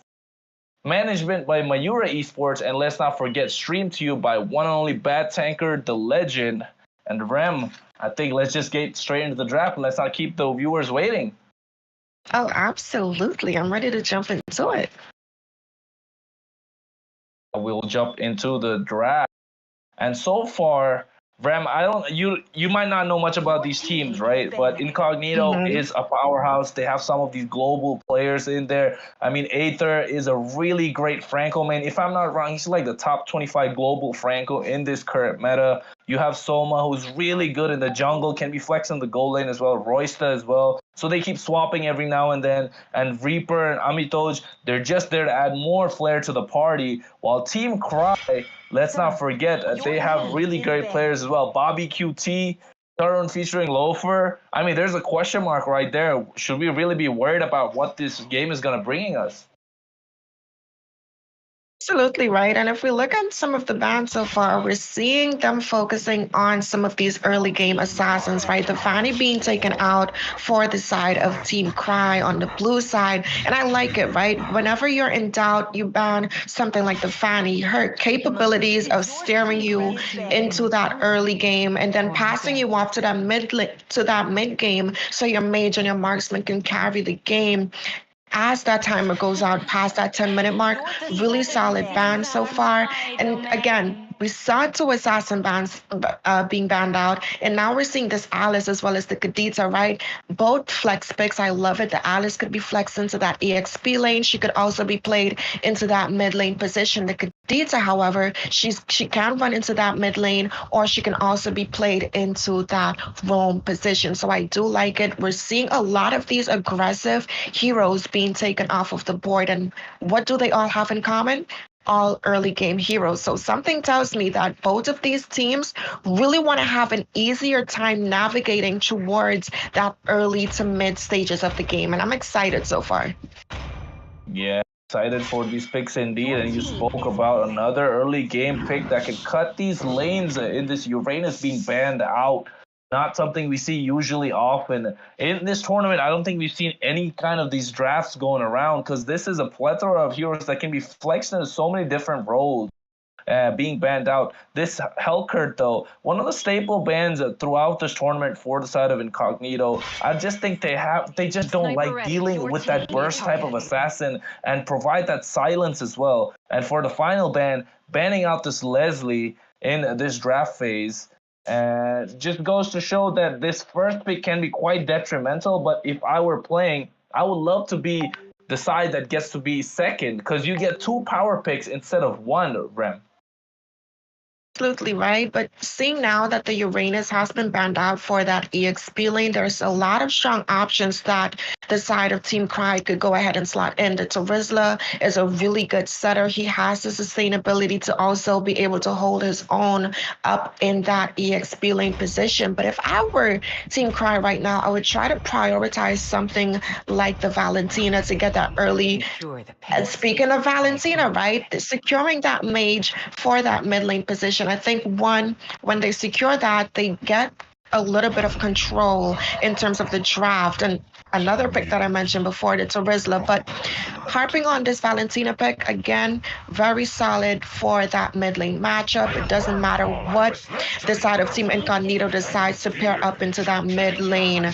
management by Mayura Esports, and let's not forget, streamed to you by one and only Bad Tanker, the legend. And Rem, I think let's just get straight into the draft and let's not keep the viewers waiting. Oh, absolutely. I'm ready to jump into it. We'll jump into the draft. And so far, Rem, you might not know much about these teams, right? But INCognito is a powerhouse. They have some of these global players in there. I mean, Aether is a really great Franco man. If I'm not wrong, he's like the top 25 global Franco in this current meta. You have Soma, who's really good in the jungle, can be flexing the gold lane as well, Roysta as well. So they keep swapping every now and then. And Reaper and Amitoj, they're just there to add more flair to the party. While TeamQRT, let's not forget, they have really great players as well. Bobby QT, Turn featuring Loafer. I mean, there's a question mark right there. Should we really be worried about what this game is going to bring us? Absolutely right. And if we look at some of the bans so far, we're seeing them focusing on some of these early game assassins, right? The Fanny being taken out for the side of TeamQRT on the blue side. And I like it, right? Whenever you're in doubt, you ban something like the Fanny. Her capabilities of steering you into that early game and then passing you off to that mid game so your mage and your marksman can carry the game. As that timer goes out past that 10-minute mark, really solid ban so far. And again, We saw two assassin bans being banned out, and now we're seeing this Alice as well as the Khadija, right? Both flex picks. I love it. The Alice could be flexed into that EXP lane. She could also be played into that mid lane position. The Khadija, however, she can run into that mid lane, or she can also be played into that roam position. So I do like it. We're seeing a lot of these aggressive heroes being taken off of the board. And what do they all have in common? All early game heroes. So something tells me that both of these teams really want to have an easier time navigating towards that early to mid stages of the game. And I'm excited so far. Yeah, excited for these picks indeed. And you spoke about another early game pick that can cut these lanes in this Uranus being banned out. Not something we see usually often. In this tournament, I don't think we've seen any kind of these drafts going around, because this is a plethora of heroes that can be flexed into so many different roles. Being banned out. This Hellcurt, though, one of the staple bans throughout this tournament for the side of Incognito. I just think they just don't like dealing with that burst type of assassin and provide that silence as well. And for the final ban, banning out this Leslie in this draft phase, just goes to show that this first pick can be quite detrimental. But if I were playing, I would love to be the side that gets to be second, because you get 2 power picks instead of 1, Rem. Absolutely right. But seeing now that the Uranus has been banned out for that EXP lane, there's a lot of strong options that the side of TeamQRT could go ahead and slot in. The Terizla is a really good setter. He has the sustainability to also be able to hold his own up in that EXP lane position. But if I were TeamQRT right now, I would try to prioritize something like the Valentina to get that early. And speaking of Valentina, right, securing that mage for that mid lane position, I think when they secure that, they get a little bit of control in terms of the draft. And another pick that I mentioned before, the Terizla. But harping on this Valentina pick, again, very solid for that mid lane matchup. It doesn't matter what the side of Team Incognito decides to pair up into that mid lane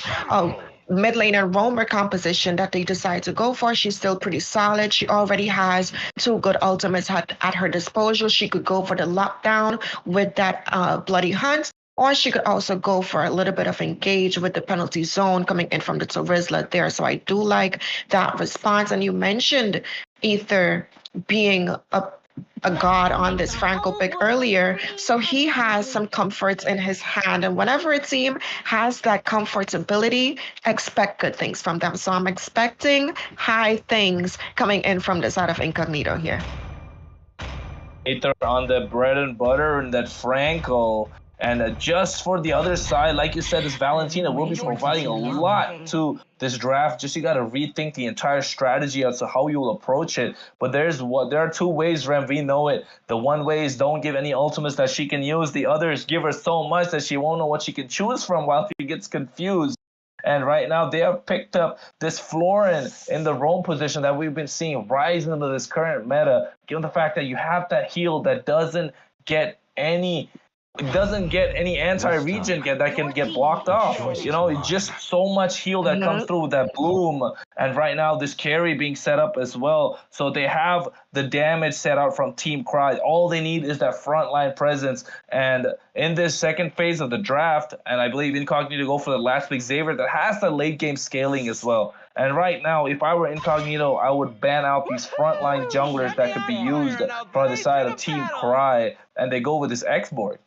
and roamer composition that they decide to go for. She's still pretty solid. She already has 2 good ultimates at her disposal. She could go for the lockdown with that bloody hunt, or she could also go for a little bit of engage with the penalty zone coming in from the Terizla there. So I do like that response. And you mentioned Ether being a god on this Franco pick earlier. So he has some comforts in his hand. And whenever a team has that comfortability, expect good things from them. So I'm expecting high things coming in from the side of Incognito here. Ether on the bread and butter and that Franco. And just for the other side, like you said, this Valentina will be providing a lot to this draft. Just you got to rethink the entire strategy as to how you will approach it. But there are 2 ways, Rem. We know it. The one way is don't give any ultimates that she can use. The other is give her so much that she won't know what she can choose from while she gets confused. And right now they have picked up this Florin in the roam position that we've been seeing rise into this current meta, given the fact that you have that heal that doesn't get any anti-regen that can get blocked off. You know, it's just so much heal that comes through with that bloom. And right now this carry being set up as well. So they have the damage set out from TeamQRT. All they need is that frontline presence. And in this second phase of the draft, and I believe Incognito go for the last pick, Xavier, that has the late game scaling as well. And right now, if I were Incognito, I would ban out these frontline junglers that could be used from the side of TeamQRT, and they go with this X-board.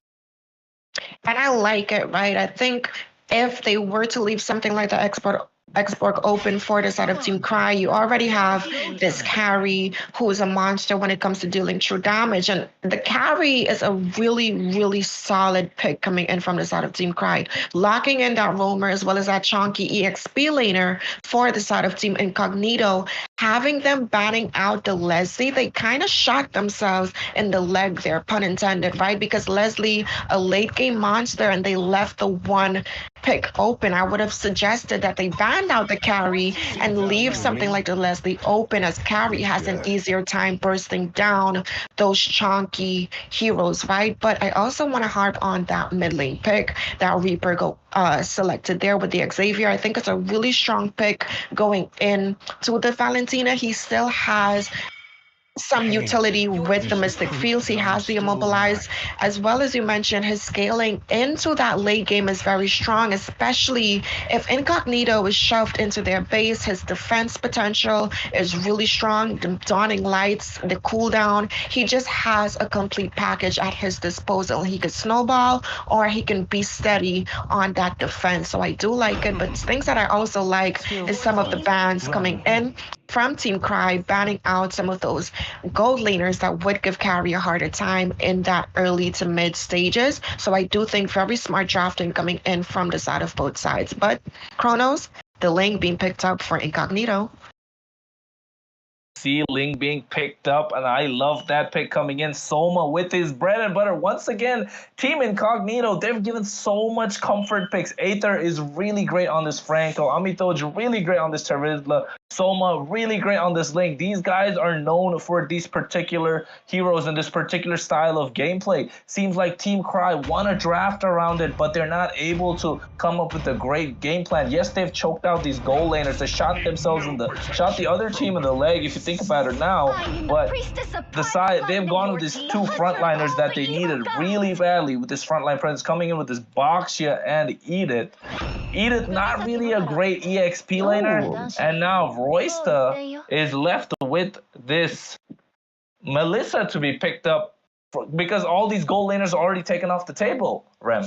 And I like it, right? I think if they were to leave something like the Xborg open for the side of TeamQRT, you already have this carry who is a monster when it comes to dealing true damage. And the carry is a really, really solid pick coming in from the side of TeamQRT. Locking in that roamer as well as that chonky EXP laner for the side of Team Incognito. Having them banning out the Leslie, they kind of shot themselves in the leg there, pun intended, right? Because Leslie, a late game monster, and they left the 1 pick open. I would have suggested that they ban out the carry and leave something like the Leslie open, as carry has an easier time bursting down those chonky heroes, right? But I also want to harp on that mid lane pick that Reaper selected there with the Xavier. I think it's a really strong pick going in to the Valentina. He still has some utility with the Mystic Fields. He has the Immobilize, as well as you mentioned, his scaling into that late game is very strong, especially if INCognito is shoved into their base. His defense potential is really strong. The Dawning Lights, the cooldown, he just has a complete package at his disposal. He could snowball or he can be steady on that defense. So I do like it, but things that I also like is some of the bans coming in from TeamQRT, banning out some of those gold laners that would give carry a harder time in that early to mid stages. So I do think very smart drafting coming in from the side of both sides. But Chronos, the lane being picked up for INCognito. See Ling being picked up, and I love that pick coming in. Soma with his bread and butter. Once again, Team INCognito, they've given so much comfort picks. Aether is really great on this Franco. Amitoj really great on this Terizla. Soma really great on this Ling. These guys are known for these particular heroes and this particular style of gameplay. Seems like TeamQRT want to draft around it, but they're not able to come up with a great game plan. Yes, they've choked out these goal laners. They shot themselves in shot the other team in the leg, if you think about it now, but they've gone with these two frontliners that they needed really badly, with this frontline presence coming in with this Boxia and Edith. Edith, not really a great EXP laner, and now Roysta is left with this Melissa to be picked up because all these gold laners are already taken off the table, Rem.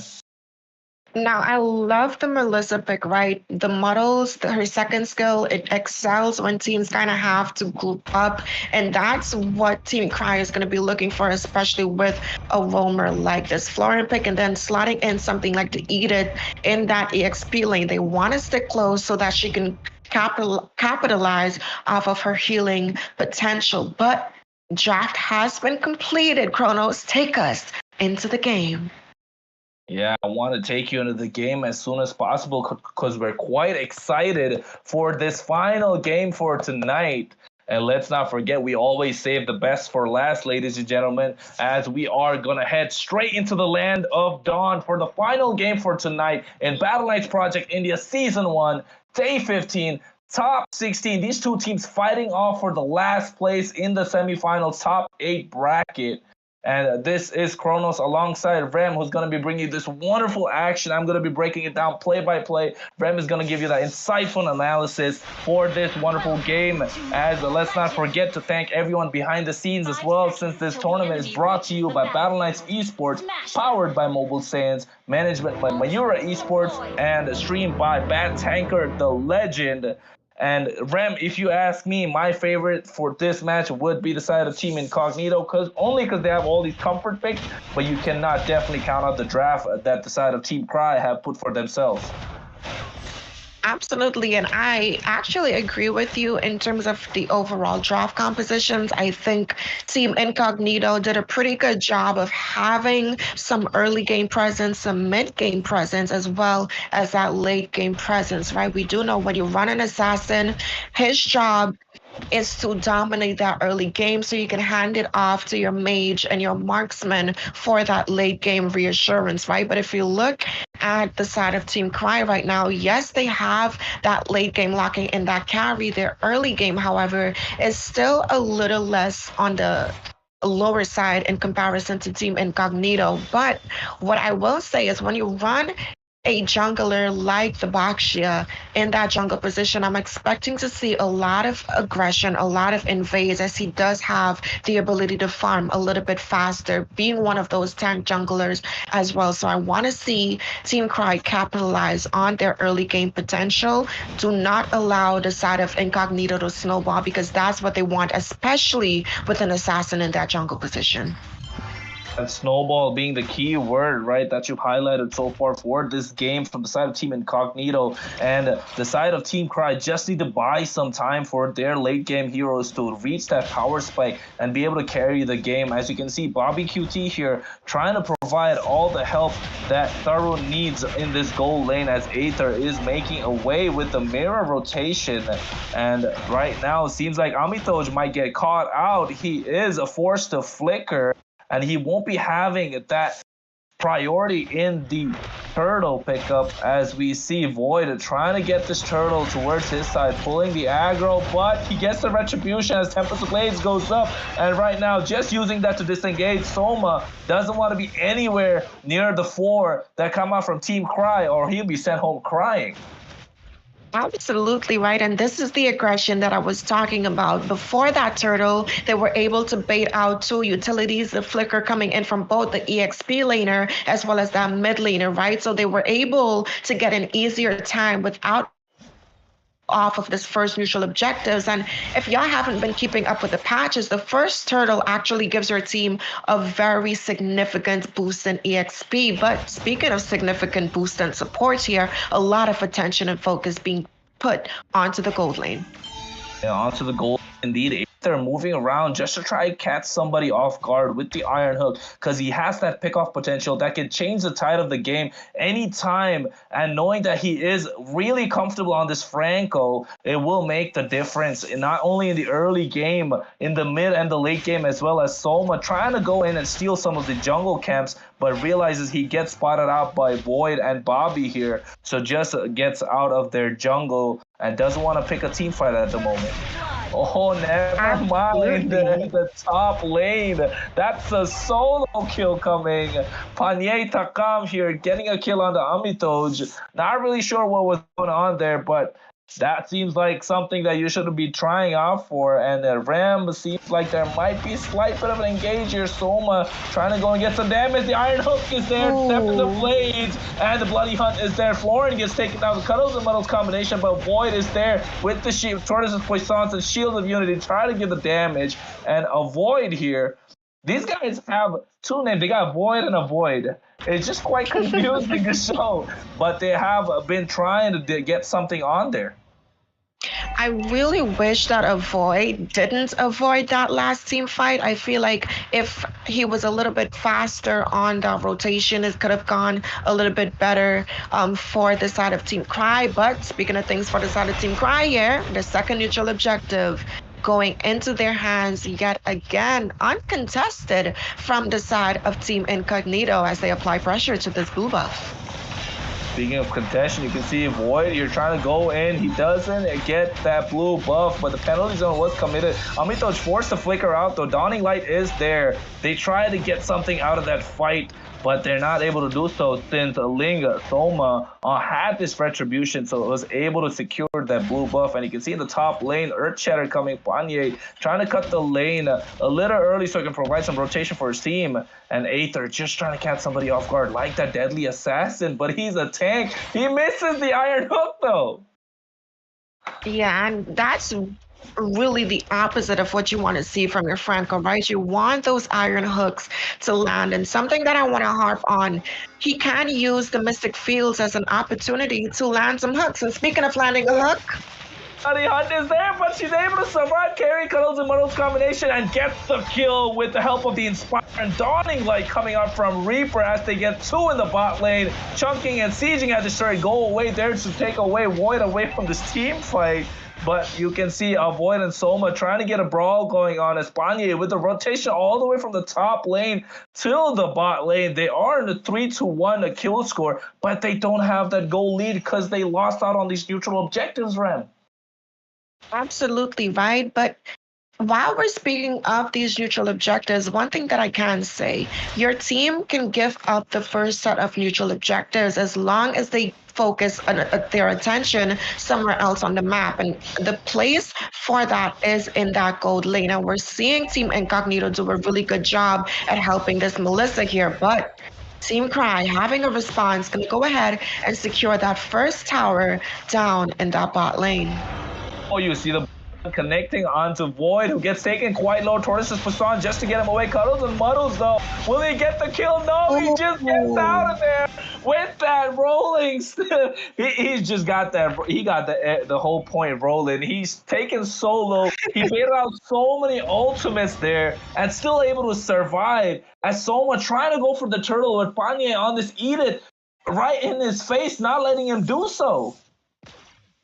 Now, I love the Melissa pick, right? The models, her second skill, it excels when teams kind of have to group up. And that's what TeamQRT is going to be looking for, especially with a roamer like this Florian pick, and then slotting in something like the Edith in that EXP lane. They want to stick close so that she can capitalize off of her healing potential. But draft has been completed. Chronos, take us into the game. Yeah, I want to take you into the game as soon as possible because we're quite excited for this final game for tonight. And let's not forget, we always save the best for last, ladies and gentlemen, as we are going to head straight into the land of Dawn for the final game for tonight in Battleknights Project India Season 1, Day 15, Top 16. These two teams fighting off for the last place in the semifinals Top 8 bracket. And this is Chronos alongside Rem, who's going to be bringing you this wonderful action. I'm going to be breaking it down play by play. Rem is going to give you that insightful analysis for this wonderful game. As let's not forget to thank everyone behind the scenes as well, since this tournament is brought to you by Battleknights Esports, powered by Mobile Sands, management by Mayura Esports, and streamed by Bat Tanker, the legend. And Rem, if you ask me, my favorite for this match would be the side of Team INCognito, because they have all these comfort picks, but you cannot definitely count out the draft that the side of TeamQRT have put for themselves. Absolutely, and I actually agree with you in terms of the overall draft compositions. I think Team INCognito did a pretty good job of having some early game presence, some mid game presence, as well as that late game presence, right? We do know when you run an assassin, his job is to dominate that early game so you can hand it off to your mage and your marksman for that late game reassurance, right? But if you look at the side of TeamQRT right now, yes, they have that late game locking in that carry. Their early game, however, is still a little less on the lower side in comparison to Team INCognito. But what I will say is when you run a jungler like the Boxia in that jungle position, I'm expecting to see a lot of aggression, a lot of invades, as he does have the ability to farm a little bit faster, being one of those tank junglers as well. So I want to see TeamQRT capitalize on their early game potential. Do not allow the side of INCognito to snowball, because that's what they want, especially with an assassin in that jungle position. And snowball being the key word, right, that you've highlighted so far for this game from the side of Team INCognito. And the side of TeamQRT just need to buy some time for their late game heroes to reach that power spike and be able to carry the game. As you can see, Bobby QT here trying to provide all the help that Tharun needs in this gold lane, as Aether is making away with the mirror rotation. And right now it seems like Amitoj might get caught out. He is forced to flicker, and he won't be having that priority in the turtle pickup, as we see Void trying to get this turtle towards his side, pulling the aggro, but he gets the retribution as Tempest of Blades goes up, and right now just using that to disengage. Soma doesn't want to be anywhere near the 4 that come out from Team Cry, or he'll be sent home crying. Absolutely right. And this is the aggression that I was talking about. Before that turtle, they were able to bait out 2 utilities, the flicker coming in from both the EXP laner as well as that mid laner, right? So they were able to get an easier time without off of this first neutral objectives. And if y'all haven't been keeping up with the patches, the first turtle actually gives your team a very significant boost in EXP. But speaking of significant boost and support here, a lot of attention and focus being put onto the gold lane. Yeah, onto the gold. Indeed, they're moving around just to try to catch somebody off guard with the Iron Hook, because he has that pick-off potential that can change the tide of the game anytime. And knowing that he is really comfortable on this Franco, it will make the difference, not only in the early game, in the mid and the late game, as well as Soma trying to go in and steal some of the jungle camps, but realizes he gets spotted out by Void and Bobby here, so just gets out of their jungle and doesn't want to pick a team fight at the moment. Oh, never mind. The top lane. That's a solo kill coming. Panye Takam here getting a kill on the Amitoj. Not really sure what was going on there, but that seems like something that you shouldn't be trying out for. And Ram seems like there might be a slight bit of an engage here. Soma trying to go and get some damage. The Iron Hook is there. Step in the Blades. And the Bloody Hunt is there. Florin gets taken down. The Cuddles and Muddles combination. But Void is there with the shield. Tortoise's Puissance and Shield of Unity. Trying to give the damage. And Avoid here. These guys have 2 names. They got Void and Avoid. It's just quite confusing to show. But they have been trying to get something on there. I really wish that Avoid didn't avoid that last team fight. I feel like if he was a little bit faster on that rotation, it could have gone a little bit better for the side of Team Cry. But speaking of things for the side of Team Cry here, the second neutral objective going into their hands yet again, uncontested from the side of Team INCognito as they apply pressure to this blue buff. Speaking of contention, you can see Void, you're trying to go in. He doesn't get that blue buff, but the penalty zone was committed. Amitoj forced to flicker out, though. Dawning Light is there. They try to get something out of that fight, but they're not able to do so since Linga Soma had this retribution, so it was able to secure that blue buff. And you can see in the top lane, Earth Shatter coming, Panye trying to cut the lane a little early so he can provide some rotation for his team. And Aether just trying to catch somebody off guard like that deadly assassin, but he's a tank. He misses the Iron Hook though. Yeah, and that's really the opposite of what you want to see from your Franco, right? You want those Iron Hooks to land. And something that I want to harp on, he can use the Mystic Fields as an opportunity to land some hooks. And speaking of landing a hook, Bloody Hunt is there, but she's able to survive, carry Cuddles and Muddles combination, and gets the kill with the help of the Inspire and Dawning Light coming up from Reaper as they get 2 in the bot lane. Chunking and Sieging at the start go away there to take away Void away from this team fight. But you can see Void and Soma trying to get a brawl going on. Espanye with the rotation all the way from the top lane till the bot lane. They are in the 3-1 kill score, but they don't have that goal lead because they lost out on these neutral objectives, Rem. absolutely right. But while we're speaking of these neutral objectives, one thing that I can say, your team can give up the first set of neutral objectives as long as they focus their attention somewhere else on the map. And the place for that is in that gold lane. And we're seeing Team INCognito do a really good job at helping this Melissa here. But Team Cry having a response, going to go ahead and secure that first tower down in that bot lane. Oh, you see the connecting onto Void, who gets taken quite low. Tortoise's Poisson just to get him away. Cuddles and Muddles, though. Will he get the kill? No, he just gets out of there with that rolling. He's just got that. He got the whole point rolling. He's taken so low. He baited out so many ultimates there and still able to survive. As Soma trying to go for the turtle with Panye on this Eat It right in his face, not letting him do so.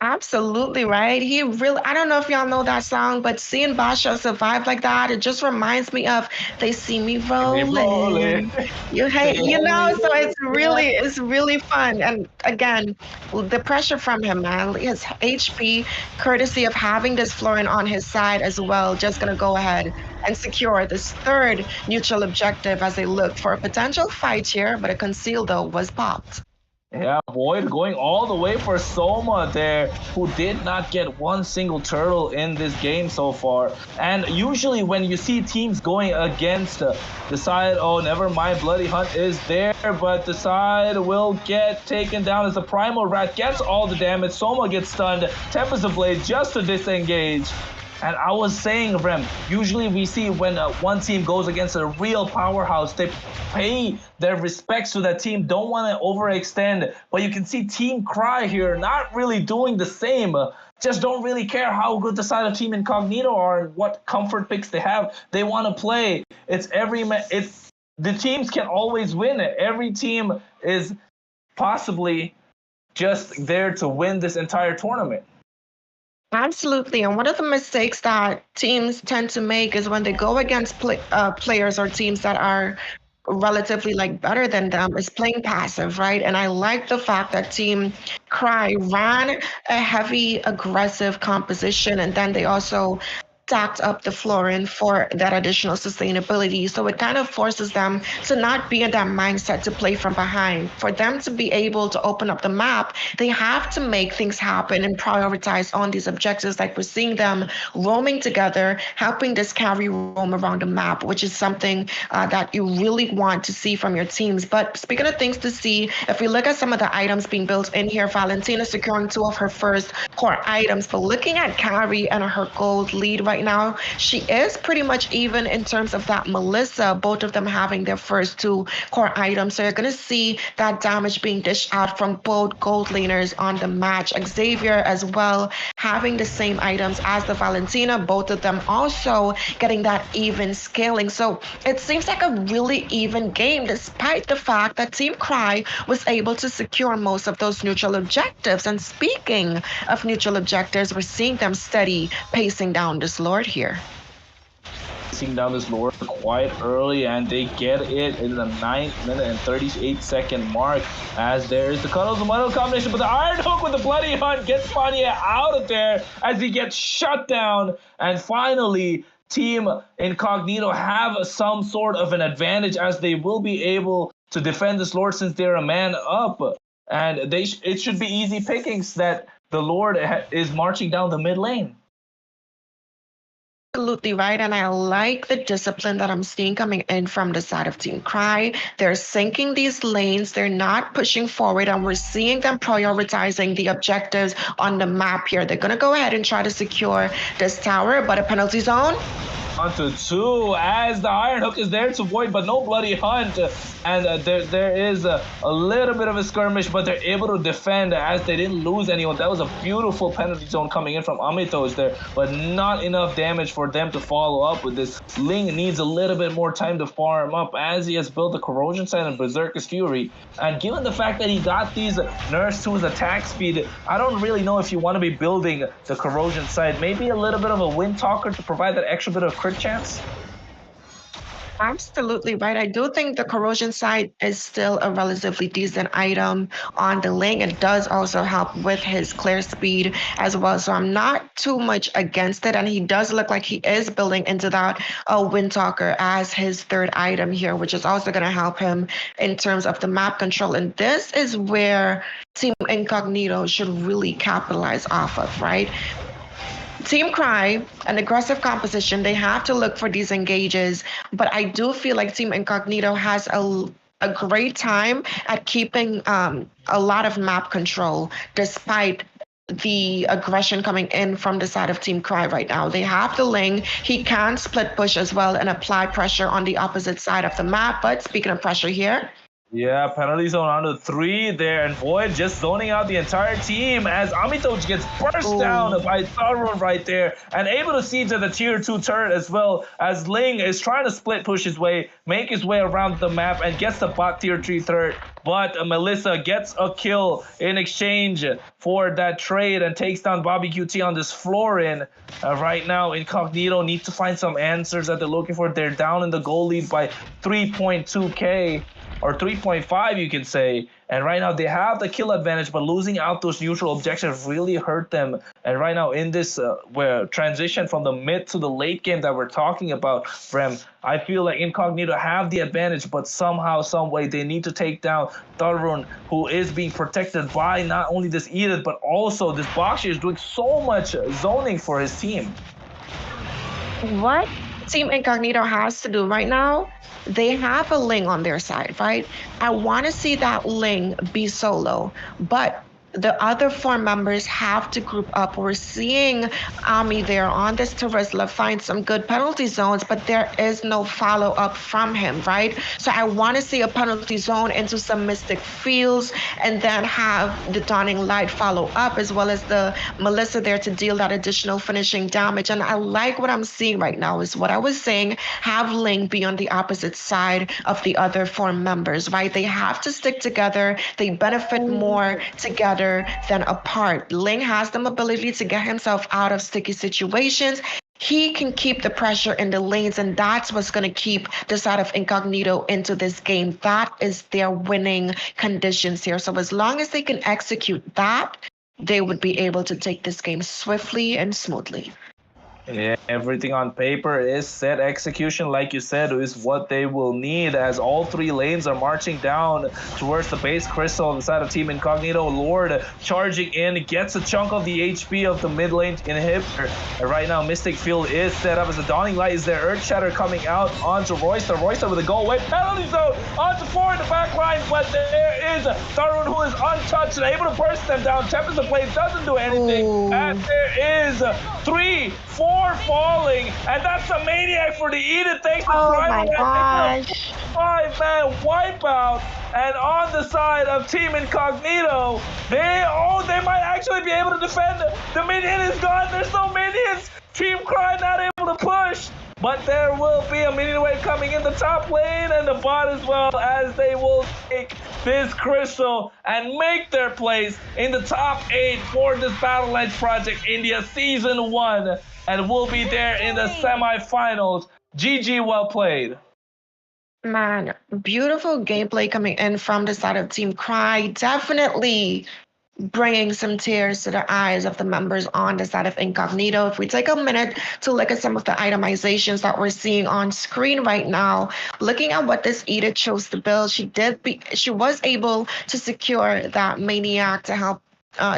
Absolutely right. He really, I don't know if y'all know that song, but seeing Basha survive like that, it just reminds me of They See Me They roll it. Rolling. You hate, you know, so it's really fun. And again, the pressure from him, man, his HP, courtesy of having this Florian on his side as well, just gonna go ahead and secure this third neutral objective as they look for a potential fight here, but a conceal though was popped. Yeah, Void going all the way for Soma there, who did not get one single turtle in this game so far. And usually when you see teams going against the side, oh, never mind, Bloody Hunt is there, but the side will get taken down as the Primal Rat gets all the damage. Soma gets stunned, Tempest of Blade just to disengage. And I was saying, Rem, usually we see when one team goes against a real powerhouse, they pay their respects to that team, don't want to overextend. But you can see TeamQRT here not really doing the same. Just don't really care how good the side of Team INCognito are and what comfort picks they have. They want to play. It's the teams can always win. Every team is possibly just there to win this entire tournament. Absolutely. And one of the mistakes that teams tend to make is when they go against players or teams that are relatively like better than them is playing passive, right? And I like the fact that TeamQRT ran a heavy aggressive composition, and then they also stacked up the Florian for that additional sustainability. So it kind of forces them to not be in that mindset to play from behind. For them to be able to open up the map, they have to make things happen and prioritize on these objectives. Like we're seeing them roaming together, helping this carry roam around the map, which is something that you really want to see from your teams. But speaking of things to see, if we look at some of the items being built in here, Valentina securing 2 of her first core items. But looking at Carrie and her gold lead right now, she is pretty much even in terms of that Melissa, both of them having their first 2 core items. So you're going to see that damage being dished out from both gold laners on the match. Xavier as well having the same items as the Valentina, both of them also getting that even scaling. So it seems like a really even game despite the fact that TeamQRT was able to secure most of those neutral objectives. And speaking of neutral objectives, we're seeing them steady pacing down this Lord here. Pacing down this Lord quite early, and they get it in the 9th minute and 38-second mark as there is the Cuddles and Muddle combination, but the Iron Hook with the Bloody Hunt gets Panya out of there as he gets shut down. And finally, Team INCognito have some sort of an advantage as they will be able to defend this Lord since they're a man up. And it should be easy pickings that the Lord is marching down the mid lane. Absolutely right. And I like the discipline that I'm seeing coming in from the side of TeamQRT. They're sinking these lanes. They're not pushing forward. And we're seeing them prioritizing the objectives on the map here. They're going to go ahead and try to secure this tower, but a penalty zone. Onto 2 as the Iron Hook is there to void, but no Bloody Hunt. And there is a little bit of a skirmish, but they're able to defend as they didn't lose anyone. That was a beautiful penalty zone coming in from Amitos there, but not enough damage for them to follow up with this. Ling needs a little bit more time to farm up as he has built the Corrosion Side and Berserker's Fury. And given the fact that he got these nerfs to his attack speed, I don't really know if you want to be building the Corrosion Side. Maybe a little bit of a Wind Talker to provide that extra bit of crit chance. Absolutely right. I do think the Corrosion Side is still a relatively decent item on the Ling. It does also help with his clear speed as well. So I'm not too much against it. And he does look like he is building into that Wind Talker as his third item here, which is also going to help him in terms of the map control. And this is where Team INCognito should really capitalize off of, right? TeamQRT, an aggressive composition, they have to look for these engages, but I do feel like Team INCognito has a great time at keeping a lot of map control despite the aggression coming in from the side of TeamQRT right now. They have the Ling. He can split push as well and apply pressure on the opposite side of the map. But speaking of pressure here, Yeah, penalty zone on the 3 there, and Void just zoning out the entire team as Amito gets burst down by Tharun right there, and able to siege at the tier 2 turret as well, as Ling is trying to split push his way, make his way around the map, and gets the bot tier 3 turret. But Melissa gets a kill in exchange for that trade and takes down Bobby QT on this floor in. Right now, Incognito needs to find some answers that they're looking for. They're down in the goal lead by 3.2k. Or 3.5, you can say. And right now they have the kill advantage, but losing out those neutral objectives really hurt them. And right now in this where transition from the mid to the late game that we're talking about, Frem, I feel like Incognito have the advantage, but somehow, some way, they need to take down Tharun, who is being protected by not only this Edith, but also this Bakshi is doing so much zoning for his team. What Team Incognito has to do right now, they have a Ling on their side, right? I want to see that Ling be solo, but the other 4 members have to group up. We're seeing Ami there on this Terizla find some good penalty zones, but there is no follow-up from him, right? So I want to see a penalty zone into some Mystic Fields and then have the Dawning Light follow up, as well as the Melissa there to deal that additional finishing damage. And I like what I'm seeing right now is what I was saying, have Ling be on the opposite side of the other 4 members, right? They have to stick together. They benefit more together than apart. Ling has the ability to get himself out of sticky situations. He can keep the pressure in the lanes, and that's what's going to keep the side of Incognito into this game. That is their winning conditions here. So as long as they can execute that, they would be able to take this game swiftly and smoothly. Yeah, everything on paper is set. Execution, like you said, is what they will need as all 3 lanes are marching down towards the base crystal on the side of Team Incognito. Lord charging in, gets a chunk of the HP of the mid lane inhibitor. And right now, Mystic Field is set up as the Dawning Light is there. Earth Shatter coming out onto Royster. Royster with a go away. Penalty zone onto 4 in the back line, but there is Tharun who is untouched and able to burst them down. Tempest of Blade doesn't do anything. And there is 3, 4 falling, and that's a maniac for the Edith. Thanks to my gosh. 5-man wipeout. And on the side of Team Incognito, they might actually be able to defend. The minion is gone. There's no minions. Team Cry not able to push. But there will be a minion wave coming in the top lane and the bot as well, as they will take this crystal and make their place in the top 8 for this Battleknights Project India Season 1. And we'll be there in the semifinals. GG, well played. Man, beautiful gameplay coming in from the side of Team Cry. Definitely bringing some tears to the eyes of the members on the side of Incognito. If we take a minute to look at some of the itemizations that we're seeing on screen right now, looking at what this Edith chose to build, she was able to secure that Maniac to help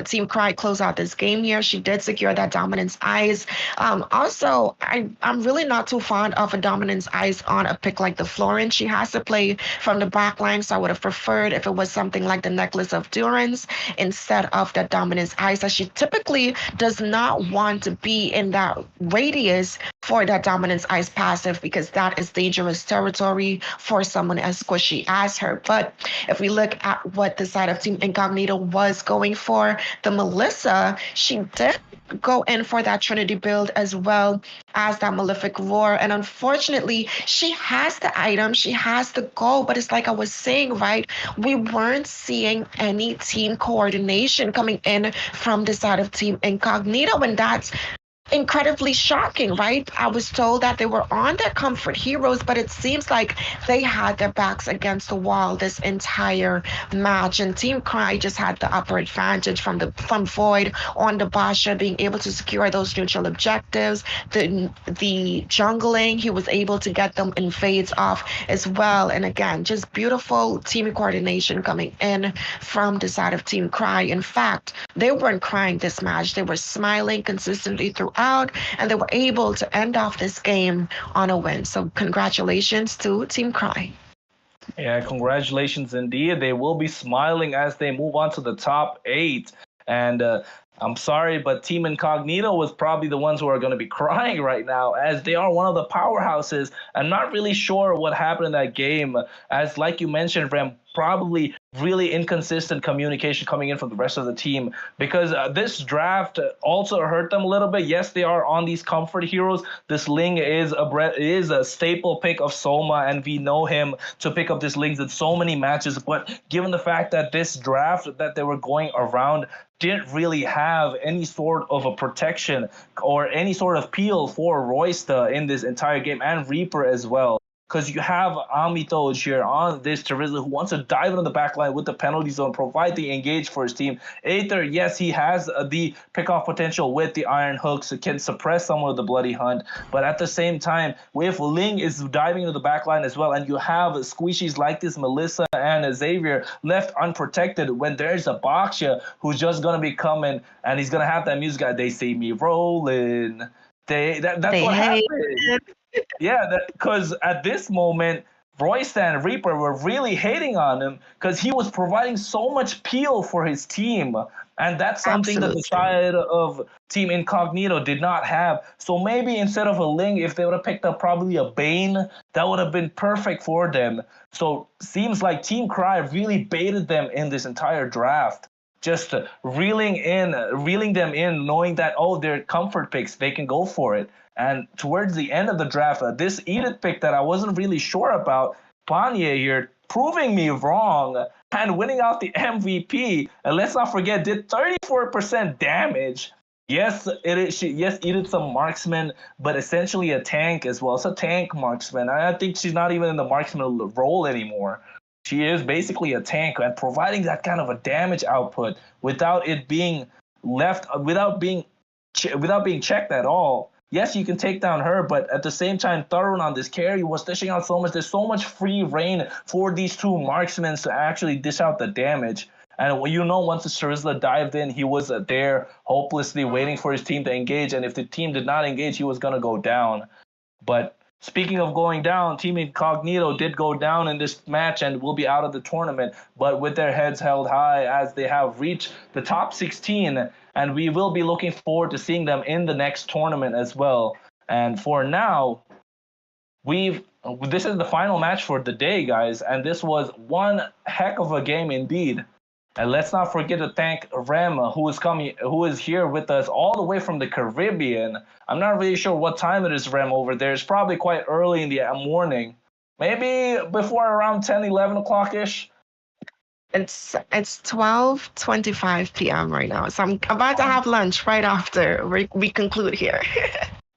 Team Cry close out this game here. She did secure that Dominance Eyes. Also, I'm really not too fond of a Dominance Eyes on a pick like the Florence. She has to play from the back line, so I would have preferred if it was something like the Necklace of Durance instead of that Dominance Eyes, as she typically does not want to be in that radius for that Dominance Eyes passive, because that is dangerous territory for someone as squishy as her. But if we look at what the side of Team Incognito was going for, the Melissa, she did go in for that Trinity build as well as that Malefic Roar. And unfortunately, she has the item, she has the goal, but it's like I was saying, right? We weren't seeing any team coordination coming in from the side of Team Incognito, and that's incredibly shocking, right? I was told that they were on their comfort heroes, but it seems like they had their backs against the wall this entire match, and Team Cry just had the upper advantage from Void on the Basha, being able to secure those neutral objectives. The jungling, he was able to get them invades off as well. And again, just beautiful team coordination coming in from the side of Team Cry. In fact, they weren't crying this match. They were smiling consistently throughout, and they were able to end off this game on a win. So congratulations to Team Cry. Yeah, congratulations indeed. They will be smiling as they move on to the top 8. And I'm sorry, but Team INCognito was probably the ones who are going to be crying right now, as they are one of the powerhouses. I'm not really sure what happened in that game, as like you mentioned, Rem, probably really inconsistent communication coming in from the rest of the team, because this draft also hurt them a little bit. Yes, they are on these comfort heroes. This Ling is a staple pick of Soma, and we know him to pick up this Lings in so many matches. But given the fact that this draft that they were going around didn't really have any sort of a protection or any sort of peel for Roysta in this entire game, and Reaper as well. Because you have Amito here on this Terizla who wants to dive into the backline with the penalty zone, provide the engage for his team. Aether, yes, he has the pick-off potential with the iron hooks, it can suppress someone with the bloody hunt. But at the same time, if Ling is diving into the backline as well, and you have squishies like this Melissa and Xavier left unprotected, when there's a Baksha who's just going to be coming and he's going to have that music guy, they see me rolling. That's what happened. Yeah, because at this moment, Roysta and Reaper were really hating on him because he was providing so much peel for his team. And that's something that the side of Team INCognito did not have. So maybe instead of a Ling, if they would have picked up probably a Bane, that would have been perfect for them. So seems like Team Cry really baited them in this entire draft. Just reeling them in, knowing that, oh, they're comfort picks, they can go for it. And towards the end of the draft, this Edith pick that I wasn't really sure about, Panye here, proving me wrong and winning out the MVP. And let's not forget, did 34% damage. Yes, Edith's a marksman, but essentially a tank as well. It's a tank marksman. I think she's not even in the marksman role anymore. She is basically a tank, and providing that kind of a damage output without it being without being checked at all. Yes, you can take down her, but at the same time, Tharun on this carry was dishing out so much. There's so much free reign for these two marksmen to actually dish out the damage. And once the Terizla dived in, he was there hopelessly waiting for his team to engage. And if the team did not engage, he was going to go down. But speaking of going down, Team INCognito did go down in this match and will be out of the tournament, but with their heads held high as they have reached the top 16, and we will be looking forward to seeing them in the next tournament as well. And for now, this is the final match for the day, guys, and this was one heck of a game indeed. And let's not forget to thank Rem, who is here with us all the way from the Caribbean. I'm not really sure what time it is, Rem, over there. It's probably quite early in the morning. Maybe before around 10, 11 o'clock-ish. It's 12:25 p.m. right now. So I'm about to have lunch right after we conclude here.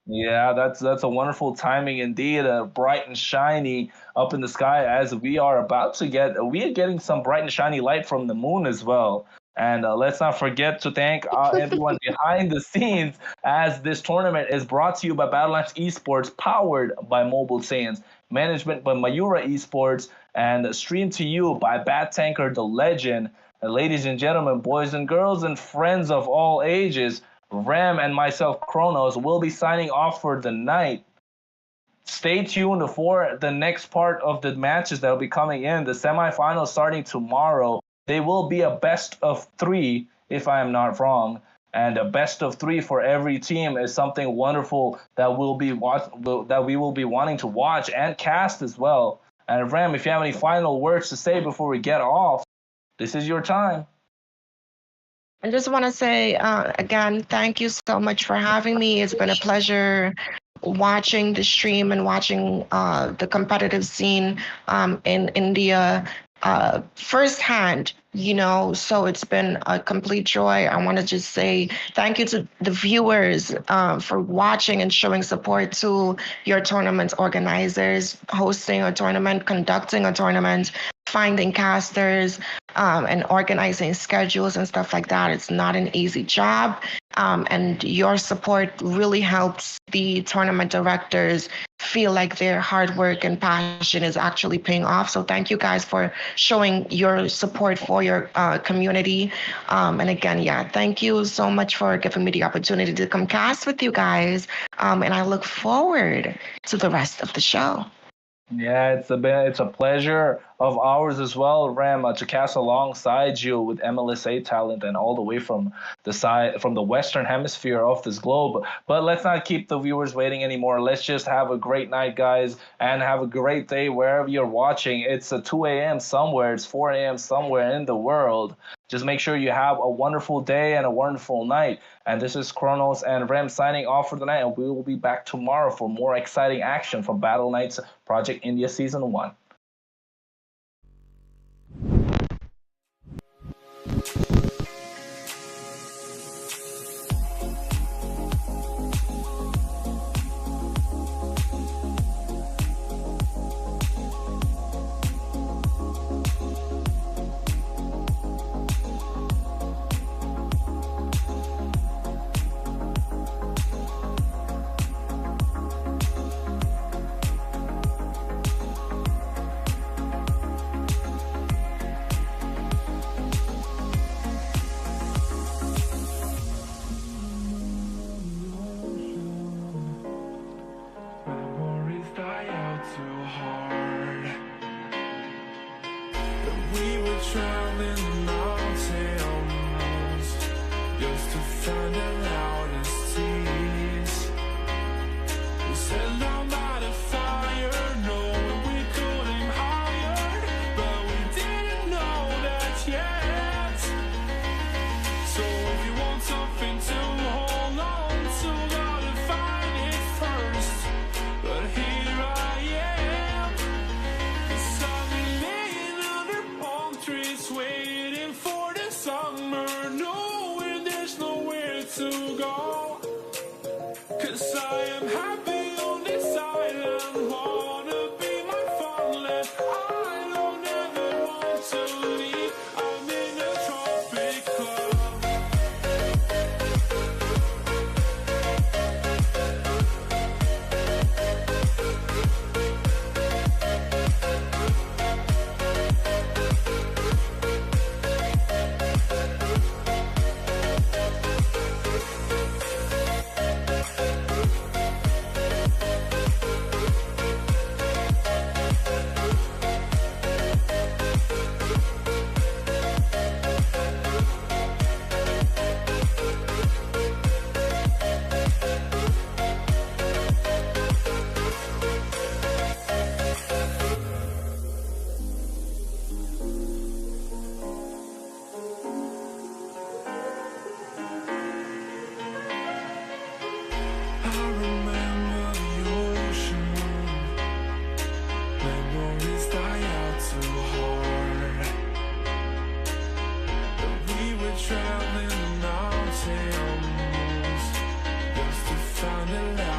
Yeah, that's a wonderful timing indeed. Bright and shiny up in the sky as we are getting some bright and shiny light from the moon as well. And let's not forget to thank everyone behind the scenes, as this tournament is brought to you by Battleknights Esports, powered by Mobile Saiyans, management by Mayura Esports, and streamed to you by Bat Tanker the Legend. And ladies and gentlemen, boys and girls, and friends of all ages, Ram and myself, Kronos, will be signing off for the night. Stay tuned for the next part of the matches that will be coming in. The semifinals starting tomorrow. They will be a best of 3, if I am not wrong. And a best of 3 for every team is something wonderful that we will be wanting to watch and cast as well. And Ram, if you have any final words to say before we get off, this is your time. I just want to say, again, thank you so much for having me. It's been a pleasure watching the stream and watching the competitive scene in India firsthand, so it's been a complete joy. I want to just say thank you to the viewers for watching and showing support to your tournament organizers, hosting a tournament, conducting a tournament, finding casters, and organizing schedules and stuff like that. It's not an easy job. And your support really helps the tournament directors feel like their hard work and passion is actually paying off. So thank you guys for showing your support for your community. And again, thank you so much for giving me the opportunity to come cast with you guys. And I look forward to the rest of the show. Yeah, it's a pleasure of ours as well, Ram, to cast alongside you with MLSA talent and all the way from the Western Hemisphere of this globe. But let's not keep the viewers waiting anymore. Let's just have a great night, guys, and have a great day wherever you're watching. It's 2 a.m. somewhere. It's 4 a.m. somewhere in the world. Just make sure you have a wonderful day and a wonderful night. And this is Kronos and Rem signing off for the night, and we will be back tomorrow for more exciting action from Battleknights Project India Season 1. Memories die out too hard. But we were traveling the mountains just to find the loudest seas. We set down by the fire, knowing we could aim higher, but we didn't know that yet. So if you want something to hold on to, gotta find it first. But here I am, 'cause I've been laying under palm trees, waiting for the summer, knowing there's nowhere to go. 'Cause I am happy on this island, wanna be my farmland. I don't ever want to leave, I'm in a tropic club. I remember the ocean. Memories die out too hard. But we were traveling the mountains just to find the light.